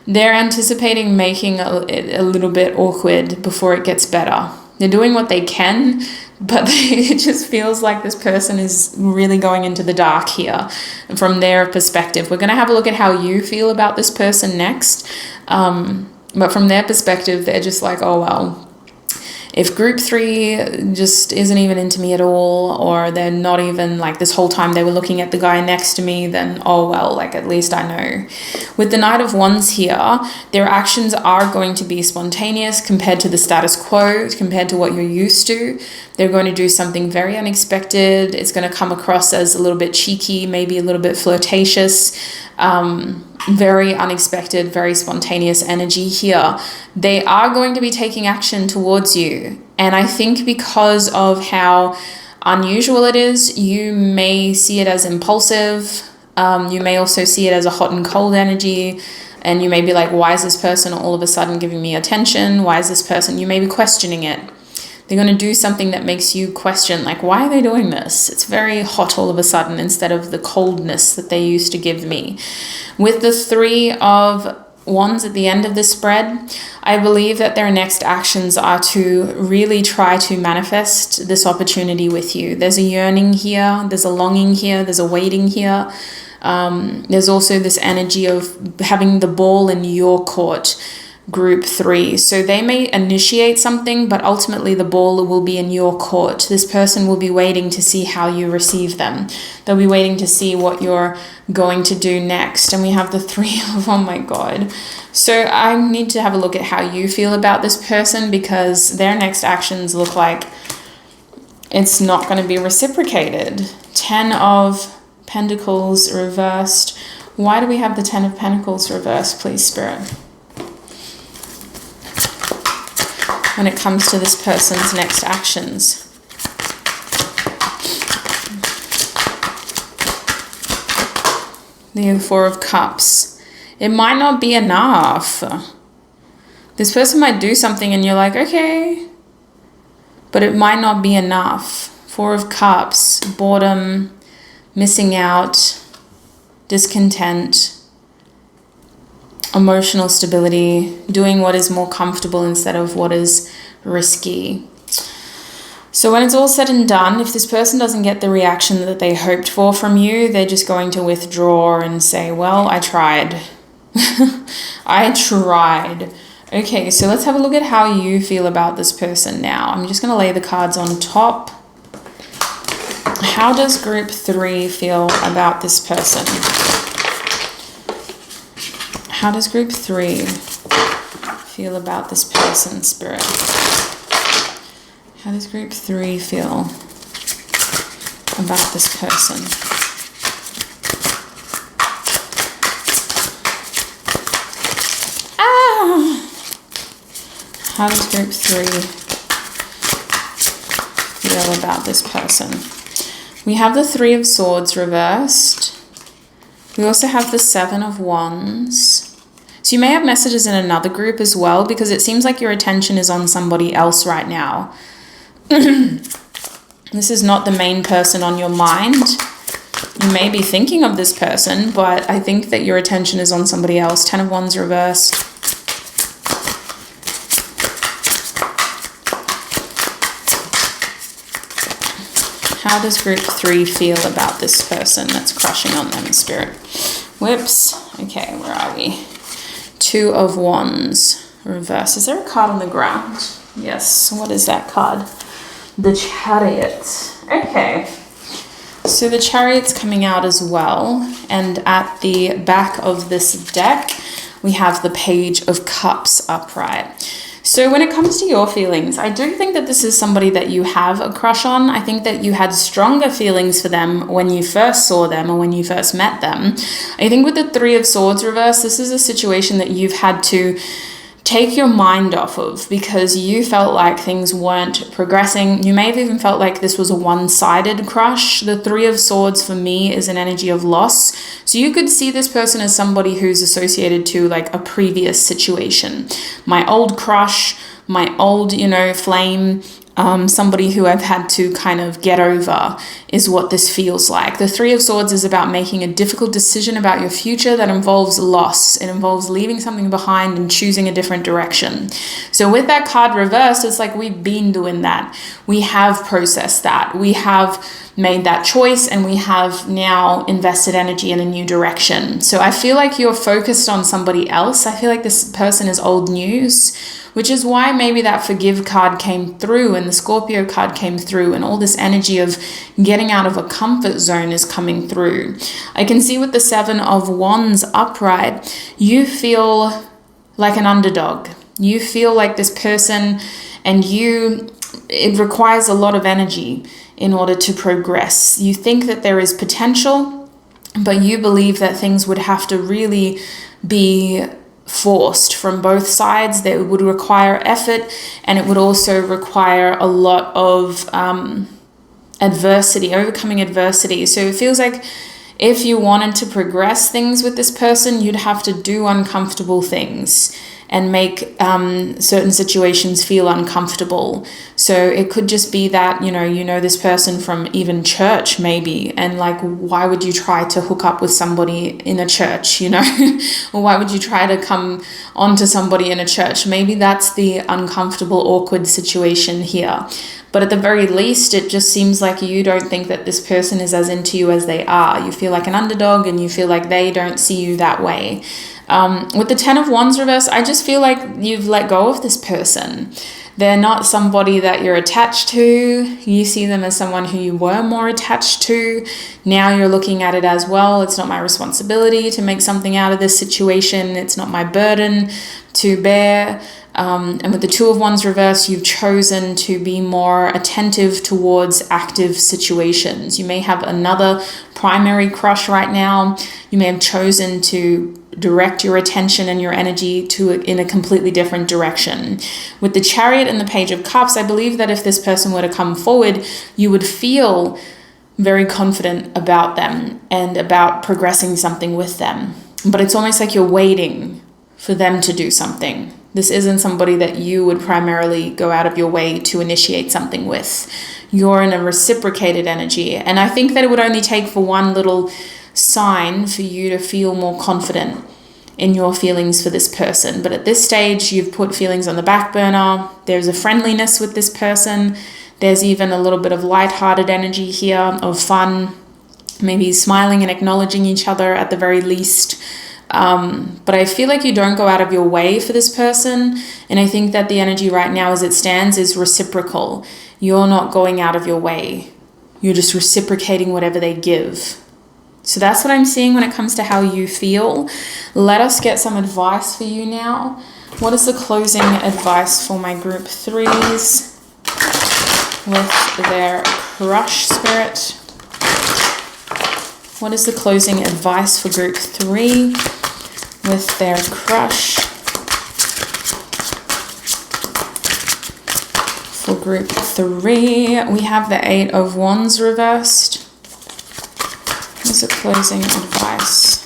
they're anticipating making it a little bit awkward before it gets better. They're doing what they can, but it just feels like this person is really going into the dark here from their perspective. We're going to have a look at how you feel about this person next. But from their perspective, they're just like, oh, well, if group 3 just isn't even into me at all, or they're not even, like, this whole time they were looking at the guy next to me, then, oh, well, like, at least I know. With the Knight of Wands here, their actions are going to be spontaneous compared to the status quo, compared to what you're used to. They're going to do something very unexpected. It's going to come across as a little bit cheeky, maybe a little bit flirtatious. Very unexpected, very spontaneous energy here. They are going to be taking action towards you. And I think because of how unusual it is, you may see it as impulsive. You may also see it as a hot and cold energy. And you may be like, why is this person all of a sudden giving me attention? Why is this person? You may be questioning it. They're going to do something that makes you question, like, why are they doing this? It's very hot all of a sudden instead of the coldness that they used to give me. With the Three of Wands at the end of the spread, I believe that their next actions are to really try to manifest this opportunity with you. There's a yearning here, there's a longing here, there's a waiting here. There's also this energy of having the ball in your court, group 3. So they may initiate something, but ultimately the ball will be in your court. This person will be waiting to see how you receive them. They'll be waiting to see what you're going to do next. And we have the 3 of, oh my God. So I need to have a look at how you feel about this person, because their next actions look like it's not going to be reciprocated. 10 of Pentacles reversed. Why do we have the 10 of Pentacles reversed, please, Spirit? When it comes to this person's next actions. The 4 of Cups. It might not be enough. This person might do something and you're like, okay, but it might not be enough. 4 of Cups, boredom, missing out, discontent, emotional stability, doing what is more comfortable instead of what is risky. So when it's all said and done, if this person doesn't get the reaction that they hoped for from you, they're just going to withdraw and say, well, I tried. I tried. Okay, so let's have a look at how you feel about this person now. I'm just going to lay the cards on top. How does group 3 feel about this person? How does group 3 feel about this person, Spirit? How does group 3 feel about this person? How does group 3 feel about this person? We have the 3 of Swords reversed. We also have the 7 of Wands. So you may have messages in another group as well, because it seems like your attention is on somebody else right now. This is not the main person on your mind. You may be thinking of this person, but I think that your attention is on somebody else. 10 of Wands reversed. How does group 3 feel about this person that's crushing on them, Spirit? Whoops. Okay, where are we? 2 of Wands reverse. Is there a card on the ground? Yes. What is that card? The Chariot. Okay. So the Chariot's coming out as well. And at the back of this deck, we have the Page of Cups upright. So when it comes to your feelings, I do think that this is somebody that you have a crush on. I think that you had stronger feelings for them when you first saw them or when you first met them. I think with the 3 of Swords reverse, this is a situation that you've had to take your mind off of because you felt like things weren't progressing. You may have even felt like this was a one-sided crush. The 3 of Swords for me is an energy of loss. So you could see this person as somebody who's associated to like a previous situation. My old crush, my old, flame, somebody who I've had to kind of get over is what this feels like. The 3 of Swords is about making a difficult decision about your future that involves loss. It involves leaving something behind and choosing a different direction. So with that card reversed, it's like we've been doing that. We have processed that. We have made that choice and we have now invested energy in a new direction. So I feel like you're focused on somebody else. I feel like this person is old news, which is why maybe that Forgive card came through and the Scorpio card came through and all this energy of getting out of a comfort zone is coming through. I can see with the 7 of Wands upright, you feel like an underdog. You feel like this person and it requires a lot of energy in order to progress. You think that there is potential, but you believe that things would have to really be forced from both sides. That it would require effort and it would also require a lot of adversity, overcoming adversity. So it feels like if you wanted to progress things with this person, you'd have to do uncomfortable things and make certain situations feel uncomfortable. So it could just be that, you know this person from even church maybe, and like, why would you try to hook up with somebody in a church, or why would you try to come onto somebody in a church? Maybe that's the uncomfortable, awkward situation here. But at the very least, it just seems like you don't think that this person is as into you as they are. You feel like an underdog, and you feel like they don't see you that way. With the 10 of Wands reverse, I just feel like you've let go of this person. They're not somebody that you're attached to. You see them as someone who you were more attached to. Now you're looking at it as, well, it's not my responsibility to make something out of this situation. It's not my burden to bear. And with the 2 of Wands reverse, you've chosen to be more attentive towards active situations. You may have another primary crush right now. You may have chosen to direct your attention and your energy in a completely different direction. With the Chariot and the Page of Cups, I believe that if this person were to come forward, you would feel very confident about them and about progressing something with them. But it's almost like you're waiting for them to do something. This isn't somebody that you would primarily go out of your way to initiate something with. You're in a reciprocated energy. And I think that it would only take for one little sign for you to feel more confident in your feelings for this person. But at this stage, you've put feelings on the back burner. There's a friendliness with this person. There's even a little bit of lighthearted energy here, of fun, maybe smiling and acknowledging each other at the very least. But I feel like you don't go out of your way for this person. And I think that the energy right now as it stands is reciprocal. You're not going out of your way. You're just reciprocating whatever they give. So that's what I'm seeing when it comes to how you feel. Let us get some advice for you now. What is the closing advice for my group 3s with their crush spirit? What is the closing advice for group 3 with their crush? For group 3, we have the 8 of Wands reversed. What is the closing advice?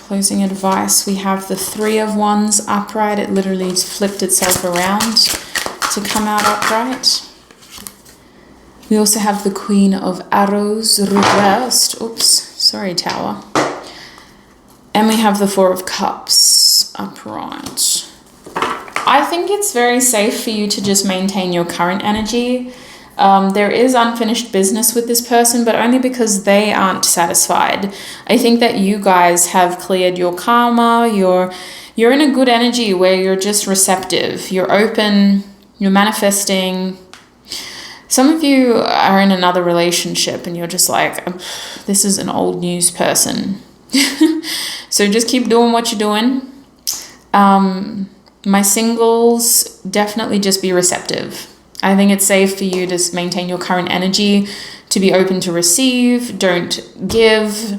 Closing advice, we have the 3 of Wands upright. It literally flipped itself around to come out upright. We also have the Queen of Arrows reversed. Oops, sorry, Tower. And we have the 4 of Cups upright. I think it's very safe for you to just maintain your current energy. There is unfinished business with this person, but only because they aren't satisfied. I think that you guys have cleared your karma. You're in a good energy where you're just receptive. You're open. You're manifesting. Some of you are in another relationship and you're just like, this is an old news person. So just keep doing what you're doing. My singles, definitely just be receptive. I think it's safe for you to maintain your current energy, to be open to receive, don't give,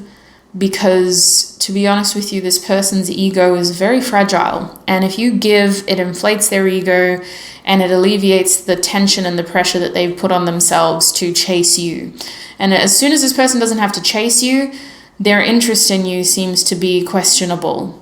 because to be honest with you, this person's ego is very fragile. And if you give, it inflates their ego and it alleviates the tension and the pressure that they've put on themselves to chase you. And as soon as this person doesn't have to chase you, their interest in you seems to be questionable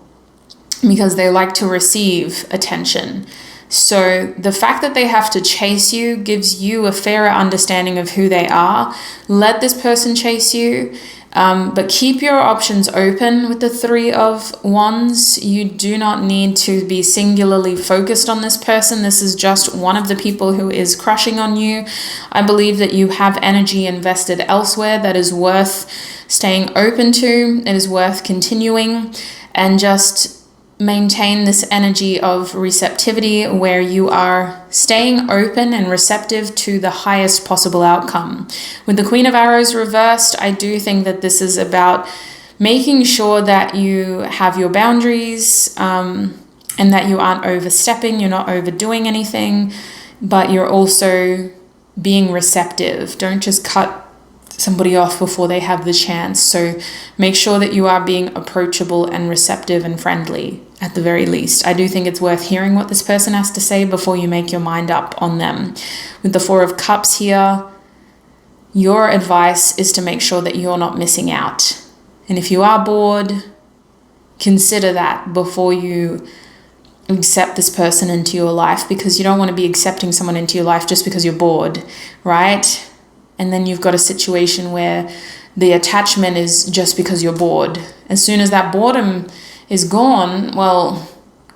because they like to receive attention. So the fact that they have to chase you gives you a fairer understanding of who they are. Let this person chase you, but keep your options open with the 3 of Wands. You do not need to be singularly focused on this person. This is just one of the people who is crushing on you. I believe that you have energy invested elsewhere that is worth staying open to. It is worth continuing, and just maintain this energy of receptivity where you are staying open and receptive to the highest possible outcome. With the Queen of Arrows reversed, I do think that this is about making sure that you have your boundaries and that you aren't overstepping, you're not overdoing anything, but you're also being receptive. Don't just cut somebody off before they have the chance. So make sure that you are being approachable and receptive and friendly at the very least. I do think it's worth hearing what this person has to say before you make your mind up on them. With the 4 of Cups here, your advice is to make sure that you're not missing out. And if you are bored, consider that before you accept this person into your life, because you don't want to be accepting someone into your life just because you're bored, right? And then you've got a situation where the attachment is just because you're bored. As soon as that boredom is gone, well,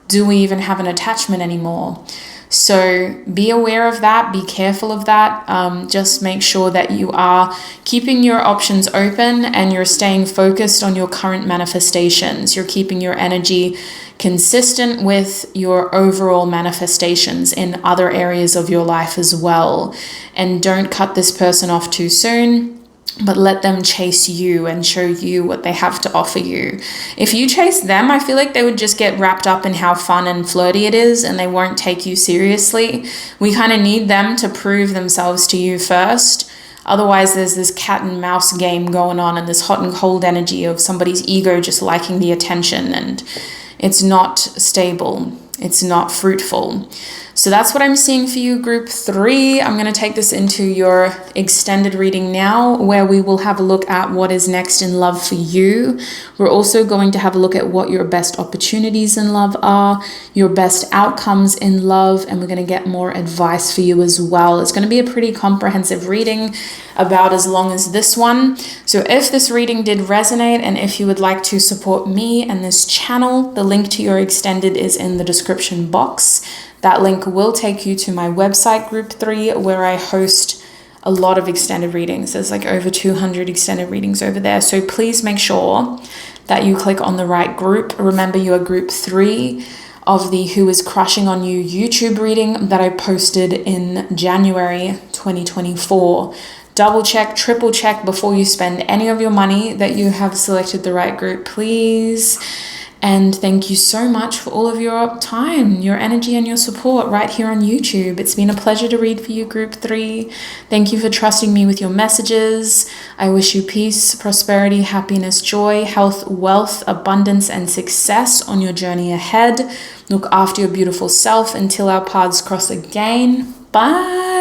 do we even have an attachment anymore? So be aware of that, be careful of that. Just make sure that you are keeping your options open and you're staying focused on your current manifestations. You're keeping your energy consistent with your overall manifestations in other areas of your life as well. And don't cut this person off too soon, but let them chase you and show you what they have to offer you. If you chase them, I feel like they would just get wrapped up in how fun and flirty it is, and they won't take you seriously. We kind of need them to prove themselves to you first. Otherwise, there's this cat and mouse game going on, and this hot and cold energy of somebody's ego just liking the attention, and it's not stable. It's not fruitful. So that's what I'm seeing for you, group 3. I'm going to take this into your extended reading now, where we will have a look at what is next in love for you. We're also going to have a look at what your best opportunities in love are, your best outcomes in love, and we're going to get more advice for you as well. It's going to be a pretty comprehensive reading, about as long as this one. So if this reading did resonate, and if you would like to support me and this channel, the link to your extended is in the description box. That link will take you to my website, group 3, where I host a lot of extended readings. There's like over 200 extended readings over there. So please make sure that you click on the right group. Remember, you are group 3 of the Who is Crushing on You YouTube reading that I posted in January 2024. Double check, triple check before you spend any of your money that you have selected the right group, please. And thank you so much for all of your time, your energy, and your support right here on YouTube. It's been a pleasure to read for you, group 3. Thank you for trusting me with your messages. I wish you peace, prosperity, happiness, joy, health, wealth, abundance, and success on your journey ahead. Look after your beautiful self until our paths cross again. Bye.